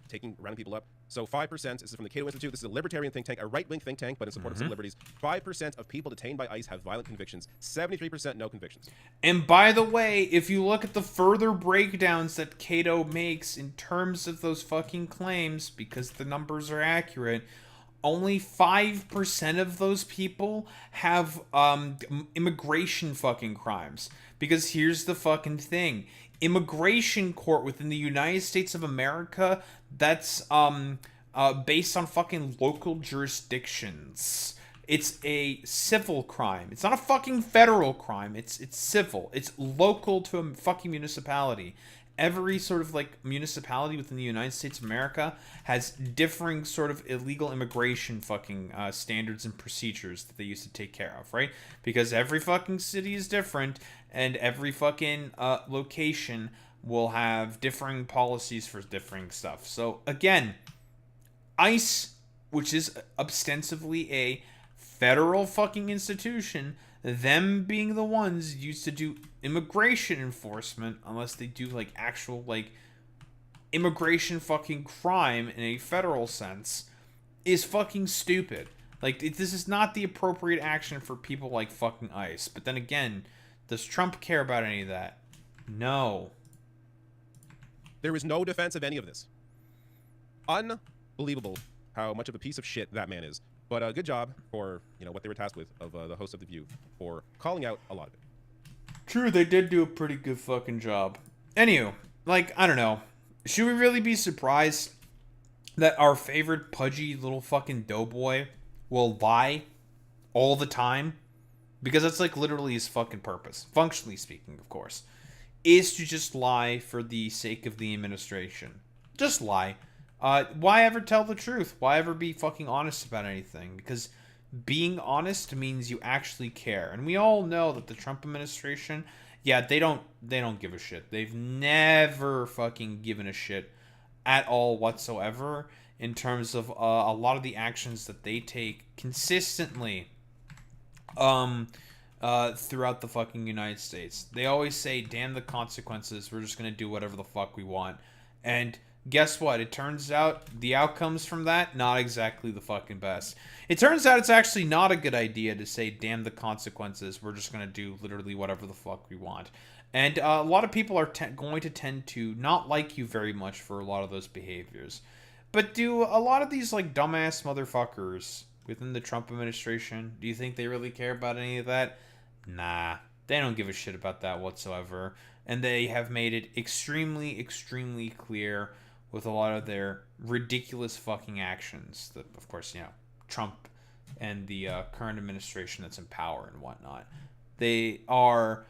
taking rounding people up. So 5%, this is from the Cato Institute, this is a libertarian think tank, a right-wing think tank, but in support of civil liberties. 5% of people detained by ICE have violent convictions. 73% no convictions.
And by the way, if you look at the further breakdowns that Cato makes in terms of those fucking claims, because the numbers are accurate, only 5% of those people have immigration fucking crimes. Because here's the fucking thing. Immigration court within the United States of America, that's based on fucking local jurisdictions. It's a civil crime. It's not a fucking federal crime. It's civil. It's local to a fucking municipality. Every sort of like municipality within the United States of America has differing sort of illegal immigration fucking standards and procedures that they used to take care of, right? Because every fucking city is different, and every fucking location will have differing policies for differing stuff. So again, ICE, which is ostensibly a federal fucking institution, them being the ones used to do immigration enforcement, unless they do like actual like immigration fucking crime in a federal sense, is fucking stupid. Like, this is not the appropriate action for people like fucking ICE. But then again, does Trump care about any of that? No.
There is no defense of any of this. Unbelievable how much of a piece of shit that man is. But good job for, what they were tasked with of the host of The View for calling out a lot of it.
True, they did do a pretty good fucking job. Anywho, like, I don't know. Should we really be surprised that our favorite pudgy little fucking doughboy will lie all the time? Because that's like literally his fucking purpose, functionally speaking, of course, is to just lie for the sake of the administration. Just lie. Why ever tell the truth? Why ever be fucking honest about anything? Because being honest means you actually care. And we all know that the Trump administration, yeah, they don't give a shit. They've never fucking given a shit at all whatsoever in terms of a lot of the actions that they take consistently throughout the fucking United States. They always say, damn the consequences, we're just gonna do whatever the fuck we want. And guess what? It turns out the outcomes from that, not exactly the fucking best. It turns out it's actually not a good idea to say, damn the consequences, we're just going to do literally whatever the fuck we want. And a lot of people are going to tend to not like you very much for a lot of those behaviors. But do a lot of these, like, dumbass motherfuckers within the Trump administration, do you think they really care about any of that? Nah, they don't give a shit about that whatsoever. And they have made it extremely, extremely clear with a lot of their ridiculous fucking actions that, of course, Trump and the current administration that's in power and whatnot, they are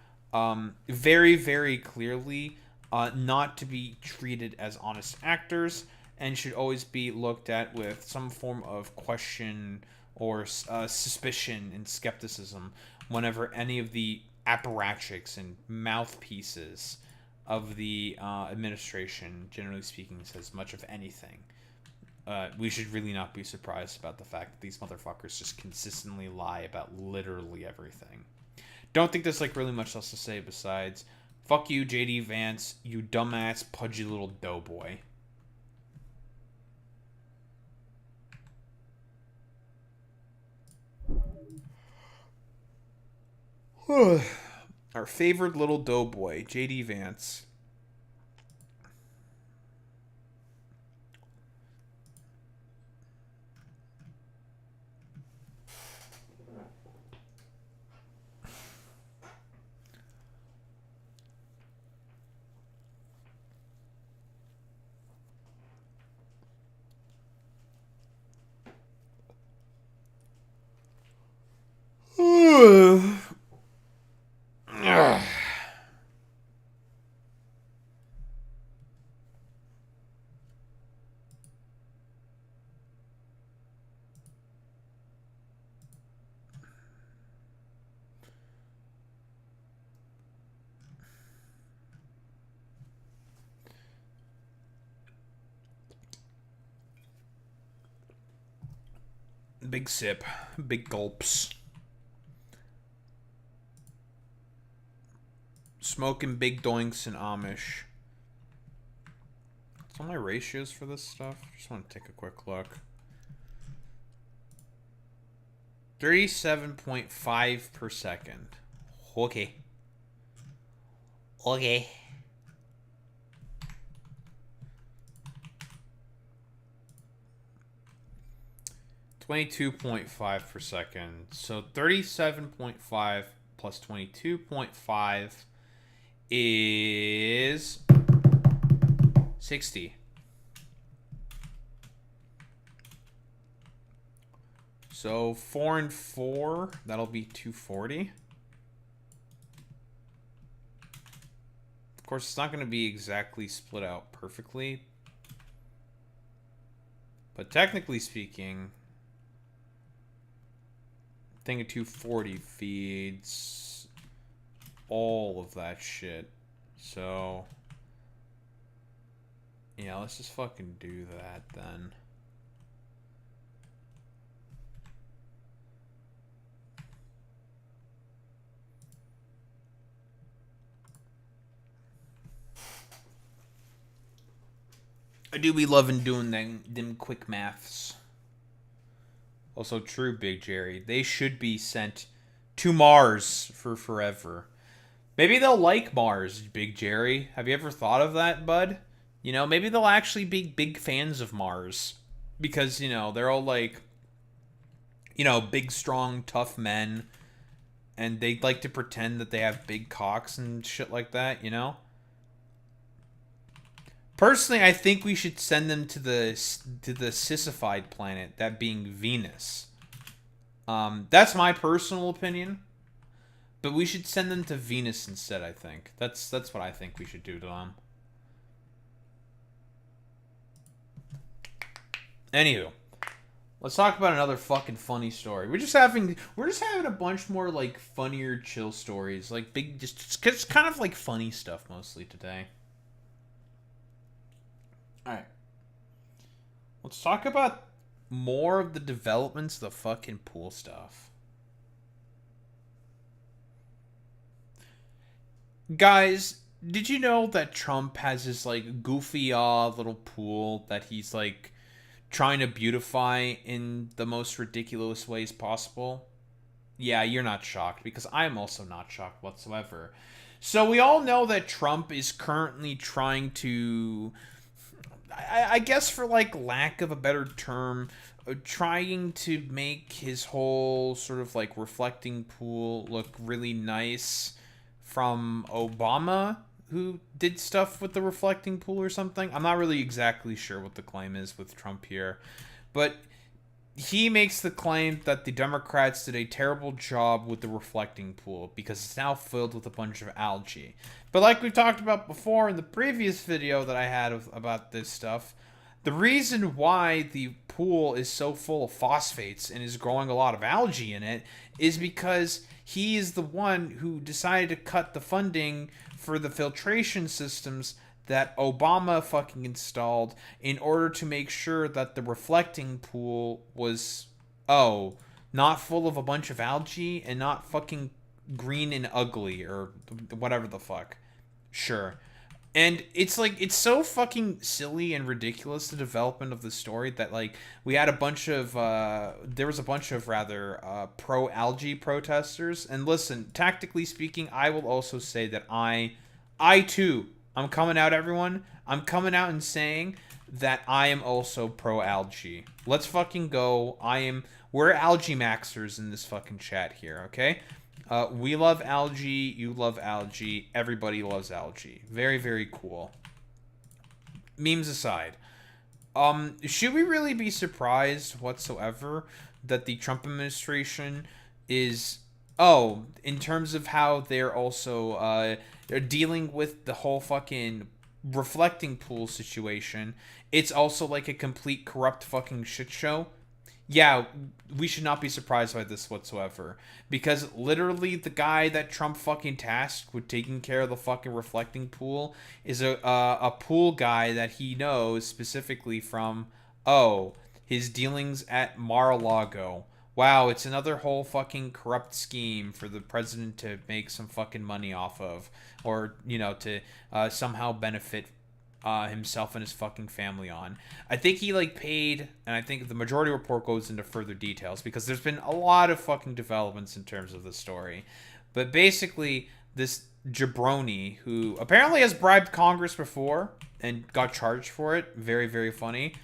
very, very clearly not to be treated as honest actors and should always be looked at with some form of question or suspicion and skepticism whenever any of the apparatchiks and mouthpieces of the administration, generally speaking, says much of anything. We should really not be surprised about the fact that these motherfuckers just consistently lie about literally everything. Don't think there's like really much else to say besides, fuck you, JD Vance, you dumbass pudgy little doughboy. Our favorite little doughboy, JD Vance. Big sip, big gulps. Smoking big doinks and Amish. What's all my ratios for this stuff? Just want to take a quick look. 37.5 per second. Okay. Okay. $22.5 per second. So 37.5 plus 22.5 is 60. So 4 and 4, that'll be 240. Of course, it's not going to be exactly split out perfectly. But technically speaking, I think a 240 feeds all of that shit. So, yeah, let's just fucking do that then. I do be loving doing them quick maths. Also true, Big Jerry. They should be sent to Mars for forever. Maybe they'll like Mars, Big Jerry. Have you ever thought of that, bud? You know, maybe they'll actually be big fans of Mars. Because, you know, they're all like, you know, big, strong, tough men. And they like to pretend that they have big cocks and shit like that, you know? Personally, I think we should send them to the sissified planet, that being Venus. That's my personal opinion, but we should send them to Venus instead. I think that's what I think we should do to them. Anywho, let's talk about another fucking funny story. We're just having a bunch more like funnier, chill stories, like big, just kind of like funny stuff mostly today. Alright. Let's talk about more of the developments of the fucking pool stuff. Guys, did you know that Trump has this like goofy little pool that he's like trying to beautify in the most ridiculous ways possible? Yeah, you're not shocked because I'm also not shocked whatsoever. So we all know that Trump is currently trying to, I guess for like lack of a better term, trying to make his whole sort of like reflecting pool look really nice from Obama, who did stuff with the reflecting pool or something. I'm not really exactly sure what the claim is with Trump here, but he makes the claim that the Democrats did a terrible job with the reflecting pool because it's now filled with a bunch of algae. But like we talked about before in the previous video that I had about this stuff, the reason why the pool is so full of phosphates and is growing a lot of algae in it is because he is the one who decided to cut the funding for the filtration systems that Obama fucking installed in order to make sure that the reflecting pool was, not full of a bunch of algae and not fucking green and ugly or whatever the fuck. Sure. And it's like, it's so fucking silly and ridiculous, the development of the story, that like we had a bunch of, there was a bunch of rather pro-algae protesters. And listen, tactically speaking, I will also say that I too, I'm coming out, everyone. I'm coming out and saying that I am also pro-algae. Let's fucking go. We're algae maxers in this fucking chat here, okay? We love algae. You love algae. Everybody loves algae. Very, very cool. Memes aside. Should we really be surprised whatsoever that the Trump administration is, in terms of how they're also, they're dealing with the whole fucking reflecting pool situation, it's also like a complete corrupt fucking shit show? Yeah, we should not be surprised by this whatsoever. Because literally the guy that Trump fucking tasked with taking care of the fucking reflecting pool is a pool guy that he knows specifically from, his dealings at Mar-a-Lago, wow, it's another whole fucking corrupt scheme for the president to make some fucking money off of, or, you know, to somehow benefit himself and his fucking family on. I think he like paid, and I think the majority report goes into further details because there's been a lot of fucking developments in terms of the story. But basically, this jabroni, who apparently has bribed Congress before and got charged for it, very, very funny,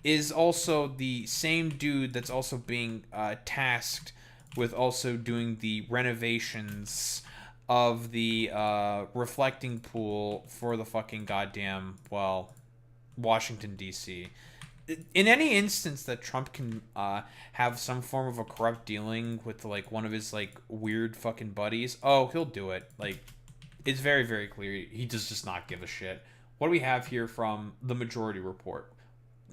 is also the same dude that's also being tasked with also doing the renovations of the reflecting pool for the fucking goddamn, well, Washington, D.C. In any instance that Trump can have some form of a corrupt dealing with, like, one of his, like, weird fucking buddies, oh, he'll do it. Like, it's very, very clear he does just not give a shit. What do we have here from the majority report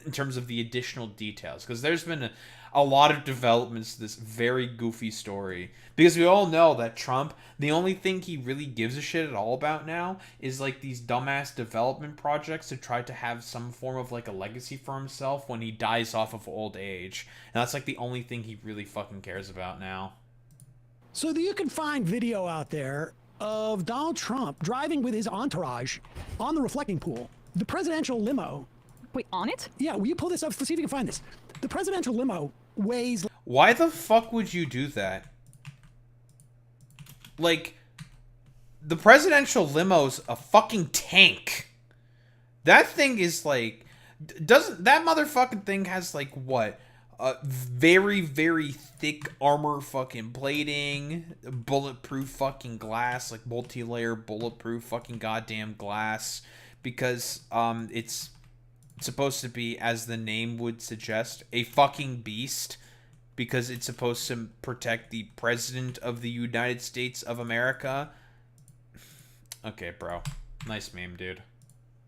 in terms of the additional details? Because there's been a lot of developments to this very goofy story. Because we all know that Trump, the only thing he really gives a shit at all about now is like these dumbass development projects to try to have some form of like a legacy for himself when he dies off of old age. And that's like the only thing he really fucking cares about now.
So that you can find video out there of Donald Trump driving with his entourage on the reflecting pool. The presidential limo.
Wait, on it?
Yeah, will you pull this up? Let's see if you can find this. The presidential limo weighs...
Why the fuck would you do that? Like, the presidential limo's a fucking tank. That thing is like... Doesn't... That motherfucking thing has like, what? Very, very thick armor fucking plating, bulletproof fucking glass, like multi-layer bulletproof fucking goddamn glass, because it's supposed to be, as the name would suggest, a fucking beast, because it's supposed to protect the president of the United States of America. Okay, bro. Nice meme, dude.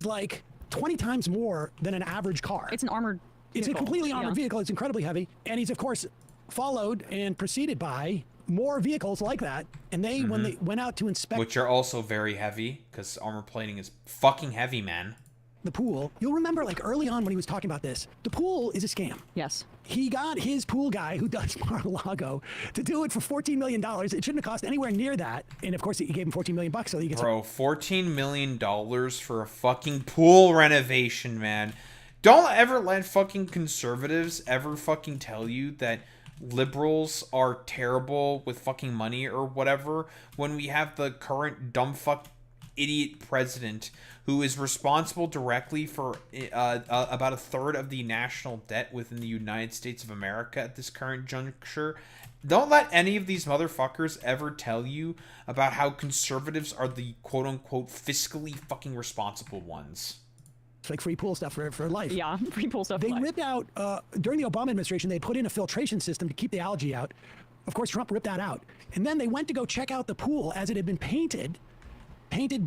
Like 20 times more than an average car.
It's an armored
It's a
vehicle.
completely armored
Yeah.
vehicle. It's incredibly heavy. And he's, of course, followed and preceded by more vehicles like that. And they, when they went out to inspect...
Which are also very heavy, because armor plating is fucking heavy, man.
The pool, you'll remember like early on when he was talking about this, the pool is a scam.
Yes.
He got his pool guy who does Mar-a-Lago to do it for $14 million. It shouldn't have cost anywhere near that. And of course, he gave him $14 million so he gets...
Bro, $14 million for a fucking pool renovation, man. Don't ever let fucking conservatives ever fucking tell you that liberals are terrible with fucking money or whatever, when we have the current dumb fuck idiot president who is responsible directly for about a third of the national debt within the United States of America at this current juncture. Don't let any of these motherfuckers ever tell you about how conservatives are the quote-unquote fiscally fucking responsible ones.
It's like free pool stuff for life.
Yeah, free pool stuff.
They ripped out, during the Obama administration, they put in a filtration system to keep the algae out. Of course, Trump ripped that out. And then they went to go check out the pool as it had been painted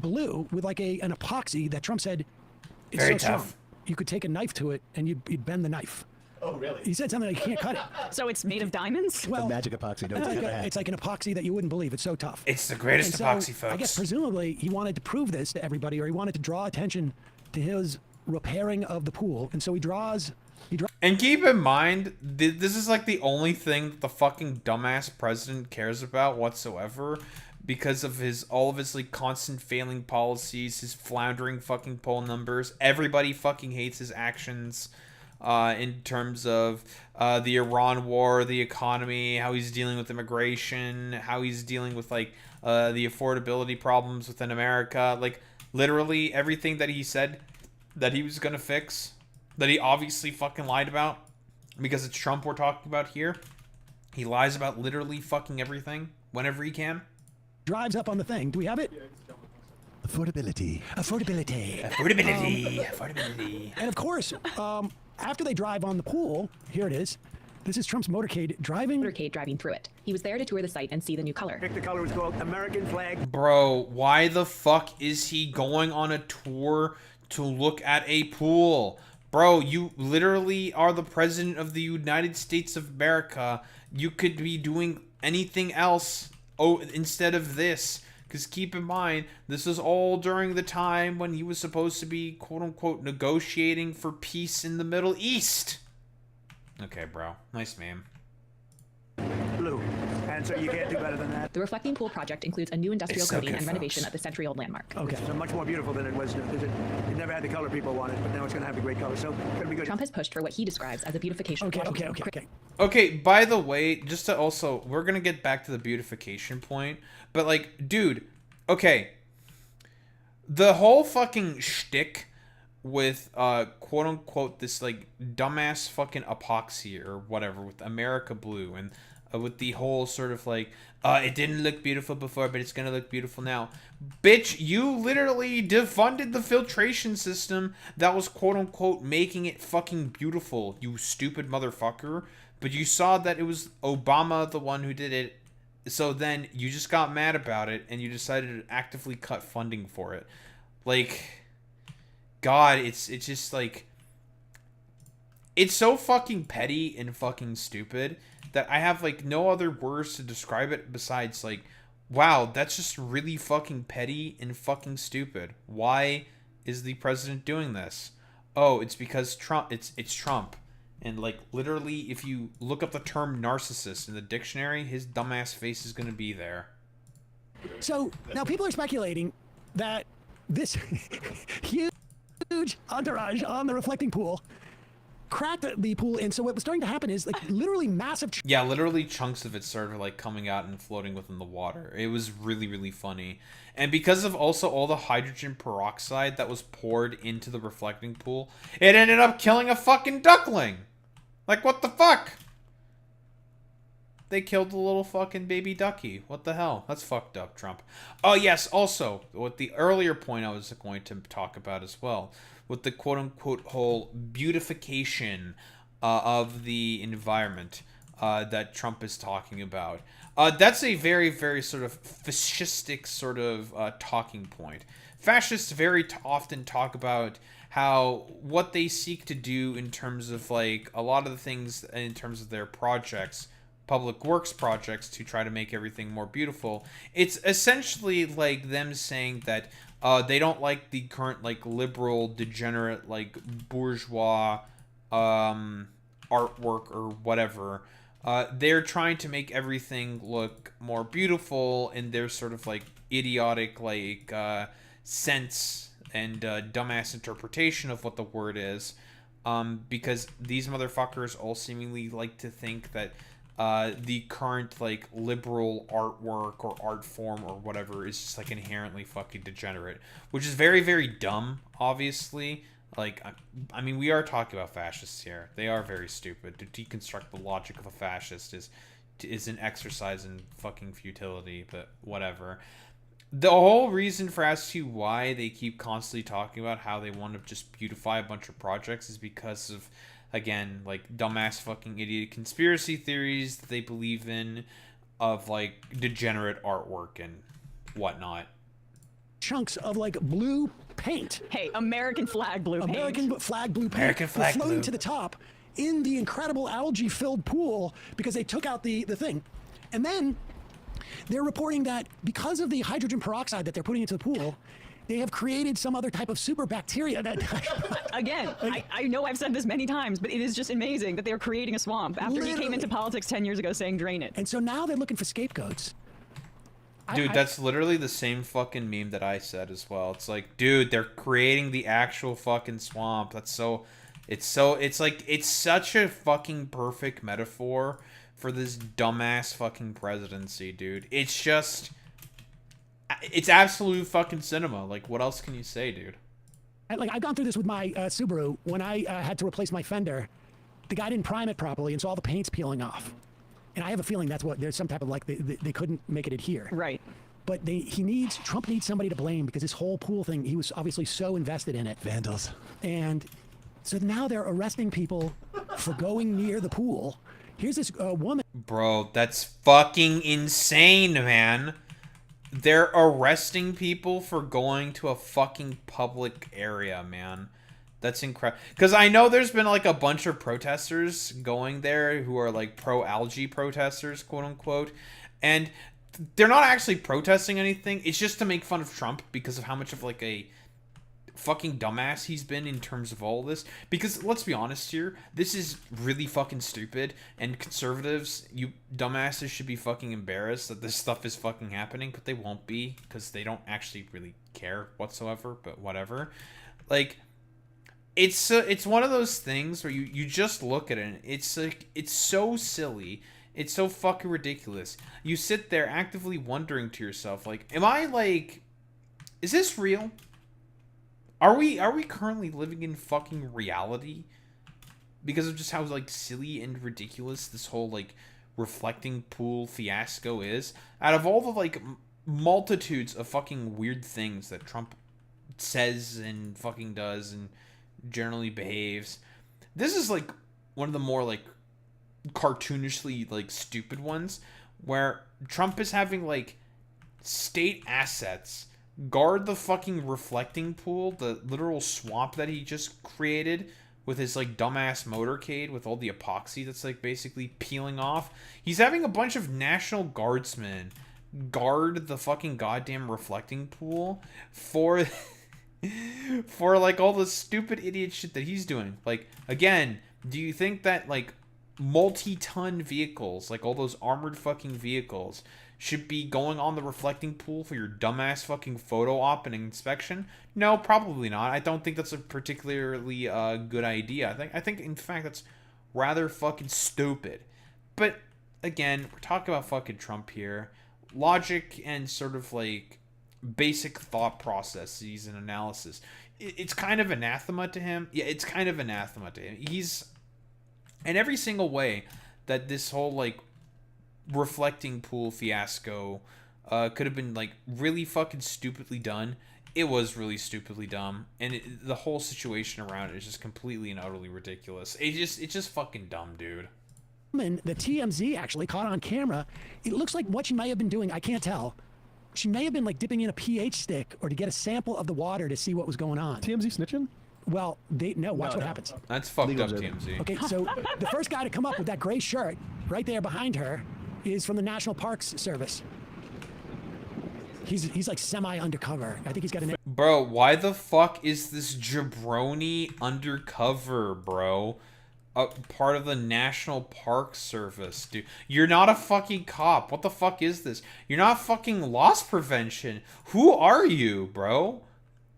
blue with like an epoxy that Trump said, it's
Very
so
tough.
strong. You could take a knife to it and you'd bend the knife.
Oh, really?
He said something like, you can't cut it.
So it's made of diamonds?
Well,
magic epoxy. Don't
it's
take
like,
that.
it's like an epoxy that you wouldn't believe. It's so tough.
It's the greatest
And so,
epoxy, folks.
I guess presumably he wanted to prove this to everybody, or he wanted to draw attention to his repairing of the pool. And so he draws...
And keep in mind, this is like the only thing that the fucking dumbass president cares about whatsoever, because of all of his like constant failing policies, his floundering fucking poll numbers. Everybody fucking hates his actions in terms of the Iran war, the economy, how he's dealing with immigration, how he's dealing with like the affordability problems within America. Like literally everything that he said that he was gonna fix, that he obviously fucking lied about, because it's Trump we're talking about here. He lies about literally fucking everything whenever he can.
Drives up on the thing. Do we have it?
Affordability.
Affordability.
Affordability.
And of course, after they drive on the pool, here it is. This is Trump's motorcade driving
through it. He was there to tour the site and see the new color.
Pick the color was called American flag.
Bro, why the fuck is he going on a tour to look at a pool? Bro, you literally are the president of the United States of America. You could be doing anything else instead of this. Because keep in mind, this is all during the time when he was supposed to be, quote-unquote, negotiating for peace in the Middle East. Okay, bro. Nice meme.
Vance. You can't do better than that.
The reflecting pool project includes a new industrial
It's so
coating
good,
and renovation
folks.
of the century-old landmark.
Okay. So much more beautiful than it was. It never had the color people wanted, but now it's going to have the great color. So it's going to be good.
Trump has pushed for what he describes as a beautification.
Okay, by the way, just to also, we're gonna get back to the beautification point, but like, dude, okay, the whole fucking shtick with quote unquote this like dumbass fucking epoxy or whatever with America Blue and with the whole sort of like it didn't look beautiful before but it's gonna look beautiful now. Bitch, you literally defunded the filtration system that was quote unquote making it fucking beautiful, you stupid motherfucker. But you saw that it was Obama the one who did it, so then you just got mad about it and you decided to actively cut funding for it. Like, God, it's just like, it's so fucking petty and fucking stupid that I have like no other words to describe it besides like, wow, that's just really fucking petty and fucking stupid. Why is the president doing this? Oh, it's because Trump. It's Trump. And like literally, if you look up the term narcissist in the dictionary, his dumbass face is going to be there.
So now people are speculating that this huge entourage on the reflecting pool cracked the pool, and so what was starting to happen is like literally massive.
Yeah, literally chunks of it started like coming out and floating within the water. It was really, really funny. And because of also all the hydrogen peroxide that was poured into the reflecting pool, it ended up killing a fucking duckling. Like, what the fuck? They killed the little fucking baby ducky. What the hell? That's fucked up, Trump. Oh, yes, also, with the earlier point I was going to talk about as well, with the quote-unquote whole beautification of the environment that Trump is talking about. That's a very, very sort of fascistic sort of talking point. Fascists very often talk about how what they seek to do in terms of like a lot of the things in terms of their projects, public works projects, to try to make everything more beautiful. It's essentially like them saying that they don't like the current like liberal, degenerate, like bourgeois artwork or whatever. They're trying to make everything look more beautiful in their sort of like idiotic like sense and dumbass interpretation of what the word is, because these motherfuckers all seemingly like to think that the current like liberal artwork or art form or whatever is just like inherently fucking degenerate, which is very, very dumb, obviously. Like, I mean, we are talking about fascists here. They are very stupid. To deconstruct the logic of a fascist is an exercise in fucking futility, but whatever. The whole reason for as to why they keep constantly talking about how they want to just beautify a bunch of projects is because of, again, like, dumbass fucking idiot conspiracy theories that they believe in of, like, degenerate artwork and whatnot.
Chunks of, like, blue paint.
Hey, American flag blue paint.
American flag blue paint.
American flag
floating
blue.
to the top in the incredible algae-filled pool because they took out the thing. And then they're reporting that because of the hydrogen peroxide that they're putting into the pool, they have created some other type of super bacteria that...
Again, I know I've said this many times, but it is just amazing that they're creating a swamp after he came into politics 10 years ago saying drain it.
And so now they're looking for scapegoats.
Dude, that's literally the same fucking meme that I said as well. It's like, dude, they're creating the actual fucking swamp. It's such a fucking perfect metaphor for this dumbass fucking presidency, dude. It's just, it's absolute fucking cinema. Like, what else can you say, dude?
I've gone through this with my Subaru. When I had to replace my fender, the guy didn't prime it properly, and so all the paint's peeling off. And I have a feeling that's what, there's some type of like, they couldn't make it adhere.
Right.
But Trump needs somebody to blame because this whole pool thing, he was obviously so invested in it.
Vandals.
And so now they're arresting people for going near the pool. Here's this woman.
Bro, that's fucking insane, man. They're arresting people for going to a fucking public area, man. That's incredible. Because I know there's been like a bunch of protesters going there who are like pro-algae protesters, quote unquote. And they're not actually protesting anything. It's just to make fun of Trump because of how much of like a fucking dumbass he's been in terms of all this. Because let's be honest here, this is really fucking stupid, and conservatives, you dumbasses, should be fucking embarrassed that this stuff is fucking happening, but they won't be because they don't actually really care whatsoever. But whatever, like, it's one of those things where you just look at it and it's like, it's so silly, it's so fucking ridiculous. You sit there actively wondering to yourself, like, am I like, is this real? Are we currently living in fucking reality? Because of just how, like, silly and ridiculous this whole, like, reflecting pool fiasco is. Out of all the, like, multitudes of fucking weird things that Trump says and fucking does and generally behaves, this is, like, one of the more, like, cartoonishly, like, stupid ones, where Trump is having, like, state assets guard the fucking reflecting pool, the literal swamp that he just created with his, like, dumbass motorcade with all the epoxy that's, like, basically peeling off. He's having a bunch of National Guardsmen guard the fucking goddamn reflecting pool for for, like, all the stupid idiot shit that he's doing. Like, again, do you think that, like, multi-ton vehicles, like all those armored fucking vehicles, should be going on the reflecting pool for your dumbass fucking photo op and inspection? No, probably not. I don't think that's a particularly good idea. I think in fact that's rather fucking stupid. But again, we're talking about fucking Trump here. Logic and sort of like basic thought processes and analysis. It's kind of anathema to him. Yeah, it's kind of anathema to him. He's, in every single way that this whole, like, reflecting pool fiasco could have been, like, really fucking stupidly done, it was really stupidly dumb, and the whole situation around it is just completely and utterly ridiculous. It's just fucking dumb, dude.
And the TMZ actually caught on camera. It looks like what she may have been doing, I can't tell. She may have been, like, dipping in a pH stick or to get a sample of the water to see what was going on.
TMZ snitching?
Well, watch what happens.
That's fucked up, TMZ.
Okay, so the first guy to come up with that gray shirt right there behind her is from the National Parks Service. He's like semi-undercover. I think he's got an...
Bro, why the fuck is this jabroni undercover, bro? Part of the National Park Service, dude. You're not a fucking cop. What the fuck is this? You're not fucking loss prevention. Who are you, bro?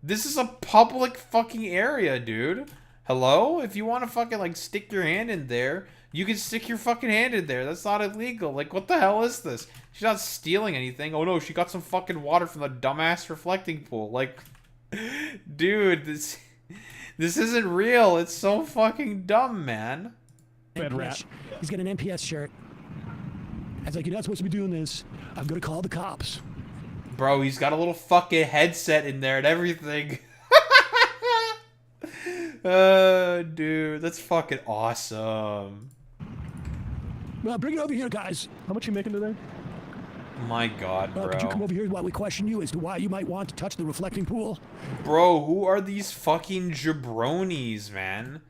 This is a public fucking area, dude. Hello? If you want to fucking, like, stick your hand in there, you can stick your fucking hand in there. That's not illegal. Like, what the hell is this? She's not stealing anything. Oh, no, she got some fucking water from the dumbass reflecting pool. Like, dude, this isn't real. It's so fucking dumb, man.
Red rat. He's got an NPS shirt. I was like, you're not supposed to be doing this. I'm going to call the cops.
Bro, he's got a little fucking headset in there and everything. Dude, that's fucking awesome.
Well, bring it over here, guys.
How much you making today?
My God, bro.
Could you come over here while we question you as to why you might want to touch the reflecting pool?
Bro, who are these fucking jabronis, man?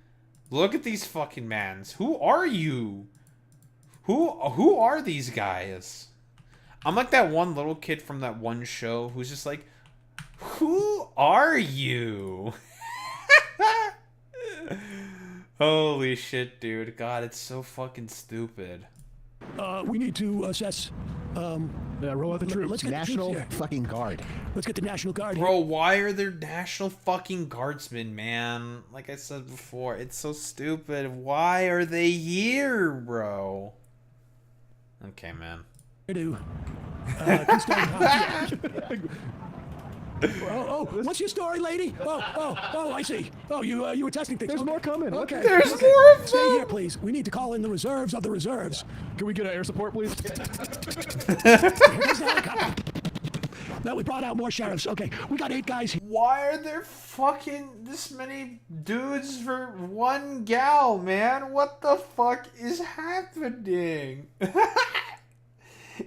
Look at these fucking mans. Who are you? Who are these guys? I'm like that one little kid from that one show who's just like, who are you? Holy shit, dude. God, it's so fucking stupid.
We need to assess...
roll out the troops.
Let's get
National
the troops here.
fucking Guard.
Let's get the National Guard
Bro,
here.
why are there National fucking Guardsmen, man? Like I said before, it's so stupid. Why are they here, bro? Okay, man.
What's your story, lady? Oh, I see. Oh, you were testing things.
There's more coming.
Okay.
There's
more of them.
Stay here, please. We need to call in the reserves of the reserves.
Can we get air support, please?
No, we brought out more sheriffs. Okay, we got 8 guys here.
Why are there fucking this many dudes for one gal, man? What the fuck is happening?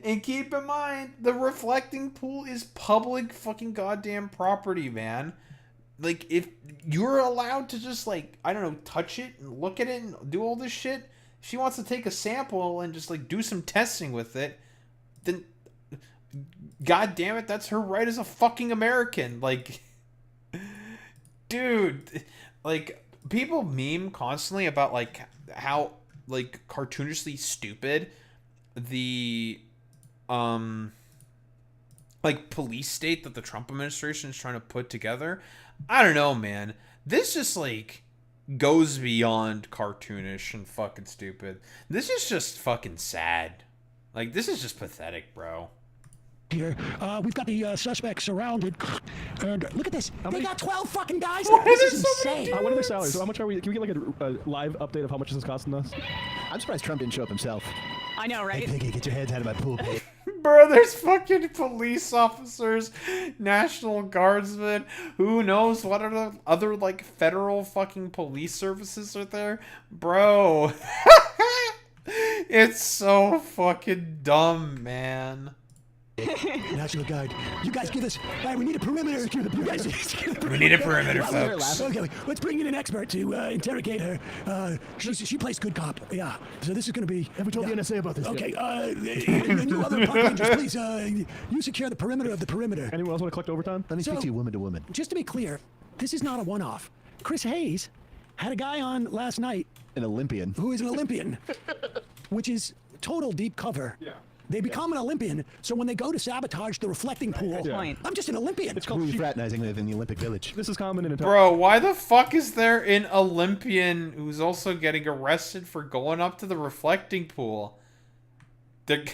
And keep in mind, the reflecting pool is public fucking goddamn property, man. Like, if you're allowed to just, like, I don't know, touch it and look at it and do all this shit, if she wants to take a sample and just, like, do some testing with it, then, god damn it, that's her right as a fucking American. Like, Dude, like, people meme constantly about, like, how, like, cartoonishly stupid the, like, police state that the Trump administration is trying to put together. I don't know, man. This just, like, goes beyond cartoonish and fucking stupid. This is just fucking sad. Like, this is just pathetic, bro.
Here, we've got the suspect surrounded, and look at this. They got 12 fucking guys.
What
This
is
is insane.
What are their salaries? So how much are we? Can we get like a live update of how much this is costing us?
I'm surprised Trump didn't show up himself.
I know, right?
Hey, Piggy, get your heads out of my pool, pig.
Bro, there's fucking police officers, National Guardsmen, who knows what other, like, federal fucking police services are there? Bro. It's so fucking dumb, man.
National Guard, you guys give us. We need a perimeter. You guys,
We need a perimeter, folks.
Okay, let's bring in an expert to interrogate her. She plays good cop. Yeah. So this is going to be.
Have we told the NSA about this?
Okay. And you other park rangers, please. You secure the perimeter of the perimeter.
Anyone else want to collect overtime?
Let me speak to you woman to woman.
Just to be clear, this is not a one-off. Chris Hayes had a guy on last night.
An Olympian.
Who is an Olympian, which is total deep cover.
Yeah.
They become an Olympian, so when they go to sabotage the reflecting pool, I'm just an Olympian.
It's called
Who's fraternizing with in the Olympic Village?
This is common in
Bro, why the fuck is there an Olympian who's also getting arrested for going up to the reflecting pool? They're,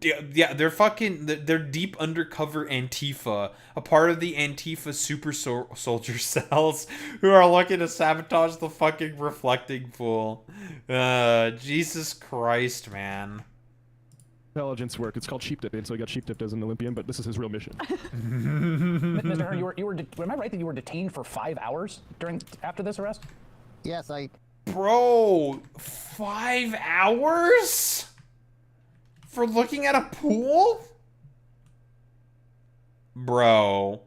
yeah, they're deep undercover Antifa, a part of the Antifa super soldier cells who are looking to sabotage the fucking reflecting pool. Jesus Christ, man.
Intelligence work. It's called sheep dipping, so he got sheep dipped as an Olympian, but this is his real mission.
Mr. Hearn, am I right that you were detained for 5 hours after this arrest?
Yes,
Bro, 5 hours? For looking at a pool? Bro.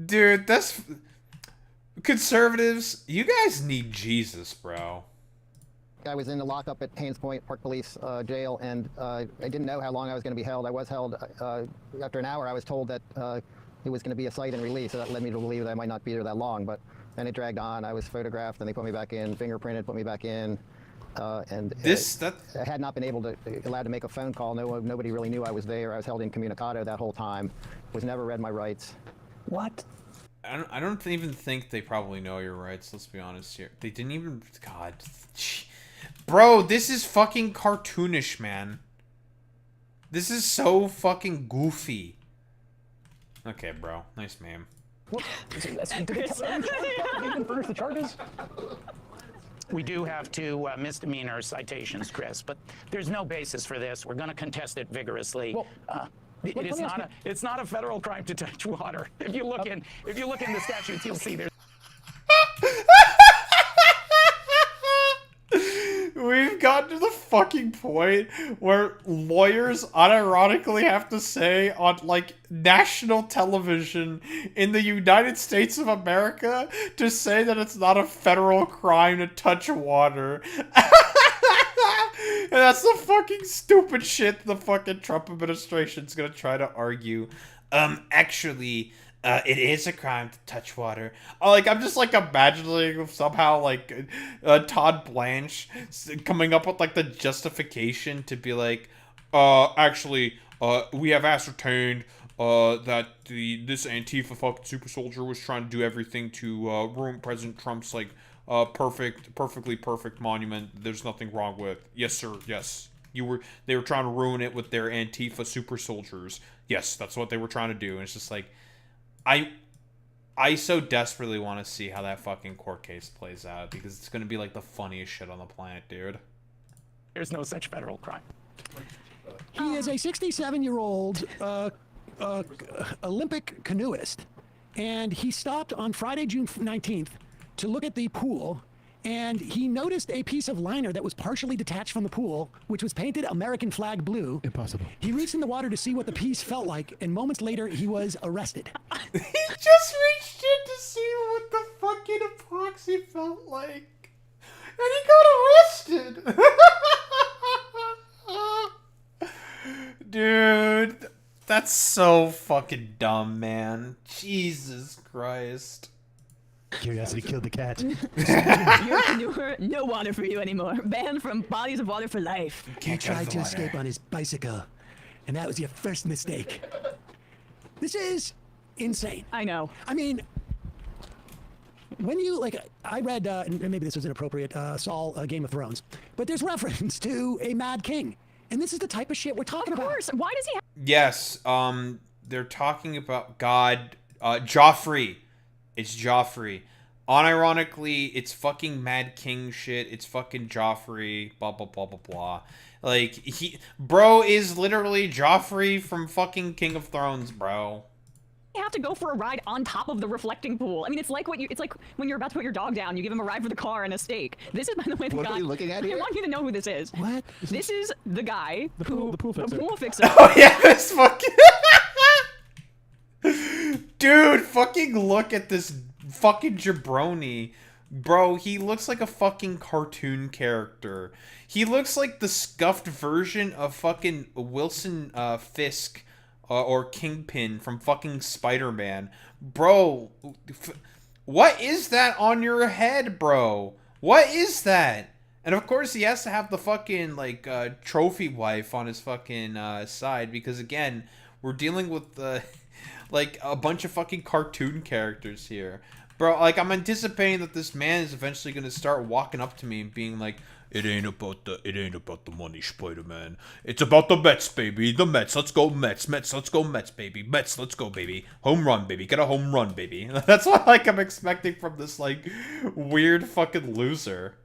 Dude, that's... Conservatives, you guys need Jesus, bro.
I was in the lockup at Haynes Point Park Police Jail, and I didn't know how long I was going to be held. I was held. After an hour, I was told that it was going to be a cite and release, so that led me to believe that I might not be there that long. But then it dragged on. I was photographed, and they put me back in, fingerprinted, put me back in. And I had not been allowed to make a phone call. Nobody really knew I was there. I was held incommunicado that whole time. Was never read my rights.
What?
I don't even think they probably know your rights. Let's be honest here. They didn't even. God, bro, this is fucking cartoonish, man. This is so fucking goofy. Okay, bro. Nice meme.
What? Did they furnish the charges?
We do have 2 misdemeanor citations, Chris, but there's no basis for this. We're going to contest it vigorously.
Well,
it's not a federal crime to touch water. If you look in the statutes, you'll see there's.
We've gotten to the fucking point where lawyers unironically have to say on, like, national television in the United States of America to say that it's not a federal crime to touch water. And that's the fucking stupid shit the fucking Trump administration's gonna try to argue. Actually, it is a crime to touch water. Like, I'm just, like, imagining somehow, like, Todd Blanche coming up with, like, the justification to be like, actually, we have ascertained that this Antifa fucking super soldier was trying to do everything to ruin President Trump's, like, perfectly perfect monument. There's nothing wrong with. Yes, sir. Yes. They were trying to ruin it with their Antifa super soldiers. Yes, that's what they were trying to do. And it's just like, I so desperately want to see how that fucking court case plays out, because it's going to be like the funniest shit on the planet, dude.
There's no such federal crime.
He is a 67-year-old Olympic canoeist, and he stopped on Friday, June 19th to look at the pool, and he noticed a piece of liner that was partially detached from the pool, which was painted American flag blue.
Impossible.
He reached in the water to see what the piece felt like, and moments later, he was arrested.
He just reached in to see what the fucking epoxy felt like, and he got arrested. Dude, That's so fucking dumb, man. Jesus Christ.
Curiosity killed the cat.
No water for you anymore. Banned from bodies of water for life.
He tried to escape on his bicycle, and that was your first mistake. This is insane.
I know.
I mean, when you, like, I read, and maybe this was inappropriate, Saul, Game of Thrones, but there's reference to a Mad King. And this is the type of shit we're talking about.
Of course. Why does he have...
Yes, they're talking about God, Joffrey. It's Joffrey. Unironically, it's fucking Mad King shit. It's fucking Joffrey, blah, blah, blah, blah, blah. Like, bro is literally Joffrey from fucking King of Thrones, bro.
You have to go for a ride on top of the reflecting pool. I mean, it's like it's like when you're about to put your dog down, you give him a ride for the car and a steak. This is, by the way, the
What
guy.
are we looking at here?
I want you to know who this is.
What?
This is the guy
The pool fixer.
The pool fixer.
Oh yeah, this fucking dude. Fucking look at this fucking jabroni, bro. He looks like a fucking cartoon character. He looks like the scuffed version of fucking Wilson Fisk. Or Kingpin from fucking Spider-Man. Bro, what is that on your head, bro? What is that? And of course he has to have the fucking, like, trophy wife on his fucking side. Because, again, we're dealing with, like, a bunch of fucking cartoon characters here. Bro, like, I'm anticipating that this man is eventually going to start walking up to me and being like, It ain't about the money, Spider-Man. It's about the Mets, baby. The Mets. Let's go Mets. Mets. Let's go Mets, baby. Mets. Let's go, baby. Home run, baby. Get a home run, baby. That's what, like, I'm expecting from this, like, weird fucking loser.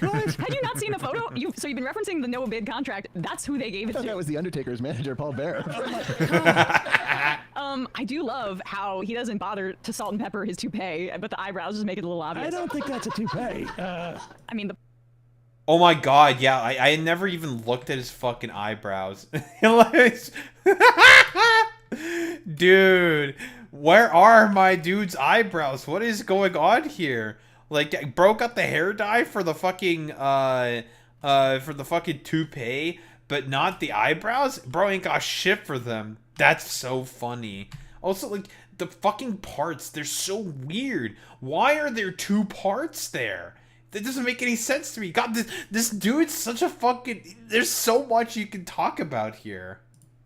Had you not seen the photo? So you've been referencing the no bid contract. That's who they gave it to.
That was the Undertaker's manager, Paul Bearer.
I do love how he doesn't bother to salt and pepper his toupee, but the eyebrows just make it a little obvious.
I don't think that's a toupee.
I mean,
Oh my god, yeah, I never even looked at his fucking eyebrows. Dude, where are my dude's eyebrows? What is going on here? Like, bro got the hair dye for the fucking toupee, but not the eyebrows? Bro ain't got shit for them. That's so funny. Also, like, the fucking parts, they're so weird. Why are there two parts there? That doesn't make any sense to me. God, this dude's such a fucking... There's so much you can talk about here.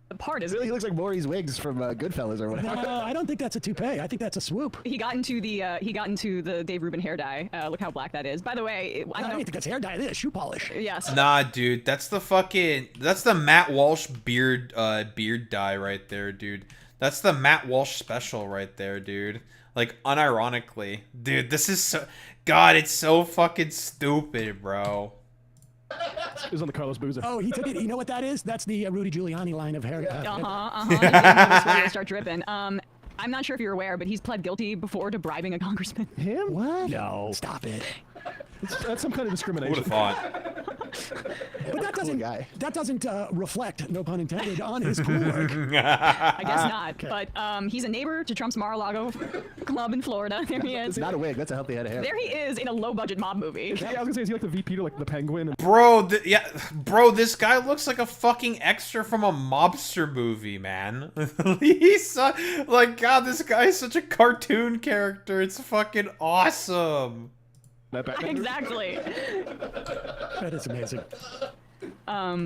the part is...
He looks like Maurice Wiggs from Goodfellas or whatever.
No, I don't think that's a toupee. I think that's a swoop.
He got into the Dave Rubin hair dye. Look how black that is. By the way, I don't
think that's hair dye. This is shoe polish.
Yes.
Nah, dude, that's the Matt Walsh beard dye right there, dude. That's the Matt Walsh special right there, dude. Like, unironically. Dude, this is so... God, it's so fucking stupid, bro.
It was on the Carlos Boozer.
Oh, he took it. You know what that is? That's the Rudy Giuliani line of hair.
You'll start dripping. I'm not sure if you're aware, but he's pled guilty before to bribing a congressman.
Him?
What?
No.
Stop it.
That's some kind of discrimination.
Who would have thought?
But that doesn't reflect, no pun intended, on his cool work.
I guess not. Okay. But he's a neighbor to Trump's Mar-a-Lago club in Florida. There he is.
It's not a wig. That's a healthy head of hair.
There he is in a low-budget mob movie.
Yeah, I was gonna say, is he like the VP to like the Penguin?
Bro, bro, this guy looks like a fucking extra from a mobster movie, man. He's like, God, this guy is such a cartoon character. It's fucking awesome.
Exactly.
That is amazing.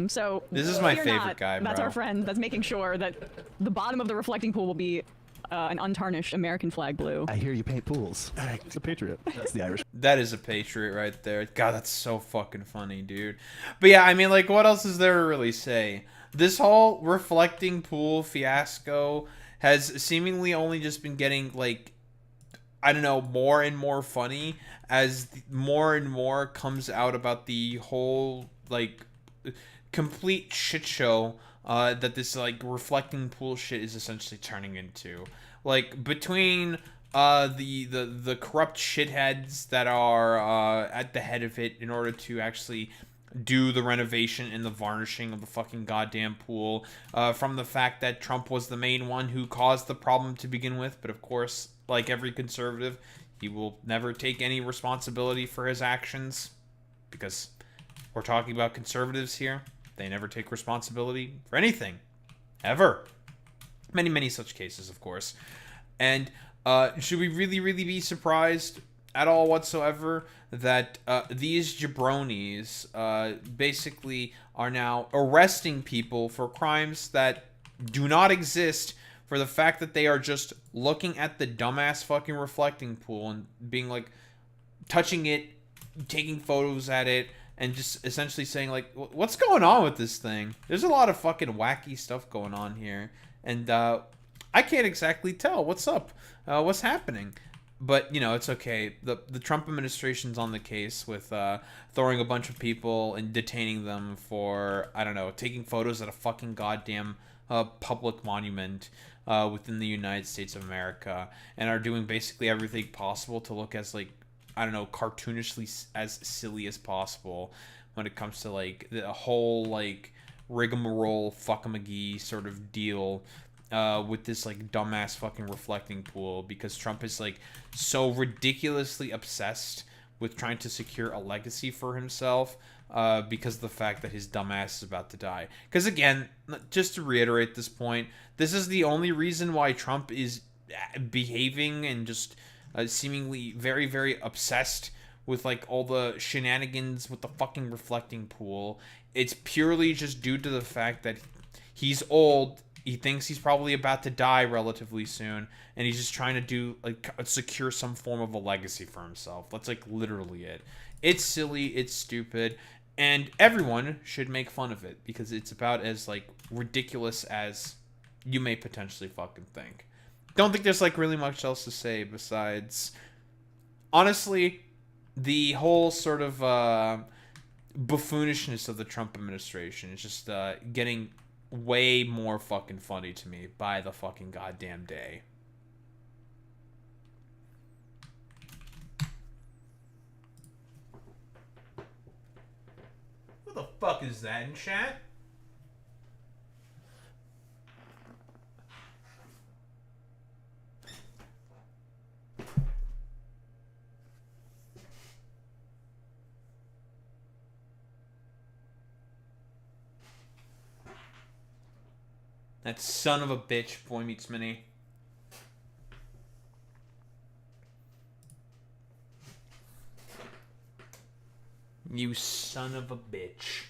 So
this is my
fear
favorite
not,
guy, bro.
That's our friend. That's making sure that the bottom of the reflecting pool will be an untarnished American flag blue.
I hear you paint pools.
It's a patriot.
That's the Irish.
That is a patriot right there. God, that's so fucking funny, dude. But yeah, I mean, like, what else is there to really say? This whole reflecting pool fiasco has seemingly only just been getting, like, I don't know, more and more funny as more and more comes out about the whole, like, complete shit show that this, like, reflecting pool shit is essentially turning into. Like, between the corrupt shitheads that are at the head of it in order to actually do the renovation and the varnishing of the fucking goddamn pool, from the fact that Trump was the main one who caused the problem to begin with, but of course, like every conservative, he will never take any responsibility for his actions, because we're talking about conservatives here. They never take responsibility for anything. Ever. Many, many such cases, of course. And should we really, really be surprised at all whatsoever that these jabronis basically are now arresting people for crimes that do not exist, for the fact that they are just looking at the dumbass fucking reflecting pool and being like, touching it, taking photos at it, and just essentially saying like, what's going on with this thing? There's a lot of fucking wacky stuff going on here, and I can't exactly tell what's up, what's happening. But, you know, it's okay. The Trump administration's on the case with throwing a bunch of people and detaining them for, I don't know, taking photos at a fucking goddamn public monument within the United States of America, and are doing basically everything possible to look as, like, I don't know, cartoonishly as silly as possible when it comes to, like, the whole, like, rigmarole fuck-a-McGee sort of deal with this, like, dumbass fucking reflecting pool, because Trump is, like, so ridiculously obsessed with trying to secure a legacy for himself because of the fact that his dumbass is about to die. Because, again, just to reiterate this point, this is the only reason why Trump is behaving and just seemingly very, very obsessed with, like, all the shenanigans with the fucking reflecting pool. It's purely just due to the fact that he's old. He thinks he's probably about to die relatively soon, and he's just trying to do, like, secure some form of a legacy for himself. That's, like, literally it. It's silly, it's stupid, and everyone should make fun of it, because it's about as, like, ridiculous as you may potentially fucking think. Don't think there's, like, really much else to say besides, honestly, the whole sort of buffoonishness of the Trump administration is just getting way more fucking funny to me by the fucking goddamn day. Who the fuck is that in chat? That son of a bitch, Boy Meets Mini. You son of a bitch.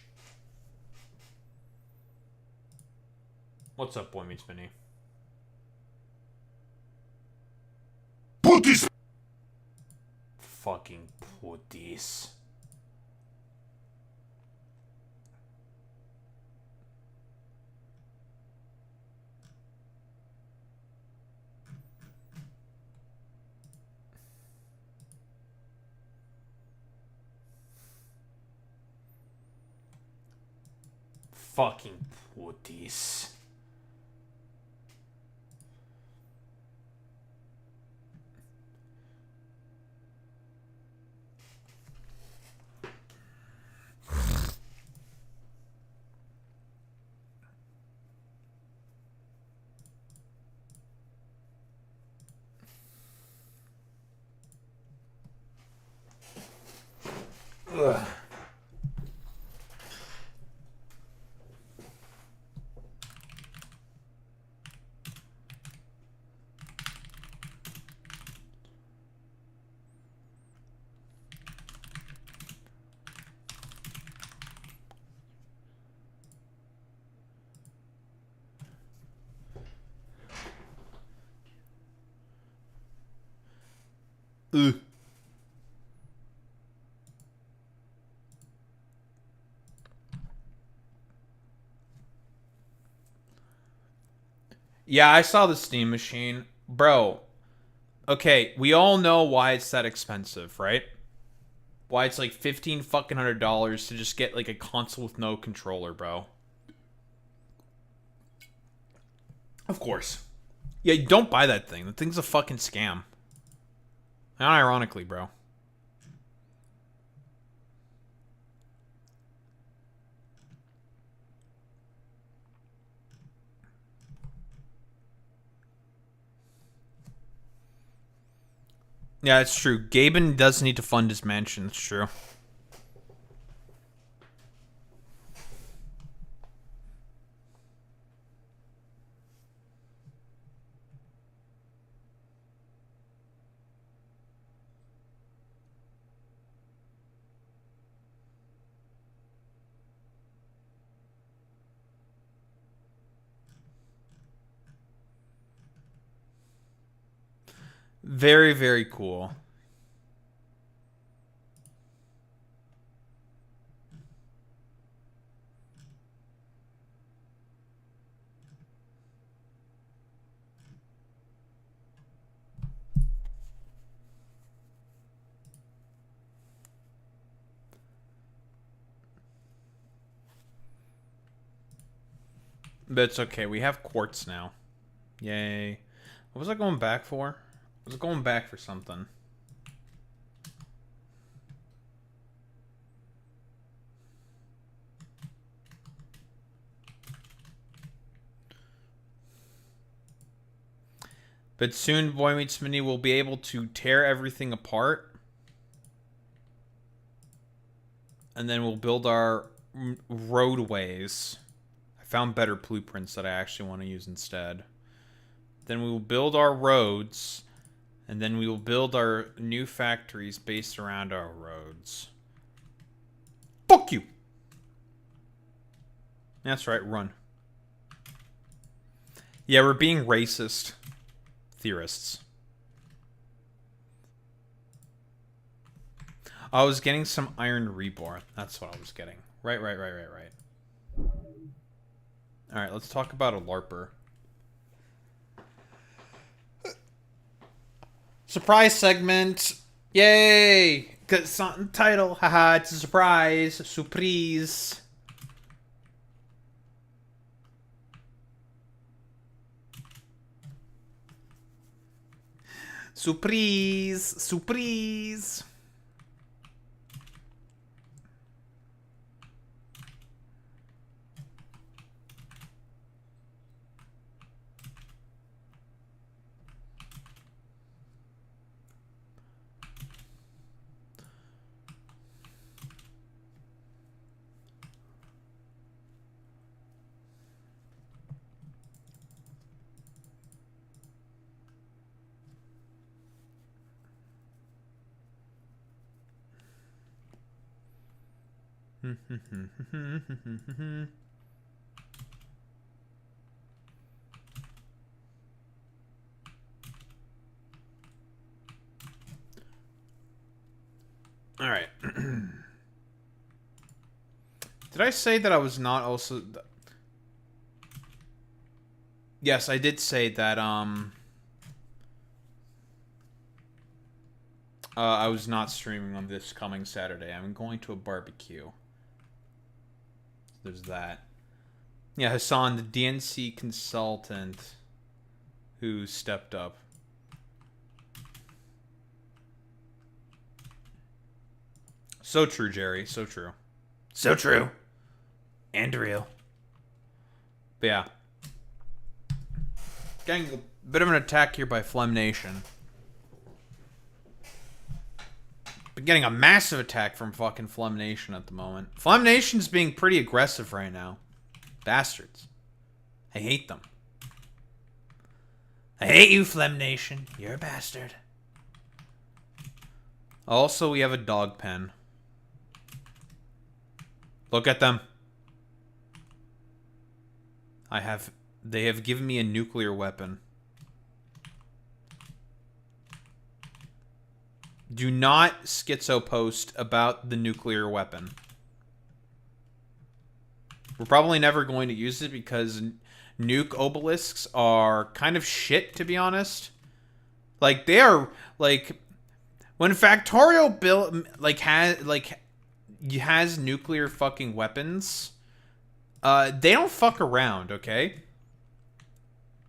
What's up, Boy Meets Mini? Putis! Fucking putis. Fucking putis. Ugh. Ugh. Yeah, I saw the Steam machine. Bro, okay, we all know why it's that expensive, right? Why it's like $1,500 fucking to just get like a console with no controller, bro. Of course. Yeah, don't buy that thing. The thing's a fucking scam. Unironically, bro. Yeah, it's true. Gaben does need to fund his mansion. It's true. Very, very cool. But it's okay. We have quartz now. Yay. What was I going back for? I was going back for something. But soon, Boy Meets Mini will be able to tear everything apart. And then we'll build our roadways. I found better blueprints that I actually want to use instead. Then we will build our roads. And then we will build our new factories based around our roads. Fuck you! That's right, run. Yeah, we're being racist. Theorists. I was getting some iron reborn. That's what I was getting. Right. Alright, let's talk about a LARPer. Surprise segment! Yay! Cause on title, haha, it's a surprise. Surprise. Surprise! Surprise! All right. Did I say that I was not also... Yes, I did say that, I was not streaming on this coming Saturday. I'm going to a barbecue. There's that. Yeah, Hassan, the DNC consultant who stepped up. So true, Jerry. So true. So true. And real. But yeah. Getting a bit of an attack here by Flem Nation. But getting a massive attack from fucking Flem Nation at the moment. Flem Nation's being pretty aggressive right now. Bastards. I hate them. I hate you, Flem Nation. You're a bastard. Also, we have a dog pen. Look at them. They have given me a nuclear weapon. Do not schizo post about the nuclear weapon. We're probably never going to use it because nuke obelisks are kind of shit, to be honest. Like, they are, like, when Factorio has nuclear fucking weapons, they don't fuck around, okay?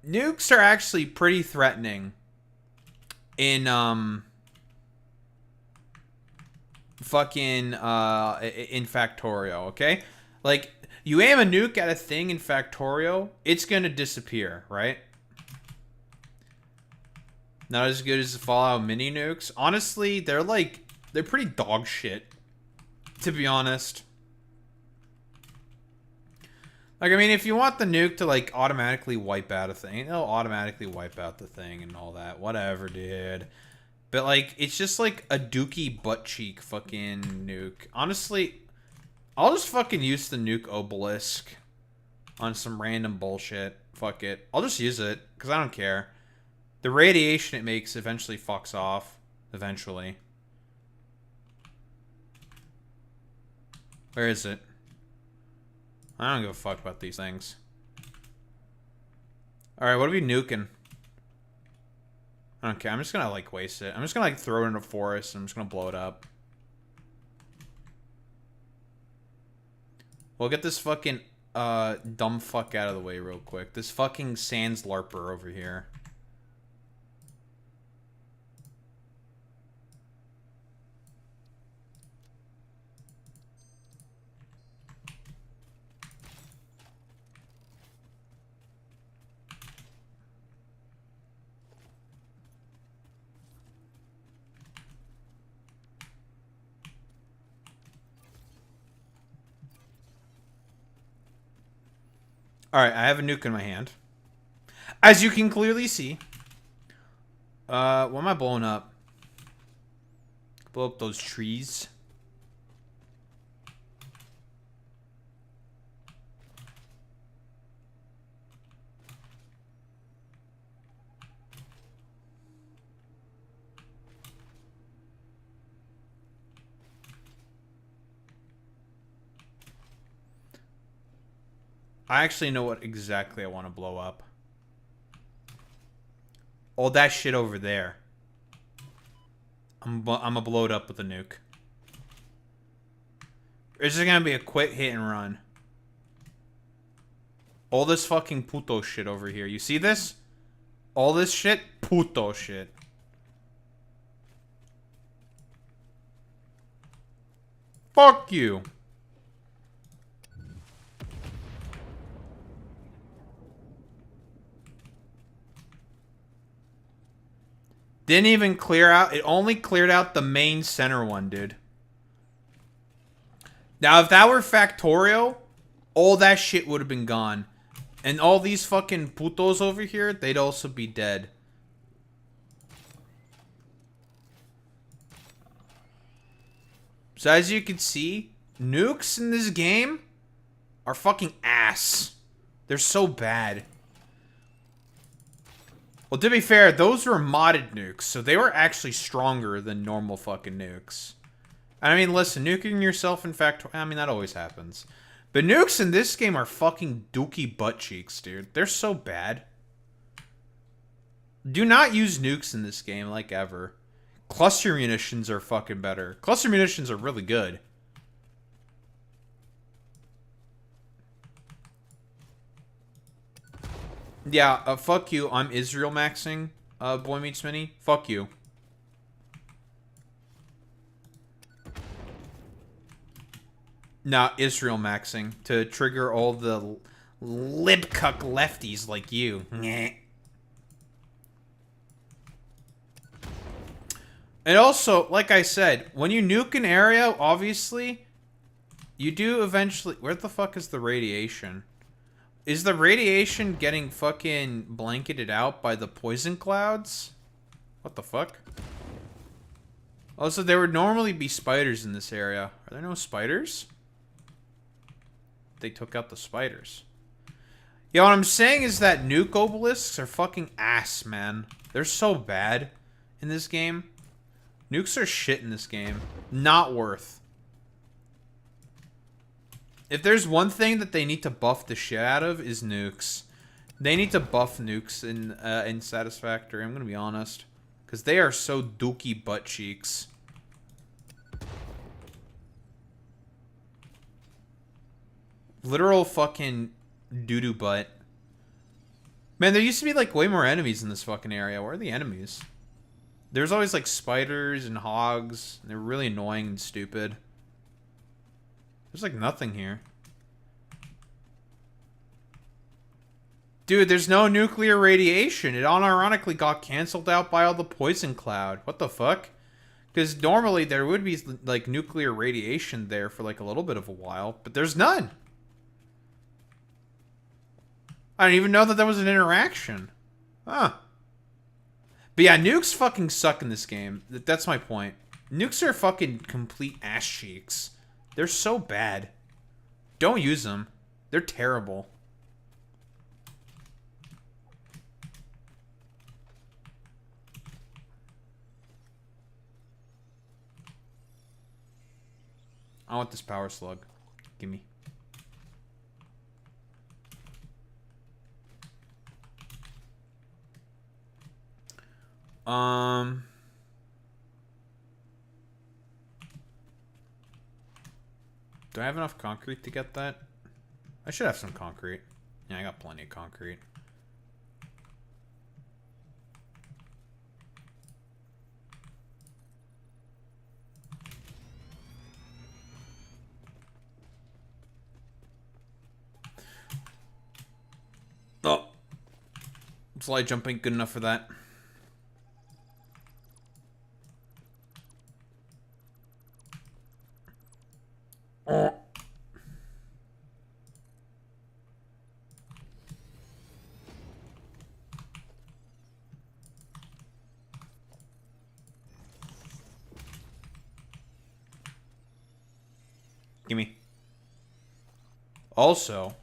Nukes are actually pretty threatening in, fucking, in Factorio, okay? Like, you aim a nuke at a thing in Factorio, it's gonna disappear, right? Not as good as the Fallout mini nukes. Honestly, they're pretty dog shit, to be honest. Like, I mean, if you want the nuke to, like, automatically wipe out a thing, it'll automatically wipe out the thing and all that. Whatever, dude. But, like, it's just, like, a dookie butt cheek fucking nuke. Honestly, I'll just fucking use the nuke obelisk on some random bullshit. Fuck it. I'll just use it, because I don't care. The radiation it makes eventually fucks off. Eventually. Where is it? I don't give a fuck about these things. Alright, what are we nuking? Okay, I'm just gonna, like, waste it. I'm just gonna, like, throw it in a forest and I'm just gonna blow it up. We'll get this fucking, dumb fuck out of the way real quick. This fucking Sans LARPer over here. Alright, I have a nuke in my hand. As you can clearly see. What am I blowing up? Blow up those trees. I actually know what exactly I want to blow up. All that shit over there. I'm gonna blow it up with a nuke. This is gonna be a quick hit and run. All this fucking puto shit over here. You see this? All this shit? Puto shit. Fuck you. Didn't even clear out. It only cleared out the main center one, dude. Now, if that were Factorio, all that shit would have been gone. And all these fucking putos over here, they'd also be dead. So as you can see, nukes in this game are fucking ass. They're so bad. Well, to be fair, those were modded nukes, so they were actually stronger than normal fucking nukes. I mean, listen, nuking yourself in fact, I mean, that always happens. But nukes in this game are fucking dookie butt cheeks, dude. They're so bad. Do not use nukes in this game, like ever. Cluster munitions are fucking better. Cluster munitions are really good. Yeah, fuck you. I'm Israel maxing, Boy Meets Mini. Fuck you. Nah, Israel maxing to trigger all the libcuck lefties like you. And also, like I said, when you nuke an area, obviously, you do eventually... Where the fuck is the radiation? Is the radiation getting fucking blanketed out by the poison clouds? What the fuck? Also, there would normally be spiders in this area. Are there no spiders? They took out the spiders. Yeah, what I'm saying is that nuke obelisks are fucking ass, man. They're so bad in this game. Nukes are shit in this game. Not worth. If there's one thing that they need to buff the shit out of is nukes. They need to buff nukes in Satisfactory, I'm gonna be honest. Because they are so dookie butt cheeks. Literal fucking doo-doo butt. Man, there used to be like way more enemies in this fucking area. Where are the enemies? There's always like spiders and hogs. They're really annoying and stupid. There's like nothing here. Dude, there's no nuclear radiation. It unironically got canceled out by all the poison cloud. What the fuck? Because normally there would be like nuclear radiation there for like a little bit of a while. But there's none. I didn't even know that there was an interaction. Huh. But yeah, nukes fucking suck in this game. That's my point. Nukes are fucking complete ass cheeks. They're so bad. Don't use them. They're terrible. I want this power slug. Gimme. Do I have enough concrete to get that? I should have some concrete. Yeah, I got plenty of concrete. Oh. Slide jumping, good enough for that. Oh. Gimme. Also,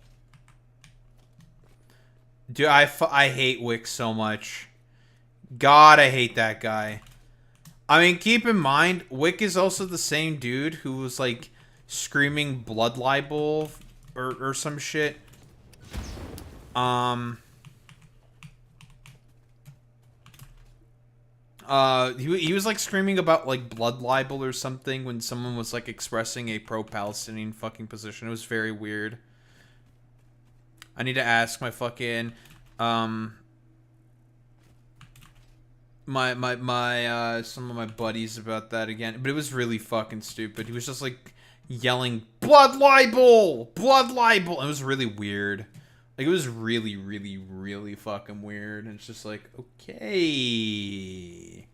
dude, I hate Wick so much. God, I hate that guy. I mean, keep in mind, Wick is also the same dude who was, like, screaming blood libel or some shit. He was, like, screaming about, like, blood libel or something when someone was, like, expressing a pro-Palestinian fucking position. It was very weird. I need to ask my fucking, some of my buddies about that again. But it was really fucking stupid. He was just, like, yelling, blood libel! Blood libel! It was really weird. Like, it was really, really, really fucking weird. And it's just like, okay.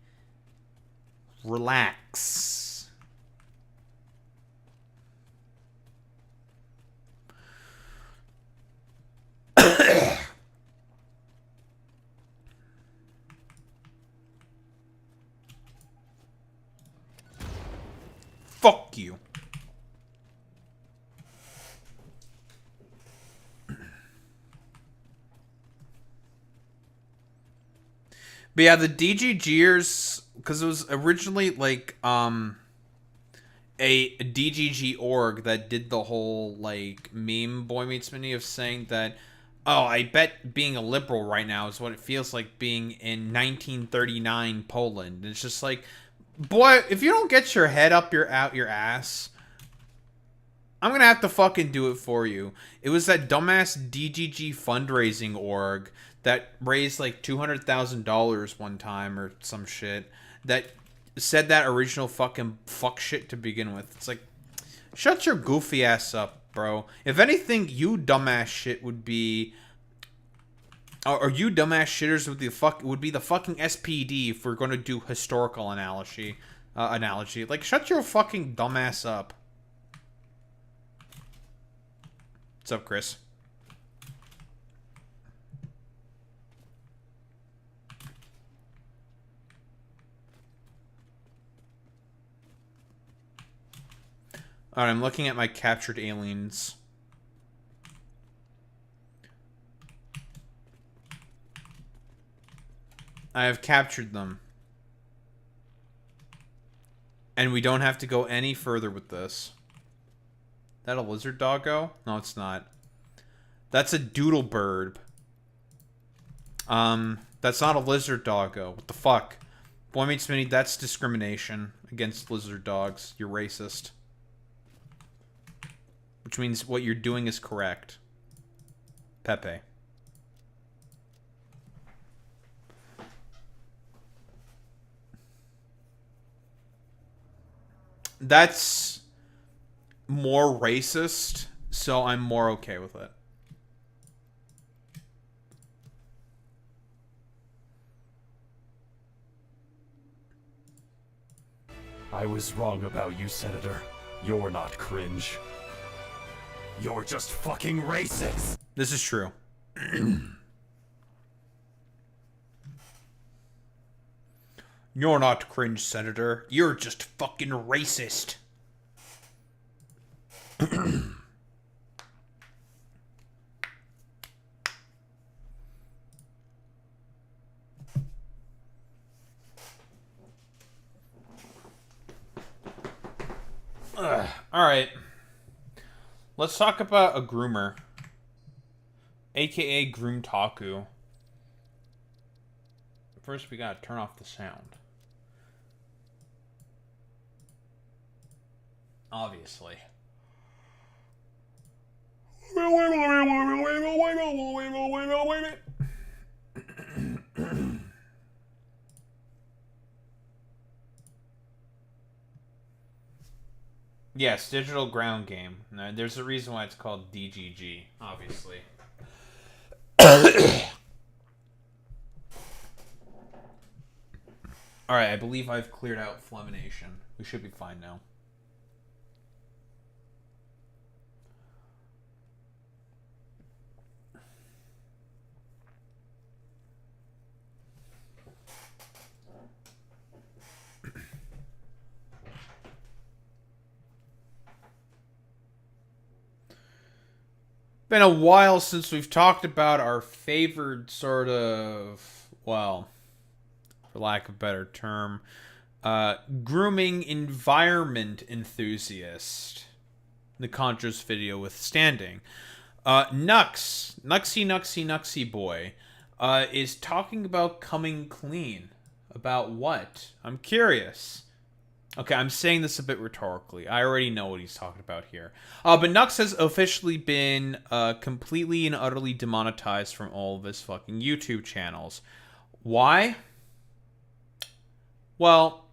Relax. Fuck you. But yeah, the DGGers, because it was originally like a DGG org that did the whole like meme Boy Meets Mini of saying that, oh, I bet being a liberal right now is what it feels like being in 1939 Poland. And it's just like, boy, if you don't get your head up your ass, I'm gonna have to fucking do it for you. It was that dumbass DGG fundraising org that raised like $200,000 one time or some shit that said that original fucking fuck shit to begin with. It's like, shut your goofy ass up, bro. If anything, you dumbass shit would be, or you dumbass shitters would be the fucking SPD if we're going to do historical analogy. Like, shut your fucking dumbass up. What's up, Chris? Alright, I'm looking at my captured aliens. I have captured them. And we don't have to go any further with this. That a lizard doggo? No, it's not. That's a doodle bird. That's not a lizard doggo. What the fuck? Boy Meets Mini, that's discrimination against lizard dogs. You're racist. Which means what you're doing is correct. Pepe. That's more racist, so I'm more okay with it.
I was wrong about you, Senator. You're not cringe. You're just fucking racist.
This is true. You're not cringe, Senator. You're just fucking racist. Alright. Let's talk about a groomer. AKA Groom Taku. First, we gotta turn off the sound. Obviously. Yes, digital ground game. There's a reason why it's called DGG, obviously. Alright, I believe I've cleared out Flamination. We should be fine now. Been a while since we've talked about our favored sort of, well, for lack of a better term, grooming environment enthusiast. Nikondra's video withstanding. Nuxy boy, is talking about coming clean. About what? I'm curious. Okay, I'm saying this a bit rhetorically. I already know what he's talking about here. But Nux has officially been completely and utterly demonetized from all of his fucking YouTube channels. Why? Well,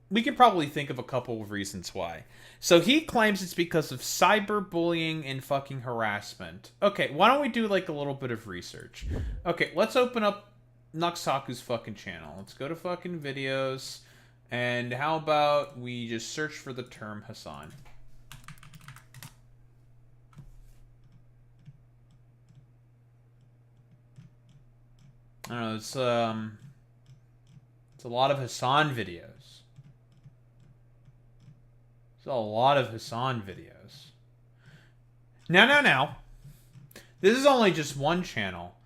we can probably think of a couple of reasons why. So he claims it's because of cyberbullying and fucking harassment. Okay, why don't we do like a little bit of research? Okay, let's open up Nuxtaku's fucking channel. Let's go to fucking videos. And how about we just search for the term Hassan? I don't know, it's a lot of Hassan videos. It's a lot of Hassan videos. Now. This is only just one channel.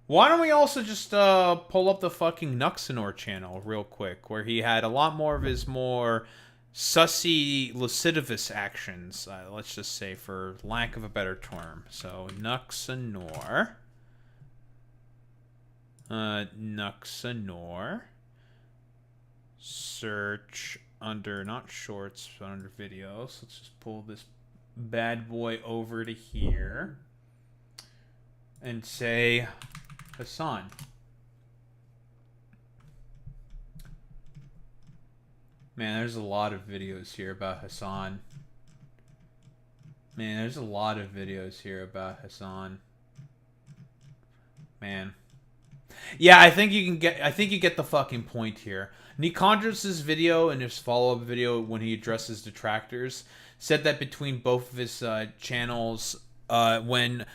Why don't we also just pull up the fucking Nuxanor channel real quick, where he had a lot more of his more sussy, lascivious actions, let's just say, for lack of a better term. So, Nuxanor. Nuxanor. Search under, not shorts, but under videos. Let's just pull this bad boy over to here. And say Hassan. Man, there's a lot of videos here about Hassan. Man, there's a lot of videos here about Hassan. Man. Yeah, I think you get the fucking point here. Nikondros' video and his follow-up video when he addresses detractors said that between both of his channels, when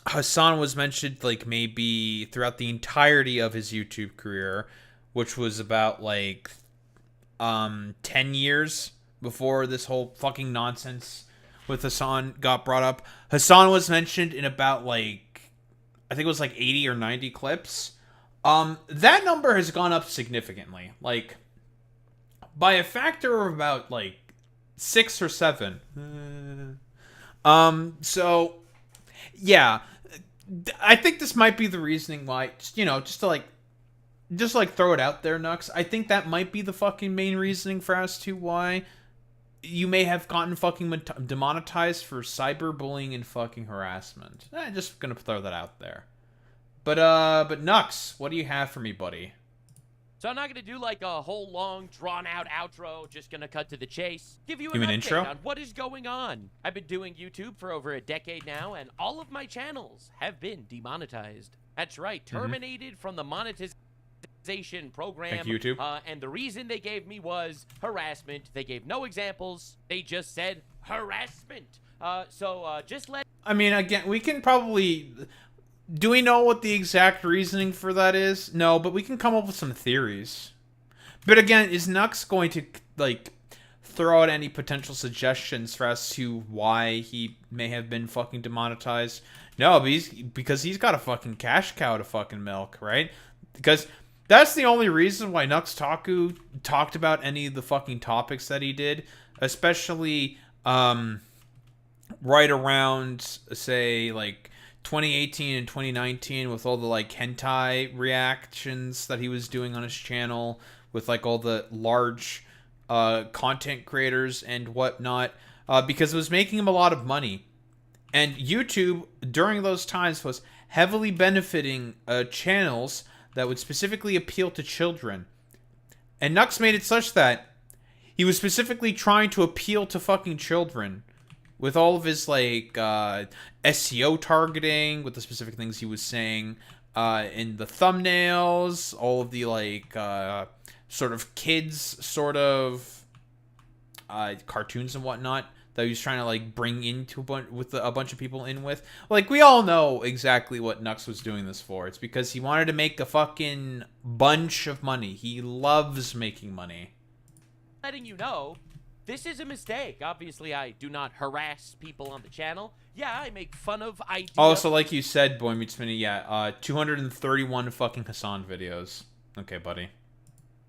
Hassan was mentioned, like, maybe throughout the entirety of his YouTube career, which was about, like, 10 years before this whole fucking nonsense with Hassan got brought up. Hassan was mentioned in about, like, I think it was, like, 80 or 90 clips. That number has gone up significantly. Like, by a factor of about, like, 6 or 7. So, yeah. I think this might be the reasoning why, just to throw it out there, Nux. I think that might be the fucking main reasoning for as to why you may have gotten fucking demonetized for cyberbullying and fucking harassment. I'm just gonna throw that out there. But Nux, what do you have for me, buddy?
So I'm not going to do like a whole long drawn-out outro, just going to cut to the chase. Give you
an
update
intro
on what is going on. I've been doing YouTube for over a decade now, and all of my channels have been demonetized. That's right, terminated from the monetization program.
Thank you, YouTube.
And the reason they gave me was harassment. They gave no examples. They just said harassment. Just let...
I mean, again, we can probably... Do we know what the exact reasoning for that is? No, but we can come up with some theories. But again, is Nux going to, like, throw out any potential suggestions for as to why he may have been fucking demonetized? No, but because he's got a fucking cash cow to fucking milk, right? Because That's the only reason why Nux Taku talked about any of the fucking topics that he did, especially right around, say, like 2018 and 2019 with all the like hentai reactions that he was doing on his channel with like all the large content creators and whatnot, because it was making him a lot of money. And YouTube during those times was heavily benefiting channels that would specifically appeal to children. And Nux made it such that he was specifically trying to appeal to fucking children with all of his like SEO targeting, with the specific things he was saying in the thumbnails, all of the like sort of kids sort of cartoons and whatnot that he was trying to like bring into a bunch of people in with. Like, we all know exactly what Nux was doing this for. It's because he wanted to make a fucking bunch of money. He loves making money.
Letting you know, this is a mistake. Obviously, I do not harass people on the channel. Yeah, I make fun of ideas.
Oh, so like you said, Boy Meets Minnie, yeah, 231 fucking Hassan videos. Okay, buddy.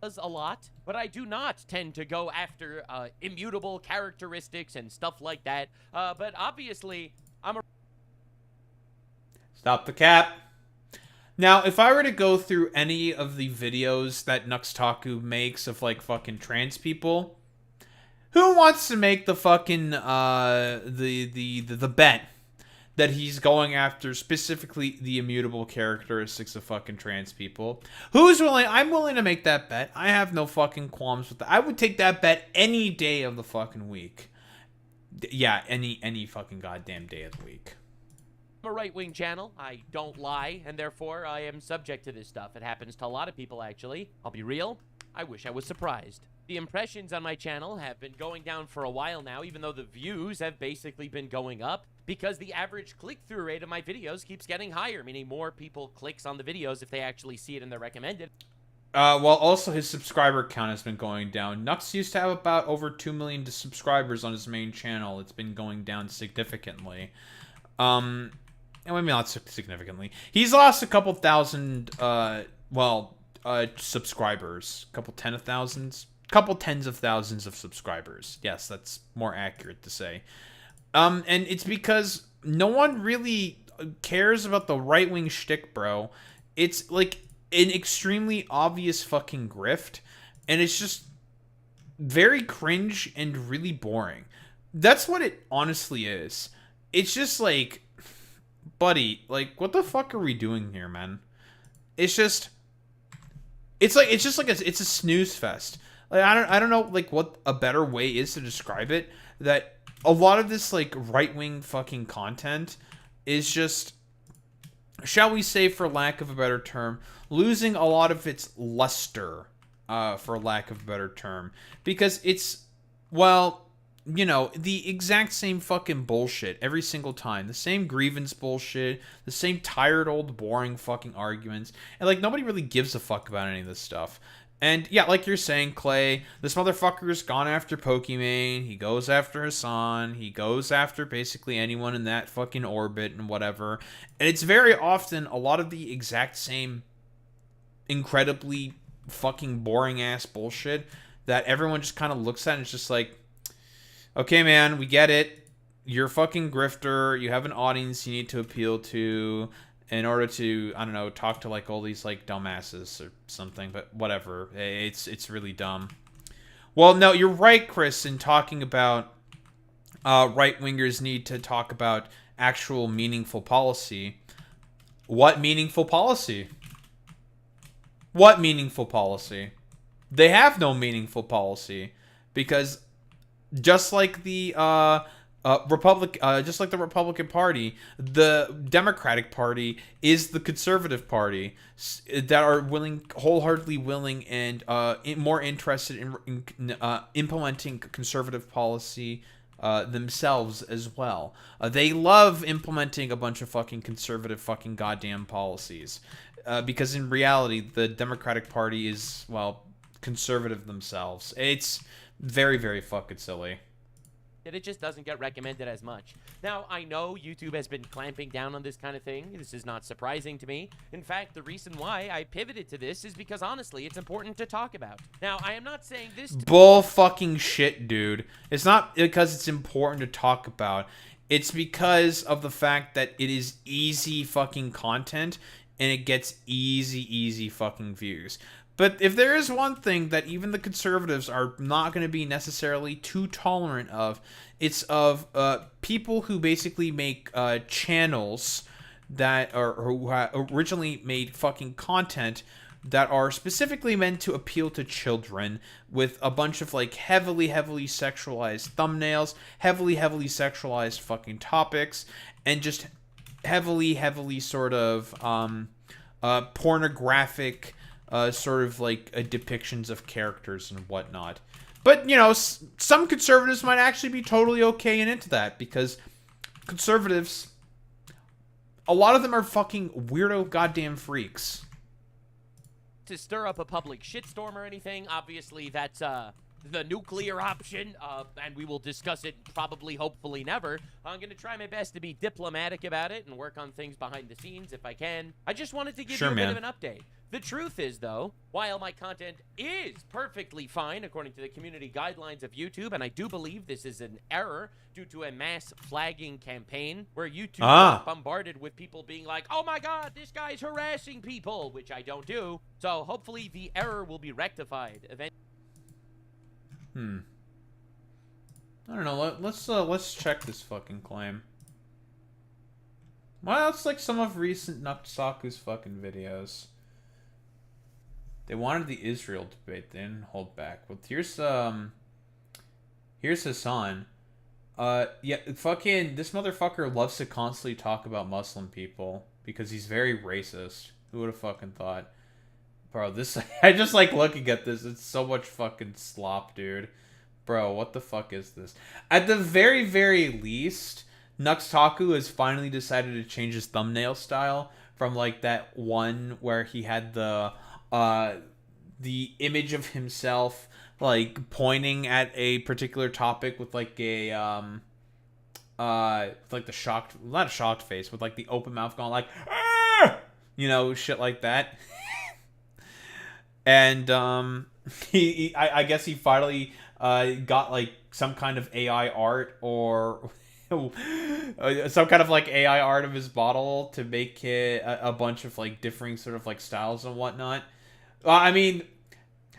A lot, but I do not tend to go after immutable characteristics and stuff like that. But obviously, I'm a...
Stop the cap. Now, if I were to go through any of the videos that Nux Taku makes of like fucking trans people, who wants to make the fucking the bet that he's going after specifically the immutable characteristics of fucking trans people? Who's willing? I'm willing to make that bet. I have no fucking qualms with that. I would take that bet any day of the fucking week. Yeah, any fucking goddamn day of the week.
I'm a right-wing channel. I don't lie, and therefore I am subject to this stuff. It happens to a lot of people, actually. I'll be real. I wish I was surprised. The impressions on my channel have been going down for a while now, even though the views have basically been going up, because the average click-through rate of my videos keeps getting higher, meaning more people clicks on the videos if they actually see it in their recommended.
Well, also his subscriber count has been going down. Nux used to have about over 2 million subscribers on his main channel. It's been going down significantly. Maybe not significantly. He's lost a couple thousand, subscribers. Couple tens of thousands of subscribers. Yes, that's more accurate to say. And it's because no one really cares about the right-wing shtick, bro. It's like an extremely obvious fucking grift, and it's just very cringe and really boring. That's what it honestly is. It's just like, buddy, like, what the fuck are we doing here, man? It's just a snooze fest. Like, I don't know, like, what a better way is to describe it. That a lot of this, like, right-wing fucking content is just, shall we say, for lack of a better term, losing a lot of its luster, for lack of a better term. Because it's, well, you know, the exact same fucking bullshit every single time. The same grievance bullshit, the same tired old boring fucking arguments. And, like, nobody really gives a fuck about any of this stuff. And, yeah, like you're saying, Clay, this motherfucker's gone after Pokimane, he goes after Hassan, he goes after basically anyone in that fucking orbit and whatever. And it's very often a lot of the exact same incredibly fucking boring-ass bullshit that everyone just kind of looks at and it's just like, okay, man, we get it. You're a fucking grifter, you have an audience you need to appeal to in order to, I don't know, talk to, like, all these, like, dumbasses or something, but whatever. It's really dumb. Well, no, you're right, Chris, in talking about right-wingers need to talk about actual meaningful policy. What meaningful policy? What meaningful policy? They have no meaningful policy, because just like the just like the Republican Party, the Democratic Party is the conservative party that are wholeheartedly willing and more interested in implementing conservative policy themselves as well. They love implementing a bunch of fucking conservative fucking goddamn policies, because in reality, the Democratic Party is, well, conservative themselves. It's very, very fucking silly.
It just doesn't get recommended as much. Now, I know YouTube has been clamping down on this kind of thing. This is not surprising to me. In fact, the reason why I pivoted to this is because, honestly, it's important to talk about. Now, I am not saying this to
Bull fucking shit, dude. It's not because it's important to talk about. It's because of the fact that it is easy fucking content and it gets easy fucking views. But if there is one thing that even the conservatives are not going to be necessarily too tolerant of, it's of people who basically make channels that are who originally made fucking content that are specifically meant to appeal to children, with a bunch of like heavily sexualized thumbnails, heavily sexualized fucking topics, and just heavily sort of pornographic sort of like depictions of characters and whatnot. But, you know, some conservatives might actually be totally okay and into that, because conservatives, a lot of them are fucking weirdo goddamn freaks.
to stir up a public shitstorm or anything. Obviously, that's the nuclear option, and we will discuss it probably, hopefully never. I'm going to try my best to be diplomatic about it and work on things behind the scenes if I can. I just wanted to give you a bit of an update. The truth is, though, while my content is perfectly fine according to the community guidelines of YouTube, and I do believe this is an error due to a mass flagging campaign where YouTube got bombarded with people being like, oh my god, this guy's harassing people, which I don't do. So hopefully the error will be rectified eventually.
I don't know. Let's check this fucking claim. Well, it's like some of recent Nuksaku's fucking videos. They wanted the Israel debate. They didn't hold back. Well, here's Hassan. Yeah, fucking this motherfucker loves to constantly talk about Muslim people because he's very racist. Who would have fucking thought? Bro, this I just like looking at this. It's so much fucking slop, dude. Bro, what the fuck is this? At the very, very least, Nuksaku has finally decided to change his thumbnail style from like that one where he had the image of himself like pointing at a particular topic with like a like the shocked, not a shocked face, with like the open mouth going like, ah! You know, shit like that. And I guess he finally got like some kind of AI art or some kind of like AI art of his bottle to make it a bunch of like differing sort of like styles and whatnot. I mean,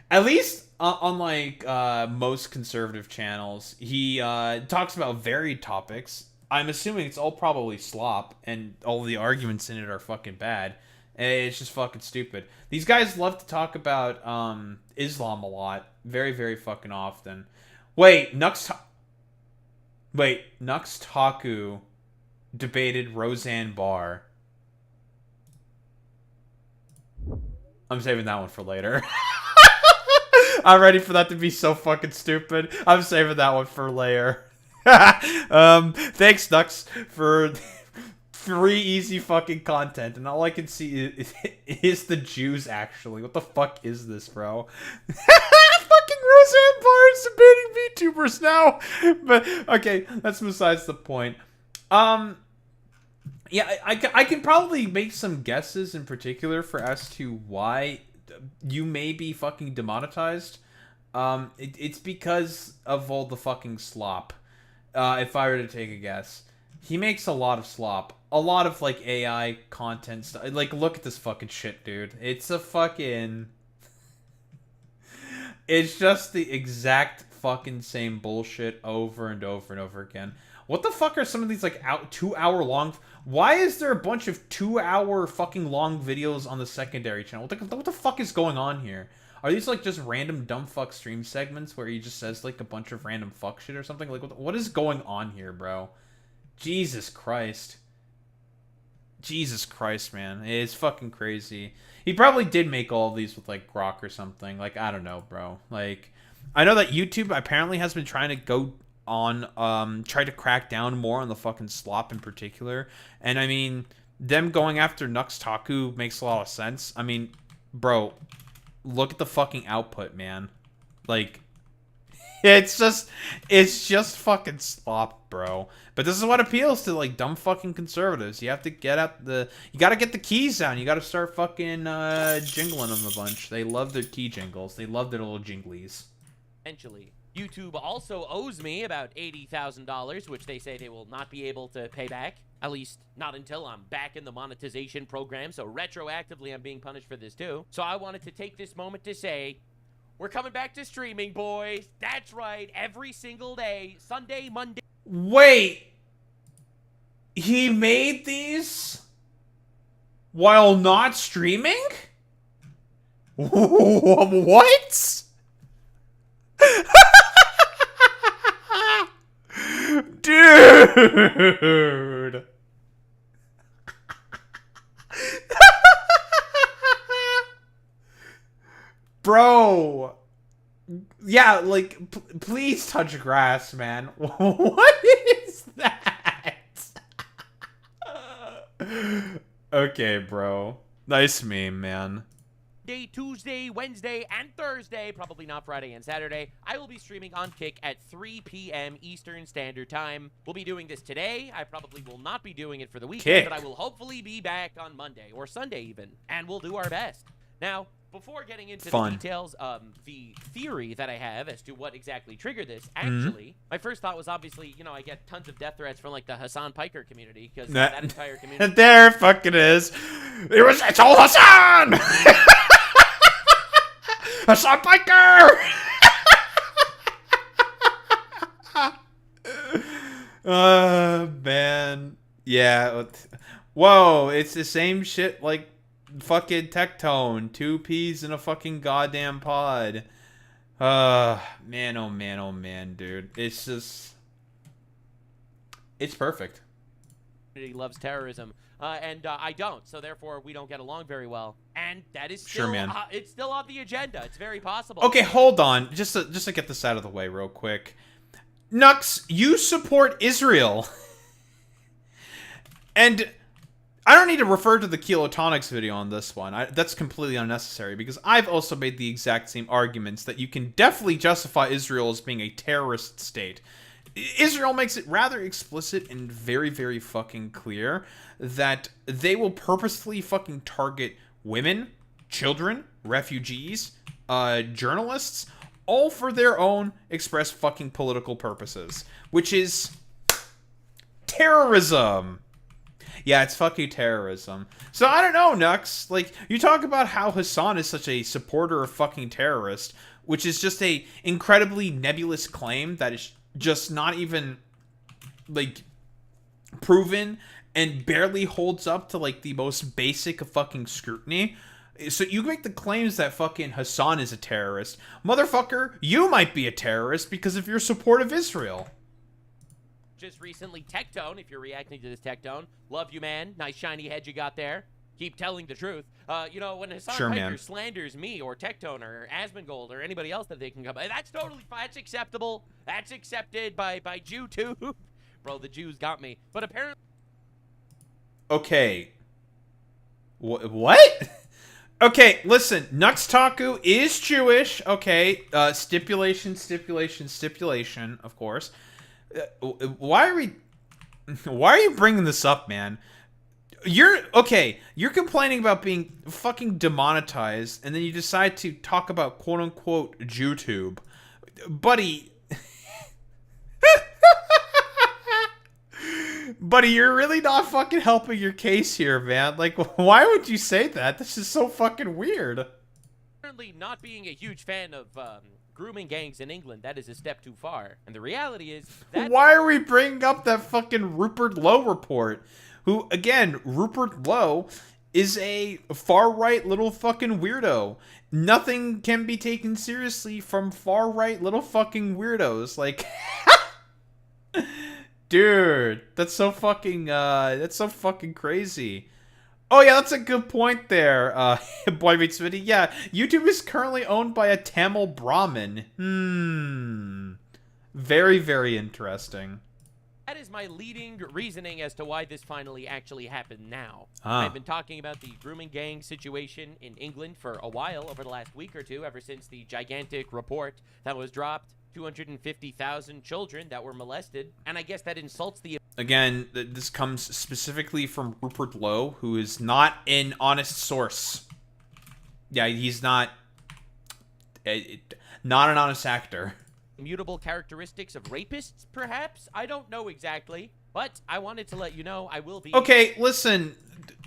at least unlike most conservative channels, he talks about varied topics. I'm assuming it's all probably slop, and all the arguments in it are fucking bad. It's just fucking stupid. These guys love to talk about Islam a lot. Very, very fucking often. Wait, Nukstaku debated Roseanne Barr. I'm saving that one for later. I'm ready for that to be so fucking stupid. I'm saving that one for later. Thanks, Nux, for free easy fucking content, and all I can see is the Jews, actually. What the fuck is this, bro? Fucking Roseanne Barr is debating VTubers now. But, okay, that's besides the point. Yeah, I can probably make some guesses in particular for as to why you may be fucking demonetized. It's because of all the fucking slop. If I were to take a guess. He makes a lot of slop. A lot of, like, AI content stuff. Like, look at this fucking shit, dude. It's a fucking... It's just the exact fucking same bullshit over and over and over again. What the fuck are some of these, like, 2 hour long... Why is there a bunch of 2 hour fucking long videos on the secondary channel? What the fuck is going on here? Are these, like, just random dumb fuck stream segments where he just says, like, a bunch of random fuck shit or something? Like, what is going on here, bro? Jesus Christ. Jesus Christ, man. It's fucking crazy. He probably did make all of these with, like, Grok or something. Like, I don't know, bro. Like, I know that YouTube apparently has been trying to go on, try to crack down more on the fucking slop in particular. And, I mean, them going after Nukstaku makes a lot of sense. I mean, bro, look at the fucking output, man. Like, It's just fucking slop, bro. But this is what appeals to like dumb fucking conservatives. You have to get out you gotta get the keys down. You gotta start fucking jingling them a bunch. They love their key jingles. They love their little jinglies.
Eventually. YouTube also owes me about $80,000, which they say they will not be able to pay back. At least not until I'm back in the monetization program. So retroactively, I'm being punished for this too. So I wanted to take this moment to say, we're coming back to streaming, boys. That's right. Every single day. Sunday, Monday.
Wait. He made these while not streaming? What? Dude. Bro. Yeah, like, please touch grass, man. What is that? Okay, bro. Nice meme, man.
Tuesday, Wednesday, and Thursday, probably not Friday and Saturday, I will be streaming on Kick at 3 p.m. Eastern Standard Time. We'll be doing this today. I probably will not be doing it for the weekend, but I will hopefully be back on Monday, or Sunday even, and we'll do our best. Now, before getting into the details of the theory that I have as to what exactly triggered this, actually, my first thought was obviously, you know, I get tons of death threats from, like, the Hassan Piker community, because that entire community...
There it fucking is. It's all Hassan! Hassan Piker! Man. Yeah. Whoa, it's the same shit like fucking Tectone. 2 peas in a fucking goddamn pod. Man, oh man, oh man, dude. It's just... It's perfect.
He loves terrorism. And I don't, so therefore we don't get along very well. And that is still, it's still on the agenda. It's very possible.
Okay, hold on. Just to get this out of the way real quick. Nux, you support Israel. And I don't need to refer to the Kilotonics video on this one. That's completely unnecessary because I've also made the exact same arguments that you can definitely justify Israel as being a terrorist state. Israel makes it rather explicit and very, very fucking clear that they will purposefully fucking target women, children, refugees, journalists, all for their own express fucking political purposes, which is terrorism. Yeah, it's fucking terrorism. So I don't know, Nux. Like, you talk about how Hassan is such a supporter of fucking terrorists, which is just a incredibly nebulous claim that is just not even, like, proven and barely holds up to, like, the most basic of fucking scrutiny. So you make the claims that fucking Hassan is a terrorist. Motherfucker, you might be a terrorist because of your support of Israel.
Just recently, Tectone, if you're reacting to this Tectone, love you, man. Nice shiny head you got there. Keep telling the truth. You know, when Hassan Piker slanders me or Tectone or Asmongold or anybody else that they can come, that's totally fine. That's acceptable. That's accepted by Jew too. Bro, the Jews got me. But apparently...
Okay. What? Okay, listen. Nuxtaku is Jewish. Okay. Stipulation, of course. Why are you bringing this up, man? You're complaining about being fucking demonetized, and then you decide to talk about quote-unquote JewTube. Buddy. Buddy, you're really not fucking helping your case here, man. Like, why would you say that? This is so fucking weird.
Apparently not being a huge fan of, grooming gangs in England, that is a step too far. And the reality is that...
Why are we bringing up that fucking Rupert Lowe report? Who, again, Rupert Lowe is a far-right little fucking weirdo. Nothing can be taken seriously from far-right little fucking weirdos. Like, dude, that's so fucking crazy. Oh, yeah, that's a good point there, Boy Meets Smitty. Yeah, YouTube is currently owned by a Tamil Brahmin. Very, very interesting.
That is my leading reasoning as to why this finally actually happened now. I've been talking about the grooming gang situation in England for a while, over the last week or two, ever since the gigantic report that was dropped 250,000 children that were molested, and I guess that insults the...
Again, this comes specifically from Rupert Lowe, who is not an honest source. Yeah, he's not an honest actor.
Immutable characteristics of rapists, perhaps? I don't know exactly, but I wanted to let you know I will be...
Okay, listen,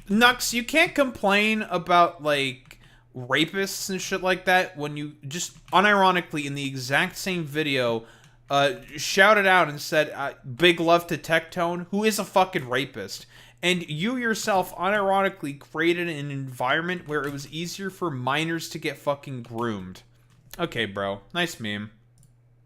Nux, you can't complain about, like, rapists and shit like that when you just unironically in the exact same video shouted out and said, big love to Tectone, who is a fucking rapist. And you yourself unironically created an environment where it was easier for minors to get fucking groomed. Okay, bro. Nice meme.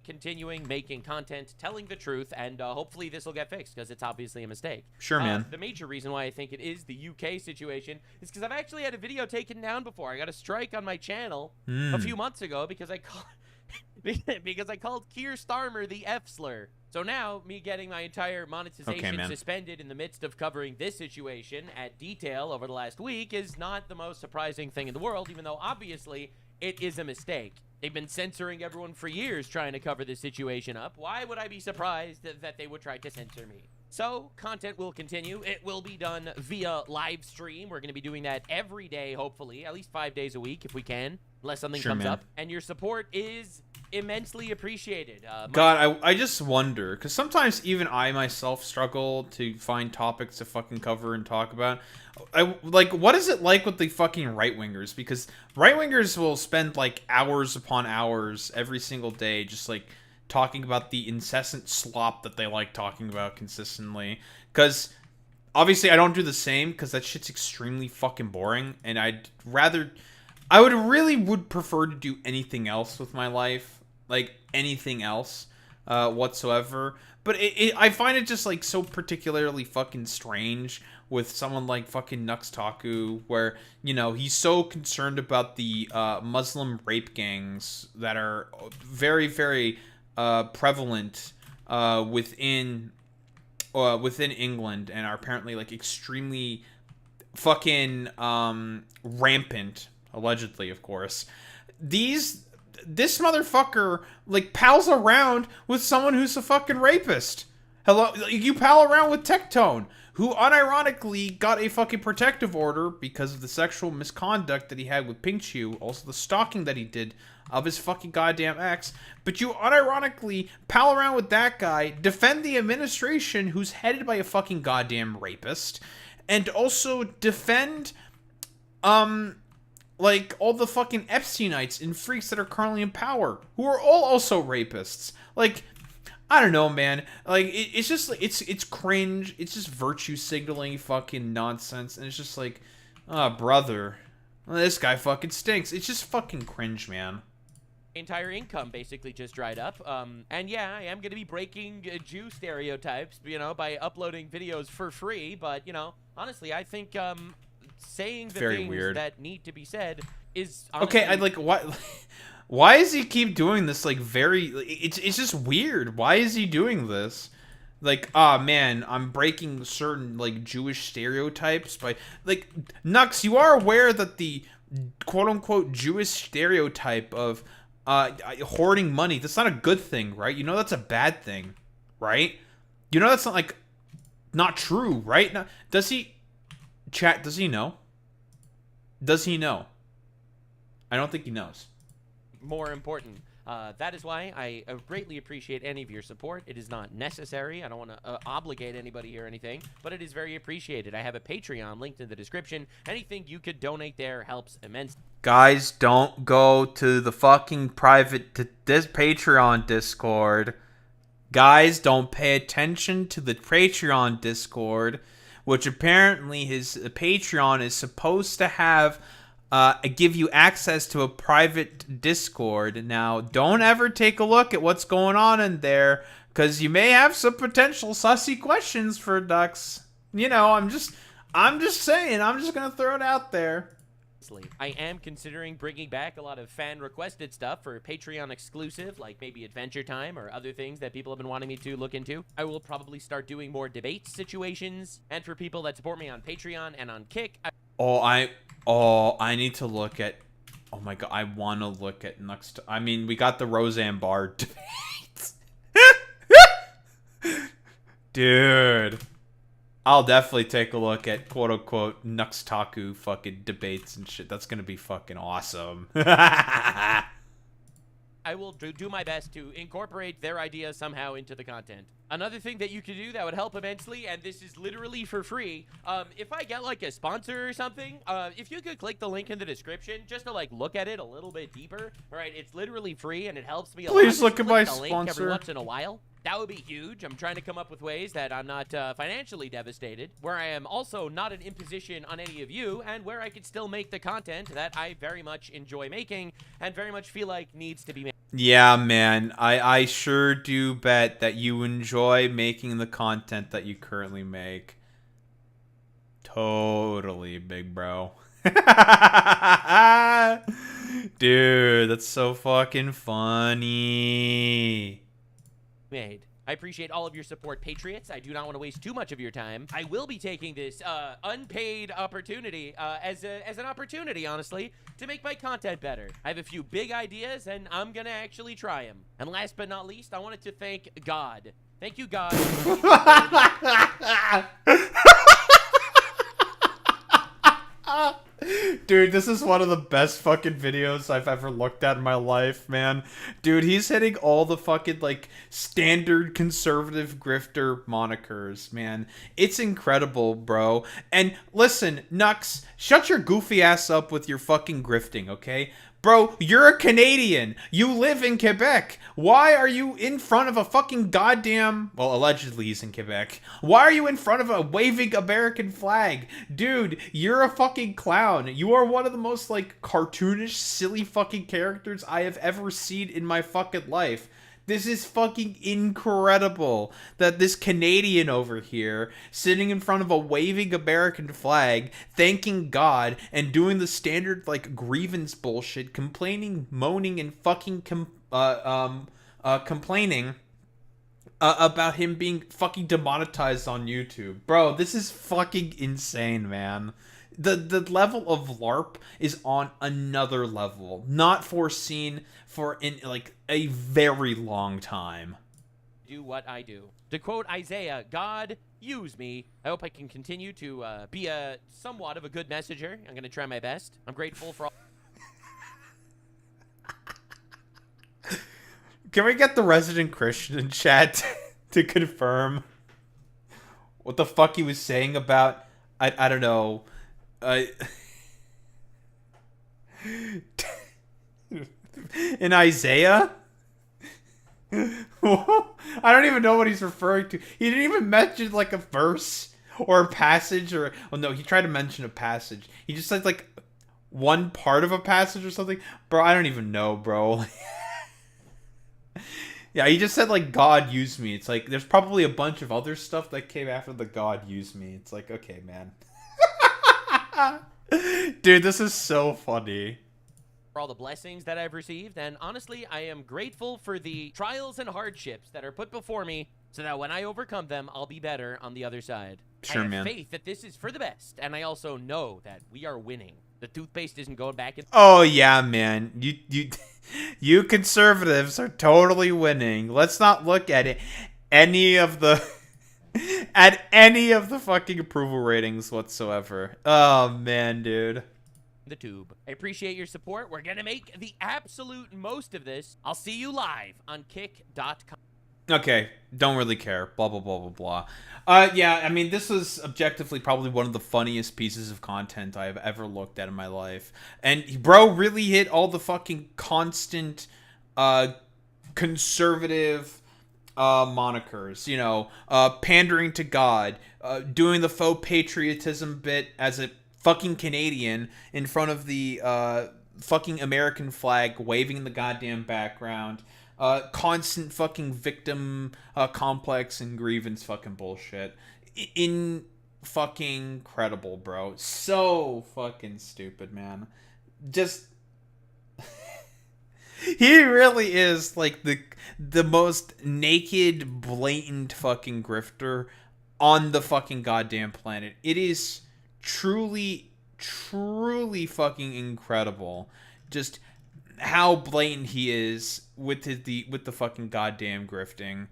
Continuing making content, telling the truth, and hopefully this will get fixed, because it's obviously a mistake.
Sure, man.
The major reason why I think it is the UK situation is because I've actually had a video taken down before. I got a strike on my channel a few months ago because I called Keir Starmer the F-slur. So now, me getting my entire monetization suspended in the midst of covering this situation at detail over the last week is not the most surprising thing in the world, even though obviously it is a mistake. They've been censoring everyone for years trying to cover this situation up. Why would I be surprised that they would try to censor me? So, content will continue. It will be done via live stream. We're going to be doing that every day, hopefully. At least 5 days a week, if we can. Unless something comes up. And your support is immensely appreciated.
God, I just wonder, because sometimes even I myself struggle to find topics to fucking cover and talk about. Like, what is it like with the fucking right-wingers? Because right-wingers will spend, like, hours upon hours every single day just, like, talking about the incessant slop that they like talking about consistently. Because, obviously, I don't do the same, because that shit's extremely fucking boring, and I would prefer to do anything else with my life. Like, anything else whatsoever. But I find it just, like, so particularly fucking strange with someone like fucking Nux Taku, where, you know, he's so concerned about the Muslim rape gangs that are very, very prevalent within England and are apparently, like, extremely fucking rampant, allegedly, of course. This motherfucker, like, pals around with someone who's a fucking rapist. Hello, you pal around with Tectone, who unironically got a fucking protective order because of the sexual misconduct that he had with Pink Chew, also the stalking that he did of his fucking goddamn ex. But you unironically pal around with that guy, defend the administration who's headed by a fucking goddamn rapist, and also defend, like, all the fucking Epsteinites and freaks that are currently in power, who are all also rapists. Like, I don't know, man. Like, it's just, it's cringe. It's just virtue signaling fucking nonsense. And it's just like, oh, brother, this guy fucking stinks. It's just fucking cringe, man.
Entire income basically just dried up. And yeah, I am going to be breaking Jew stereotypes, you know, by uploading videos for free. But, you know, honestly, I think, saying the things that need to be said is honestly...
Okay, I like why does he keep doing this? Like, it's just weird. Why is he doing this? Like, oh man, I'm breaking certain, like, Jewish stereotypes by, like, Nux, you are aware that the quote unquote Jewish stereotype of hoarding money, that's not a good thing, right? You know that's a bad thing, right? You know that's not, like, not true, right? Now, does he Chat, does he know? Does he know? I don't think he knows.
More important. That is why I greatly appreciate any of your support. It is not necessary. I don't want to obligate anybody or anything, but it is very appreciated. I have a Patreon linked in the description. Anything you could donate there helps immensely.
Guys, don't go to the fucking private Patreon Discord. Guys, don't pay attention to the Patreon Discord, which apparently his Patreon is supposed to have give you access to a private Discord. Now, don't ever take a look at what's going on in there, because you may have some potential sussy questions for Dux. You know, I'm just saying. I'm just gonna throw it out there.
I am considering bringing back a lot of fan-requested stuff for Patreon exclusive, like maybe Adventure Time or other things that people have been wanting me to look into. I will probably start doing more debate situations, and for people that support me on Patreon and on Kick...
I need to look at Oh my god, I want to look at next. I mean, we got the Roseanne Barr debate. Dude. I'll definitely take a look at quote-unquote Nuxtaku fucking debates and shit. That's gonna be fucking awesome.
I will do my best to incorporate their ideas somehow into the content. Another thing that you could do that would help immensely, and this is literally for free, if I get like a sponsor or something, if you could click the link in the description just to like look at it a little bit deeper. All right, it's literally free and it helps me a lot.
Please look at my
Click the link
sponsor.
every once in a while. That would be huge. I'm trying to come up with ways that I'm not financially devastated, where I am also not an imposition on any of you, and where I could still make the content that I very much enjoy making and very much feel like needs to be made.
Yeah, man. I sure do bet that you enjoy making the content that you currently make. Totally, big bro. Dude, that's so fucking funny.
Made. I appreciate all of your support, Patriots. I do not want to waste too much of your time. I will be taking this unpaid opportunity as an opportunity, honestly, to make my content better. I have a few big ideas, and I'm going to actually try them. And last but not least, I wanted to thank God. Thank you, God.
Dude, this is one of the best fucking videos I've ever looked at in my life, man. Dude, he's hitting all the fucking, like, standard conservative grifter monikers, man. It's incredible, bro. And listen, Nux, shut your goofy ass up with your fucking grifting, okay? Bro, you're a Canadian. You live in Quebec. Why are you in front of a fucking goddamn... Well, allegedly he's in Quebec. Why are you in front of a waving American flag? Dude, you're a fucking clown. You are one of the most, like, cartoonish, silly fucking characters I have ever seen in my fucking life. This is fucking incredible that this Canadian over here, sitting in front of a waving American flag, thanking God, and doing the standard, like, grievance bullshit, complaining, moaning, and fucking complaining about him being fucking demonetized on YouTube. Bro, this is fucking insane, man. The level of LARP is on another level, not foreseen for like a very long time.
Do what I do. To quote Isaiah, God, use me. I hope I can continue to be somewhat of a good messenger. I'm going to try my best. I'm grateful for all...
Can we get the resident Christian in chat to confirm what the fuck he was saying about, I don't know, in Isaiah? I don't even know what he's referring to. He didn't even mention like a verse or a passage or... Well, no, he tried to mention a passage. He just said like one part of a passage or something. Bro, I don't even know, bro. Yeah, he just said like, God used me. It's like, there's probably a bunch of other stuff that came after the God used me. It's like, okay, man. Dude, this is so funny.
For all the blessings that I've received, and honestly, I am grateful for the trials and hardships that are put before me, so that when I overcome them, I'll be better on the other side.
Sure,
I have
man.
faith that this is for the best, and I also know that we are winning. The toothpaste isn't going back in.
Oh yeah, man. You conservatives are totally winning. Let's not look at it. Any of the fucking approval ratings whatsoever. Oh man, dude.
The tube. I appreciate your support. We're gonna make the absolute most of this. I'll see you live on kick.com.
Okay, don't really care. Blah, blah, blah, blah, blah. Yeah, I mean, this was objectively probably one of the funniest pieces of content I have ever looked at in my life. And bro really hit all the fucking constant conservative monikers. You know, pandering to God, doing the faux patriotism bit as a fucking Canadian in front of the fucking American flag, waving in the goddamn background. Constant fucking victim complex and grievance fucking bullshit. In fucking incredible, bro. So fucking stupid, man. Just he really is like the most naked, blatant fucking grifter on the fucking goddamn planet. It is truly fucking incredible just how blatant he is with with the fucking goddamn grifting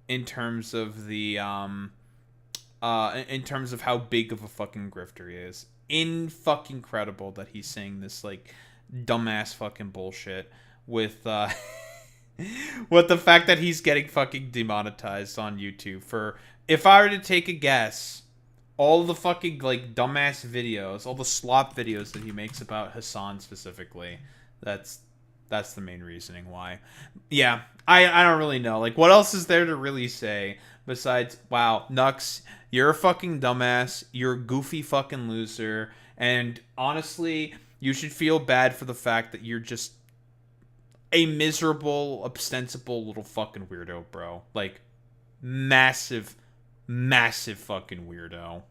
in terms of the in terms of how big of a fucking grifter he is. Fucking incredible that he's saying this like dumbass fucking bullshit with with the fact that he's getting fucking demonetized on YouTube for, if I were to take a guess, all the fucking like dumbass videos, all the slop videos that he makes about Hassan specifically. That's the main reasoning why. Yeah, I don't really know. Like, what else is there to really say besides, wow, Nux, you're a fucking dumbass, you're a goofy fucking loser, and honestly, you should feel bad for the fact that you're just a miserable, ostensible little fucking weirdo, bro. Like, massive, massive fucking weirdo.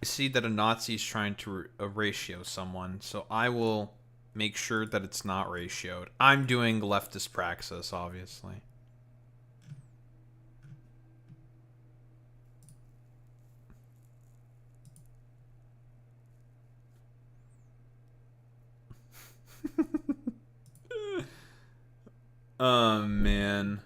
See that a Nazi is trying to ratio someone, so I will make sure that it's not ratioed. I'm doing leftist praxis, obviously. Oh, man.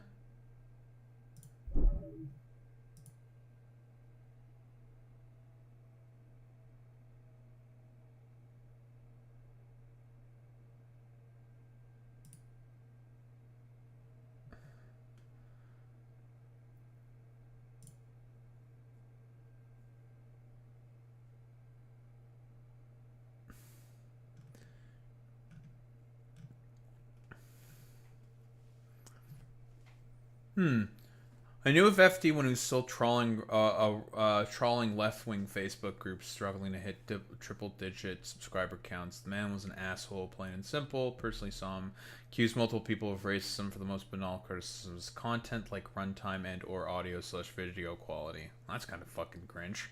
I knew of FD when he was still trawling left-wing Facebook groups, struggling to hit triple-digit subscriber counts. The man was an asshole, plain and simple. Personally saw him accuse multiple people of racism for the most banal criticisms, content like runtime and or audio/video quality. That's kind of fucking cringe.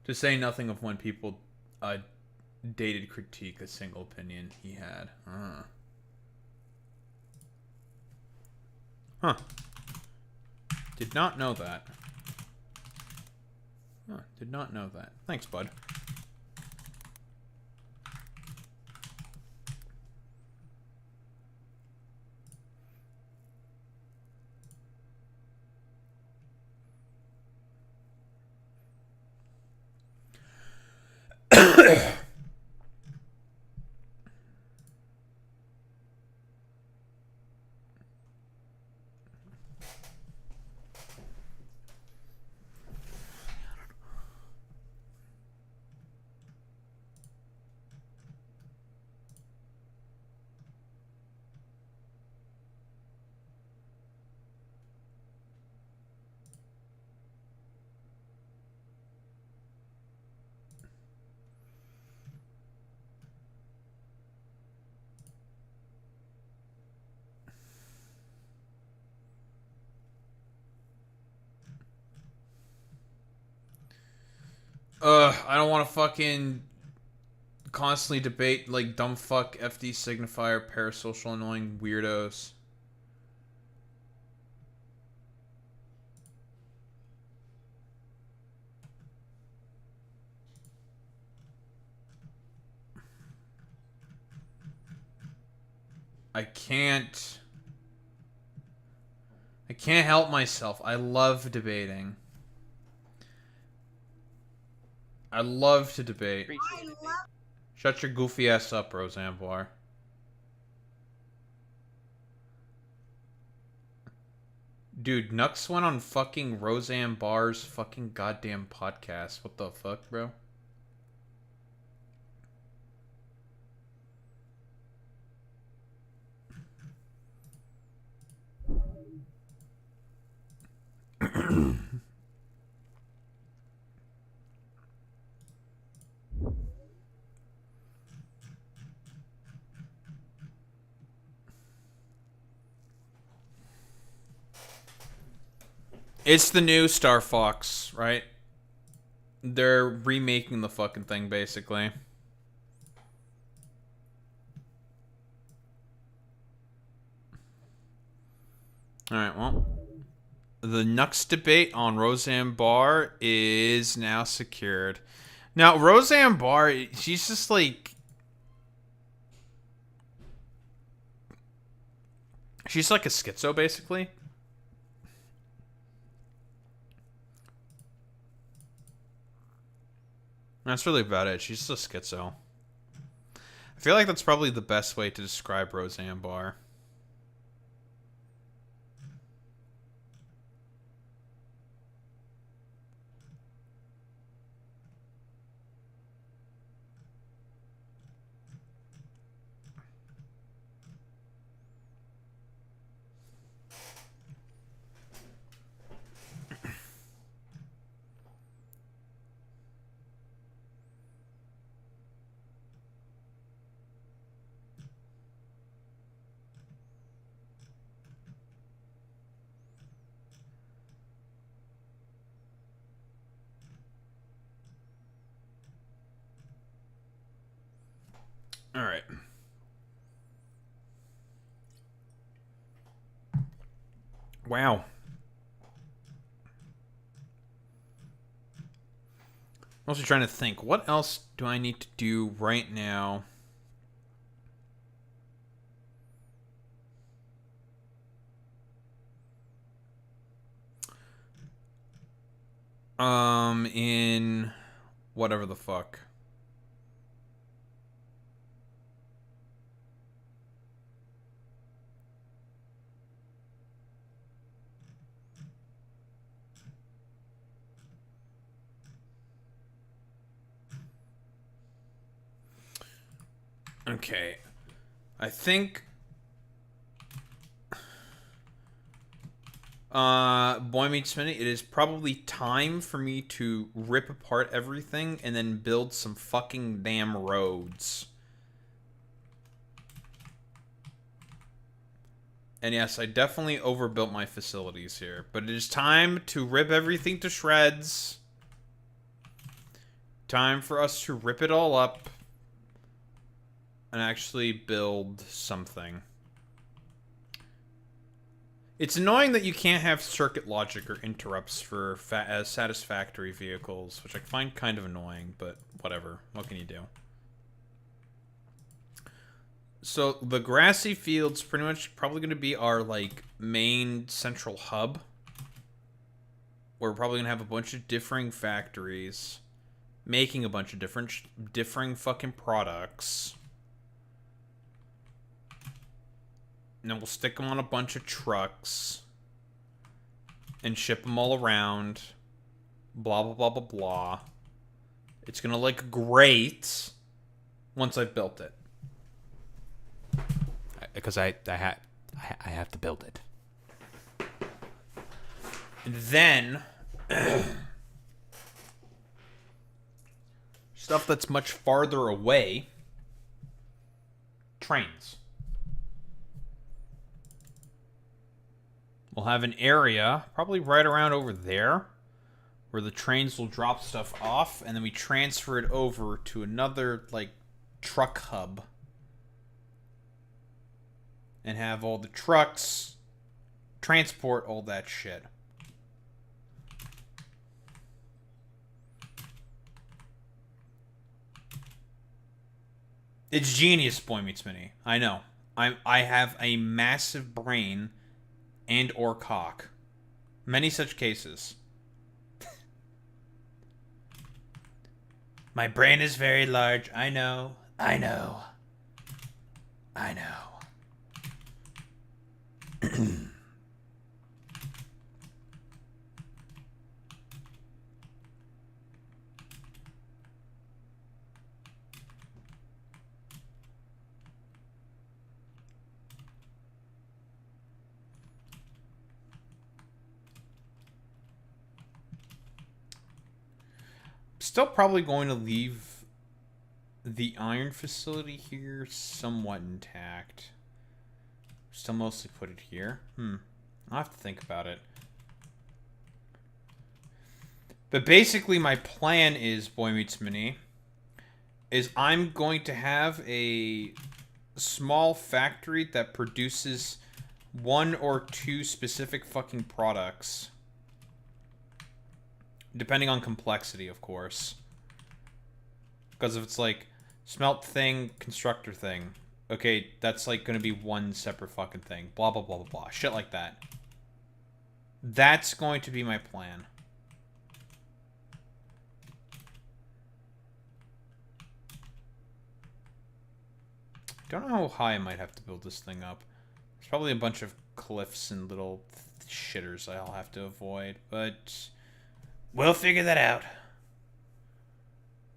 To say nothing of when people dated critique a single opinion he had. Huh. Did not know that. Huh, did not know that. Thanks, bud. I don't want to fucking constantly debate like dumb fuck FD signifier parasocial annoying weirdos. I can't help myself. I love debating. I love to debate. Shut your goofy ass up, Roseanne. Dude, Nux went on fucking Roseanne Barr's fucking goddamn podcast. What the fuck, bro? It's the new Star Fox, right? They're remaking the fucking thing, basically. Alright, well. The Nux debate on Roseanne Barr is now secured. Now, Roseanne Barr, she's just like... She's like a schizo, basically. That's really about it. She's just a schizo. I feel like that's probably the best way to describe Roseanne Barr. All right. Wow. I'm also trying to think, what else do I need to do right now? In whatever the fuck. Okay. I think Boy Meets Minute, it is probably time for me to rip apart everything and then build some fucking damn roads. And yes, I definitely overbuilt my facilities here, but it is time to rip everything to shreds. Time for us to rip it all up and actually build something. It's annoying that you can't have circuit logic or interrupts for satisfactory vehicles, which I find kind of annoying, but whatever. What can you do? So the grassy field's pretty much probably going to be our like main central hub. We're probably going to have a bunch of differing factories making a bunch of differing fucking products. And then we'll stick them on a bunch of trucks and ship them all around. Blah, blah, blah, blah, blah. It's going to look great once I've built it. Because I have to build it. And then stuff that's much farther away. Trains. We'll have an area, probably right around over there, where the trains will drop stuff off, and then we transfer it over to another, like, truck hub. And have all the trucks transport all that shit. It's genius, Boy Meets Mini. I know. I have a massive brain and or cock. Many such cases. My brain is very large. I know. I know. I know. Still probably going to leave the iron facility here somewhat intact. Still mostly put it here. I'll have to think about it. But basically, my plan is, Boy Meets Mini, is I'm going to have a small factory that produces 1 or 2 specific fucking products. Depending on complexity, of course. Because if it's like, smelt thing, constructor thing. Okay, that's like going to be one separate fucking thing. Blah, blah, blah, blah, blah. Shit like that. That's going to be my plan. Don't know how high I might have to build this thing up. There's probably a bunch of cliffs and little shitters I'll have to avoid, but we'll figure that out.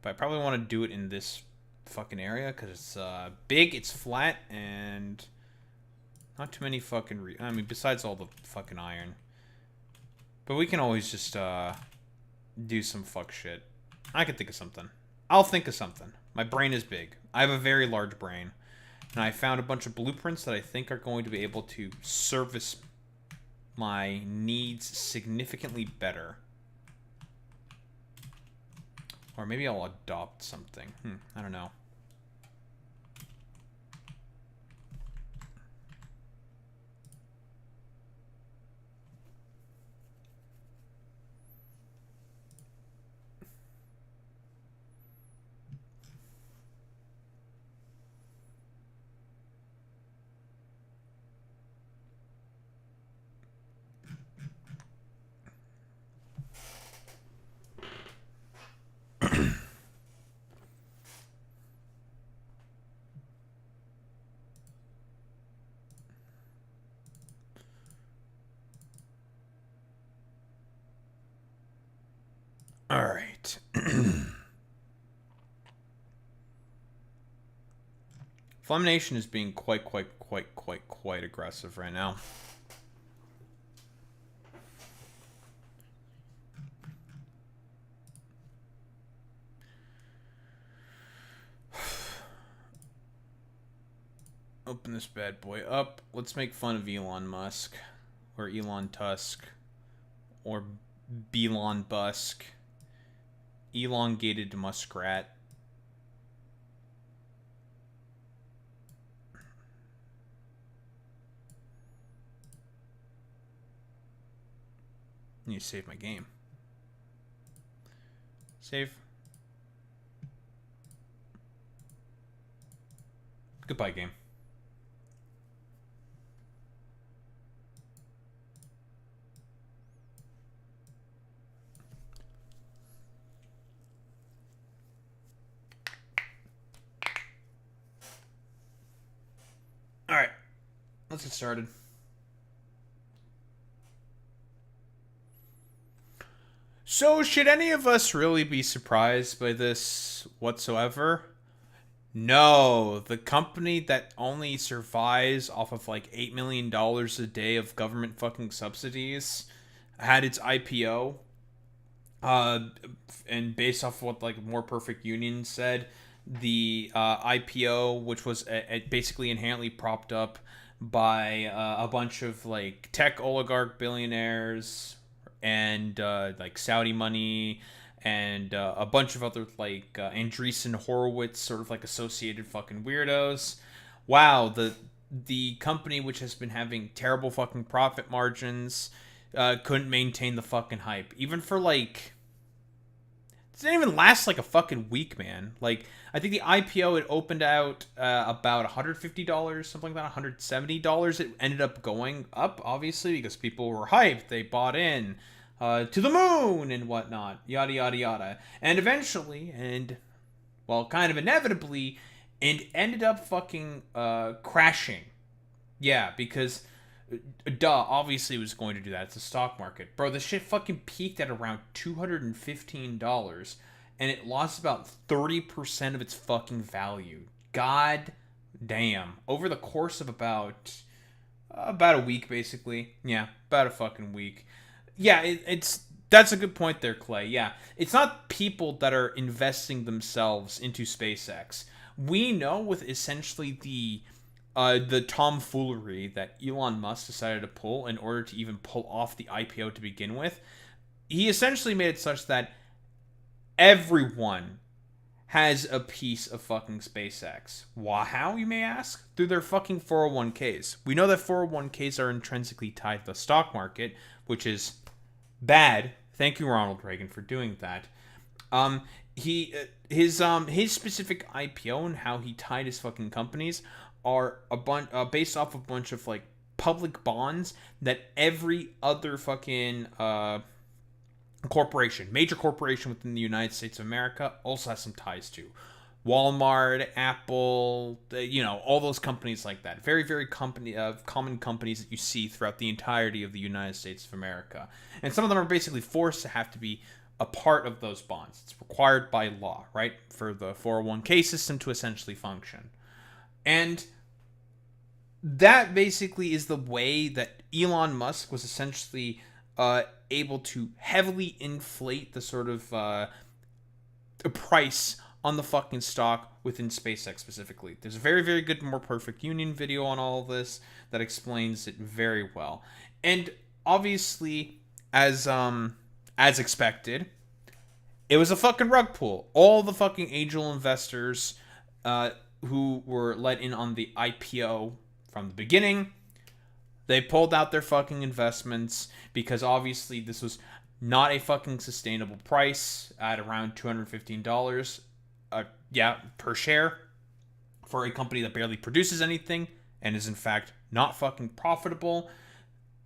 But I probably want to do it in this fucking area because it's big, it's flat, and not too many fucking I mean, besides all the fucking iron. But we can always just do some fuck shit. I can think of something. I'll think of something. My brain is big. I have a very large brain. And I found a bunch of blueprints that I think are going to be able to service my needs significantly better. Or maybe I'll adopt something. I don't know. Alright. Flamination is being quite aggressive right now. Open this bad boy up. Let's make fun of Elon Musk. Or Elon Tusk. Or Belon Busk. Elongated muskrat. I need to save my game. Save. Goodbye, game. Alright, let's get started. So, should any of us really be surprised by this whatsoever? No, the company that only survives off of like $8 million a day of government fucking subsidies had its IPO. And based off of what like More Perfect Union said, the IPO, which was basically inherently propped up by a bunch of like tech oligarch billionaires and like Saudi money and a bunch of other like Andreessen Horowitz sort of like associated fucking weirdos. Wow, the company which has been having terrible fucking profit margins couldn't maintain the fucking hype even for like. It didn't even last like a fucking week, man. Like, I think the IPO, it opened out about $150, something like that, $170. It ended up going up, obviously, because people were hyped. They bought in to the moon and whatnot, yada, yada, yada. And eventually, and, well, kind of inevitably, it ended up fucking crashing. Yeah, because... obviously it was going to do that. It's the stock market. Bro, this shit fucking peaked at around $215, and it lost about 30% of its fucking value. God damn. Over the course of about a week, basically. Yeah, about a fucking week. Yeah, that's a good point there, Clay. Yeah, it's not people that are investing themselves into SpaceX. We know with essentially the tomfoolery that Elon Musk decided to pull in order to even pull off the IPO to begin with, he essentially made it such that everyone has a piece of fucking SpaceX. Why? How, you may ask? Through their fucking 401ks. We know that 401ks are intrinsically tied to the stock market, which is bad. Thank you, Ronald Reagan, for doing that. His specific IPO and how he tied his fucking companies are based off a bunch of like public bonds that every other fucking major corporation within the United States of America also has some ties to. Walmart, Apple, all those companies like that. Very, very common companies that you see throughout the entirety of the United States of America. And some of them are basically forced to have to be a part of those bonds. It's required by law, right? For the 401k system to essentially function. And that basically is the way that Elon Musk was essentially able to heavily inflate the sort of price on the fucking stock within SpaceX specifically. There's a very, very good More Perfect Union video on all of this that explains it very well. And obviously, as expected, it was a fucking rug pull. All the fucking angel investors who were let in on the IPO from the beginning, they pulled out their fucking investments because obviously this was not a fucking sustainable price at around $215 per share for a company that barely produces anything and is in fact not fucking profitable.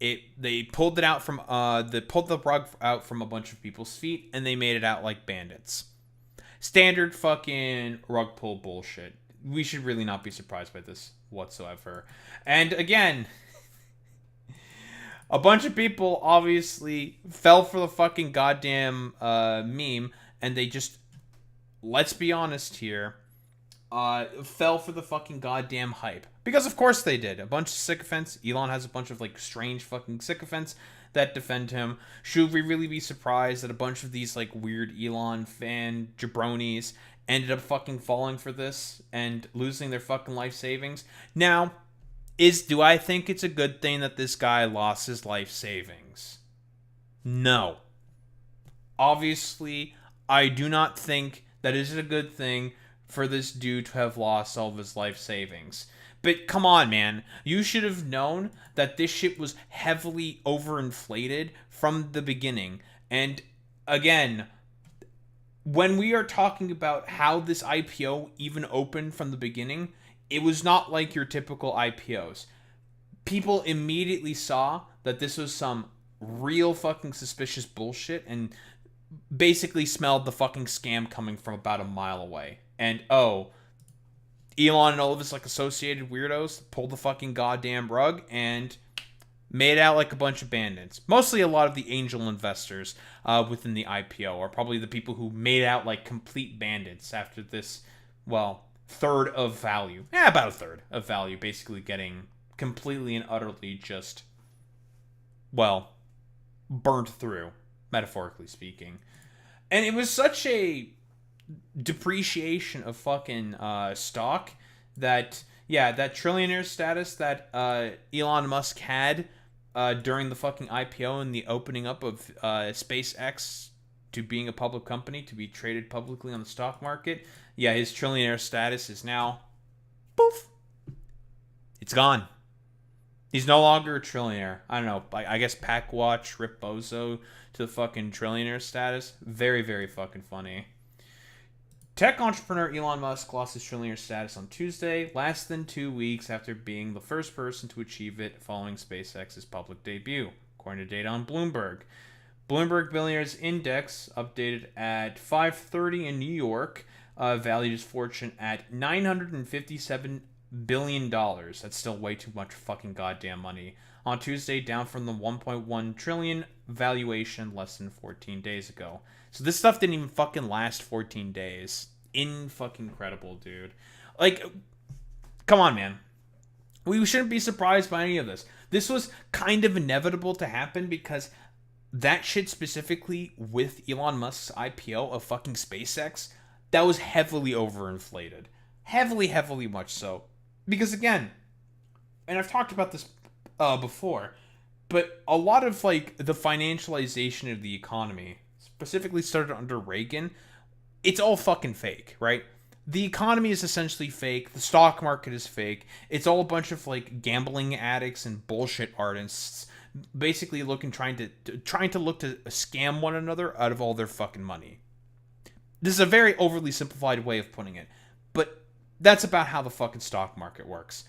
They pulled the rug out from a bunch of people's feet and they made it out like bandits. Standard fucking rug pull bullshit. We should really not be surprised by this whatsoever. And again, a bunch of people obviously fell for the fucking goddamn meme, and they just, let's be honest here, fell for the fucking goddamn hype. Because of course they did. A bunch of sycophants. Elon has a bunch of like strange fucking sycophants that defend him. Should we really be surprised that a bunch of these like weird Elon fan jabronis ended up fucking falling for this and losing their fucking life savings? Now, do I think it's a good thing that this guy lost his life savings? No. Obviously, I do not think that it is a good thing for this dude to have lost all of his life savings. But come on, man. You should have known that this shit was heavily overinflated from the beginning. And again, when we are talking about how this IPO even opened from the beginning, it was not like your typical IPOs. People immediately saw that this was some real fucking suspicious bullshit and basically smelled the fucking scam coming from about a mile away. And Elon and all of his like associated weirdos pulled the fucking goddamn rug and made out like a bunch of bandits. Mostly a lot of the angel investors within the IPO are probably the people who made out like complete bandits after this, third of value. About a third of value, basically getting completely and utterly just, burnt through, metaphorically speaking. And it was such a depreciation of fucking stock that, that trillionaire status that Elon Musk had during the fucking IPO and the opening up of SpaceX to being a public company, to be traded publicly on the stock market, his trillionaire status is now, poof, it's gone. He's no longer a trillionaire. I don't know. I guess Packwatch ripped Bozo to the fucking trillionaire status. Very, very fucking funny. Tech entrepreneur Elon Musk lost his trillionaire status on Tuesday, less than 2 weeks after being the first person to achieve it following SpaceX's public debut, according to data on Bloomberg. Bloomberg Billionaires Index, updated at 5:30 in New York, valued his fortune at $957 billion. That's still way too much fucking goddamn money. On Tuesday, down from the 1.1 trillion valuation less than 14 days ago. So this stuff didn't even fucking last 14 days. In-fucking-credible, dude. Like, come on, man. We shouldn't be surprised by any of this. This was kind of inevitable to happen because that shit specifically with Elon Musk's IPO of fucking SpaceX, that was heavily overinflated. Heavily much so. Because again, and I've talked about this before, But a lot of like the financialization of the economy, specifically started under Reagan, it's all fucking fake, right? The economy is essentially fake. The stock market is fake. It's all a bunch of like gambling addicts and bullshit artists, basically trying to look to scam one another out of all their fucking money. This is a very overly simplified way of putting it, but that's about how the fucking stock market works.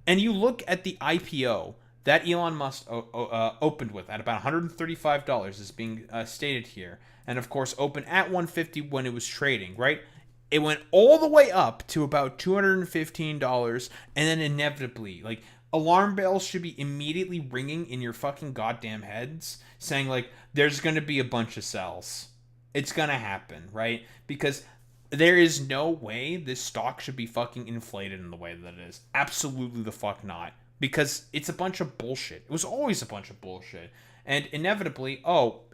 And you look at the IPO that Elon Musk opened with at about $135 is being stated here, and of course opened at $150 when it was trading, right? It went all the way up to about $215, and then inevitably, like, alarm bells should be immediately ringing in your fucking goddamn heads, saying, like, there's gonna be a bunch of sells. It's gonna happen, right? Because there is no way this stock should be fucking inflated in the way that it is. Absolutely the fuck not. Because it's a bunch of bullshit. It was always a bunch of bullshit. And inevitably,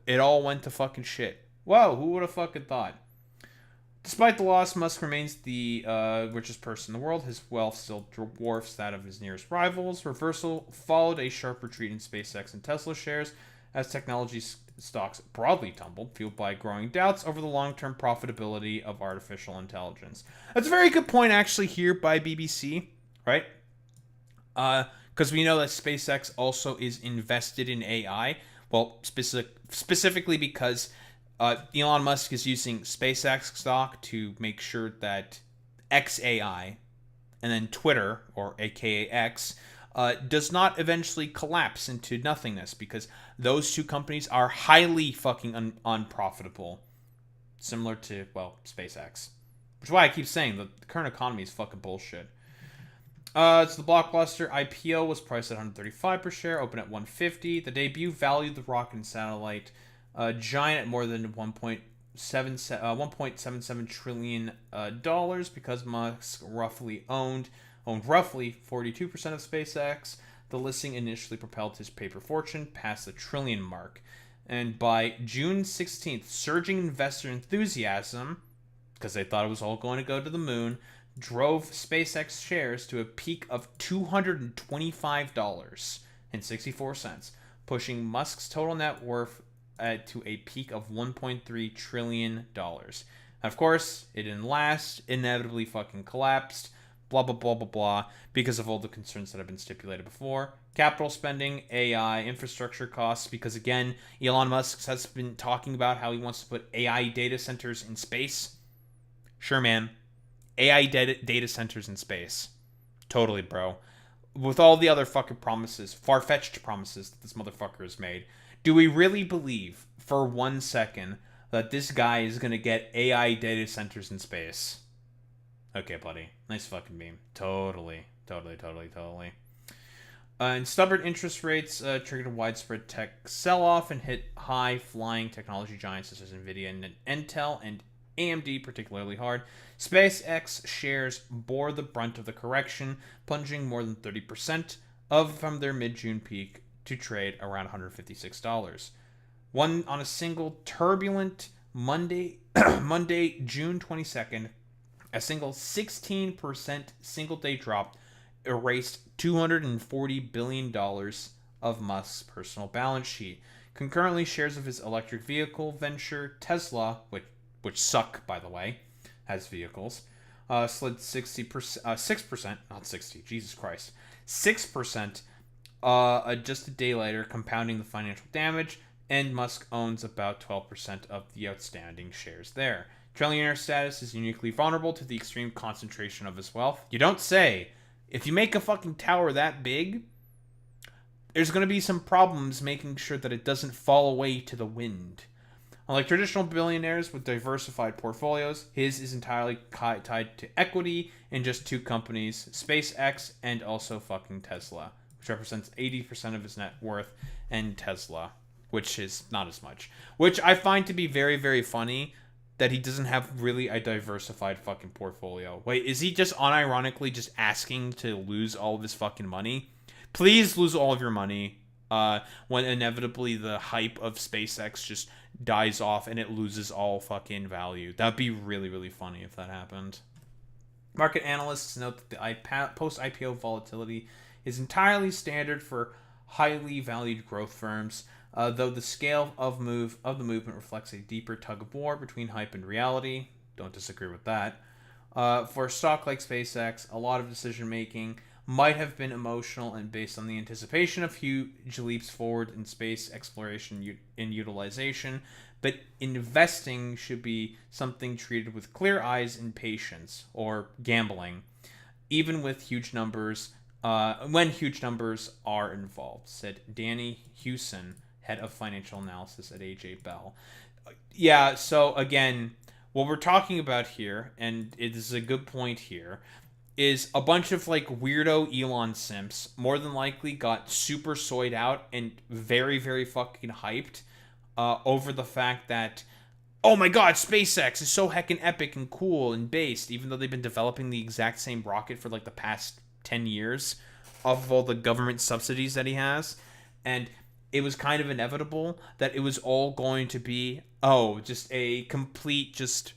it all went to fucking shit. Whoa, who would have fucking thought? Despite the loss, Musk remains the richest person in the world. His wealth still dwarfs that of his nearest rivals. Reversal followed a sharp retreat in SpaceX and Tesla shares as technology stocks broadly tumbled, fueled by growing doubts over the long-term profitability of artificial intelligence. That's a very good point, actually, here by BBC, right? Because we know that SpaceX also is invested in AI. Well, specifically because Elon Musk is using SpaceX stock to make sure that XAI and then Twitter, or aka X, does not eventually collapse into nothingness, because those two companies are highly fucking unprofitable. Similar to, well, SpaceX. Which is why I keep saying the current economy is fucking bullshit. So the blockbuster IPO was priced at $135 per share, opened at $150. The debut valued the rocket and satellite giant at more than $1.77 trillion because Musk owned roughly 42% of SpaceX. The listing initially propelled his paper fortune past the trillion mark. And by June 16th, surging investor enthusiasm, because they thought it was all going to go to the moon, drove SpaceX shares to a peak of $225.64, pushing Musk's total net worth to a peak of $1.3 trillion. Of course, it didn't last, inevitably fucking collapsed, blah, blah, blah, blah, blah, because of all the concerns that have been stipulated before. Capital spending, AI, infrastructure costs, because again, Elon Musk has been talking about how he wants to put AI data centers in space. Sure, man. AI data centers in space. Totally, bro. With all the other fucking promises, far-fetched promises that this motherfucker has made, do we really believe for 1 second that this guy is going to get AI data centers in space? Okay, buddy. Nice fucking meme. Totally. And stubborn interest rates triggered a widespread tech sell-off and hit high-flying technology giants such as NVIDIA and Intel and AMD particularly hard. SpaceX shares bore the brunt of the correction, plunging more than 30% from their mid-June peak to trade around $156. On a single turbulent Monday, June 22nd, a single 16% single-day drop erased $240 billion of Musk's personal balance sheet. Concurrently, shares of his electric vehicle venture, Tesla, which suck, by the way, as vehicles, slid 6%, not 60, Jesus Christ, 6%, just a day later, compounding the financial damage, and Musk owns about 12% of the outstanding shares there. Trillionaire status is uniquely vulnerable to the extreme concentration of his wealth. You don't say. If you make a fucking tower that big, there's going to be some problems making sure that it doesn't fall away to the wind. Unlike traditional billionaires with diversified portfolios, his is entirely tied to equity in just two companies, SpaceX and also fucking Tesla, which represents 80% of his net worth, and Tesla, which is not as much. Which I find to be very, very funny that he doesn't have really a diversified fucking portfolio. Wait, is he just unironically just asking to lose all of his fucking money? Please lose all of your money when inevitably the hype of SpaceX just dies off and it loses all fucking value. That'd be really, really funny if that happened. Market analysts note that the post-IPO volatility is entirely standard for highly valued growth firms, though the scale of the movement reflects a deeper tug of war between hype and reality. Don't disagree with that. For a stock like SpaceX, a lot of decision making might have been emotional and based on the anticipation of huge leaps forward in space exploration and utilization, but investing should be something treated with clear eyes and patience, or gambling, even with huge numbers, when huge numbers are involved, said Danny Hewson, head of financial analysis at AJ Bell. Yeah, so again, what we're talking about here, and it is a good point here, is a bunch of like weirdo Elon simps more than likely got super soyed out and very, very fucking hyped over the fact that, oh my god, SpaceX is so heckin' epic and cool and based, even though they've been developing the exact same rocket for like the past 10 years off of all the government subsidies that he has. And it was kind of inevitable that it was all going to be, just a complete just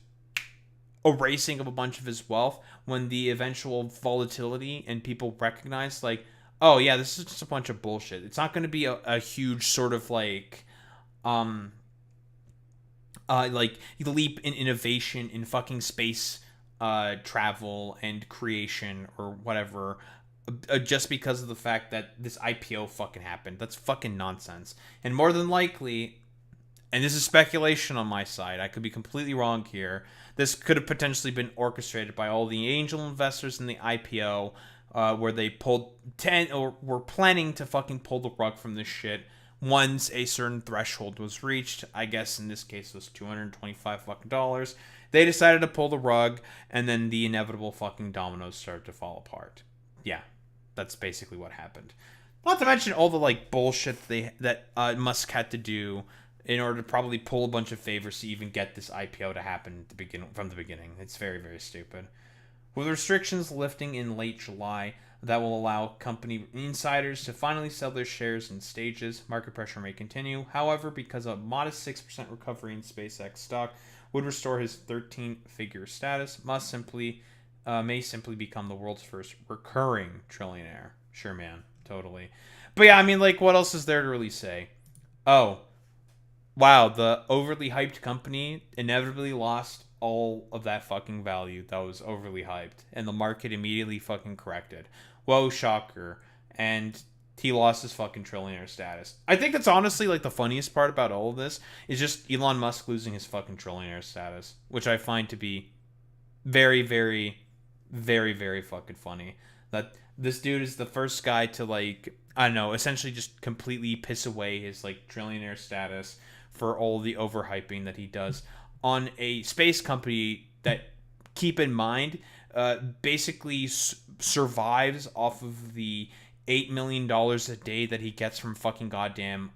erasing of a bunch of his wealth when the eventual volatility and people recognize like, oh yeah, this is just a bunch of bullshit. It's not going to be a huge sort of like leap in innovation in fucking space travel and creation or whatever, just because of the fact that this IPO fucking happened. That's fucking nonsense. And more than likely, and this is speculation on my side, I could be completely wrong here, this could have potentially been orchestrated by all the angel investors in the IPO, where they pulled 10 or were planning to fucking pull the rug from this shit once a certain threshold was reached. I guess in this case it was $225 fucking. They decided to pull the rug, and then the inevitable fucking dominoes started to fall apart. Yeah, that's basically what happened. Not to mention all the like bullshit that Musk had to do in order to probably pull a bunch of favors to even get this IPO to happen from the beginning. It's very, very stupid. With restrictions lifting in late July, that will allow company insiders to finally sell their shares in stages. Market pressure may continue. However, because a modest 6% recovery in SpaceX stock would restore his 13-figure status, Musk may simply become the world's first recurring trillionaire. Sure, man. Totally. But yeah, I mean, like, what else is there to really say? Oh, wow, the overly hyped company inevitably lost all of that fucking value that was overly hyped, and the market immediately fucking corrected. Whoa, shocker. And he lost his fucking trillionaire status. I think that's honestly like the funniest part about all of this is just Elon Musk losing his fucking trillionaire status, which I find to be very, very, very, very fucking funny. That this dude is the first guy to, like, I don't know, essentially just completely piss away his like trillionaire status for all the overhyping that he does on a space company that, keep in mind, basically survives off of the $8 million a day that he gets from fucking goddamn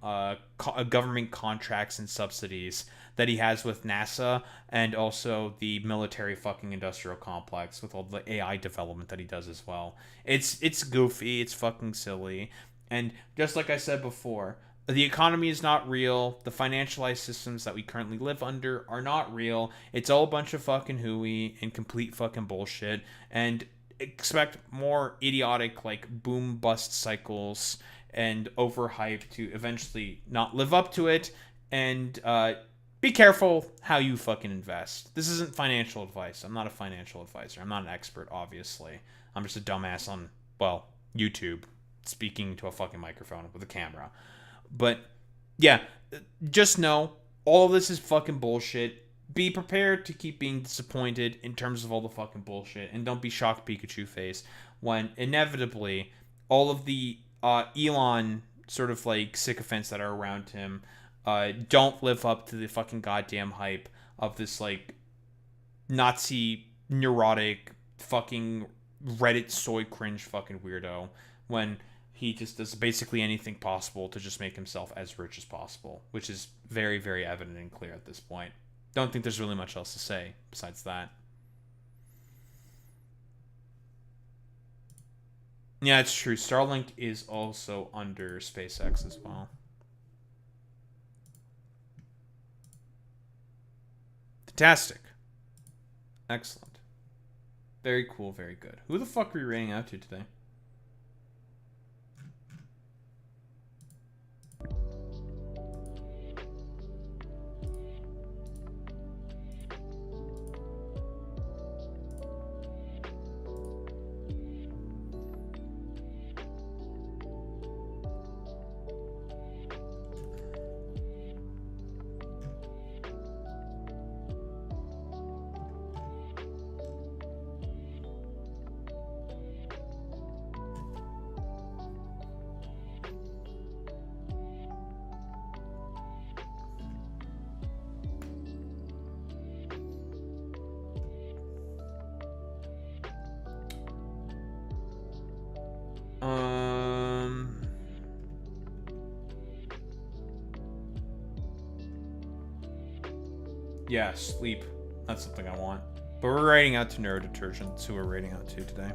government contracts and subsidies that he has with NASA, and also the military fucking industrial complex with all the AI development that he does as well. It's goofy, it's fucking silly, and just like I said before, the economy is not real. The financialized systems that we currently live under are not real. It's all a bunch of fucking hooey and complete fucking bullshit. And expect more idiotic, like, boom bust cycles and overhype to eventually not live up to it. And be careful how you fucking invest. This isn't financial advice. I'm not a financial advisor. I'm not an expert, obviously. I'm just a dumbass on, well, YouTube, speaking to a fucking microphone with a camera. But yeah, just know all of this is fucking bullshit. Be prepared to keep being disappointed in terms of all the fucking bullshit, and don't be shocked Pikachu face when inevitably all of the Elon sort of like sycophants that are around him don't live up to the fucking goddamn hype of this like Nazi neurotic fucking Reddit soy cringe fucking weirdo, when he just does basically anything possible to just make himself as rich as possible, which is very, very evident and clear at this point. Don't think there's really much else to say besides that. Yeah, it's true. Starlink is also under SpaceX as well. Fantastic. Excellent. Very cool, very good. Who the fuck are we rating out to today? Yeah, sleep. That's something I want. But we're rating out to Neurodetergent. That's who we're rating out to today.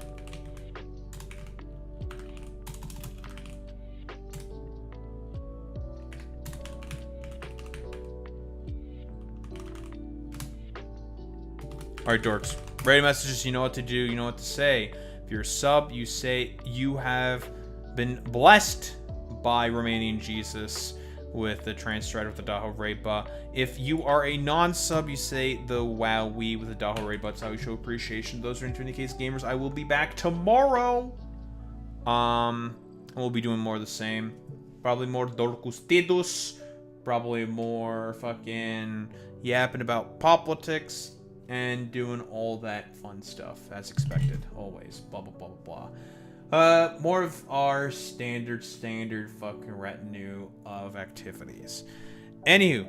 Alright, dorks. Rating messages, you know what to do, you know what to say. If you're a sub, you say you have been blessed by Romanian Jesus with the trans strider with the Daho Reba. If you are a non-sub, you say the wowee with the Daho Reba. That's how we show appreciation. Those are into the case gamers. I will be back tomorrow. We'll be doing more of the same. Probably more Dorkus Tidus. Probably more fucking yapping about politics. And doing all that fun stuff, as expected, always. Blah, blah, blah, blah, blah. More of our standard fucking retinue of activities. Anywho,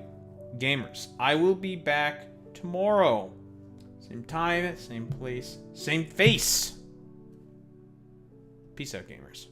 gamers, I will be back tomorrow. Same time, same place, same face. Peace out, gamers.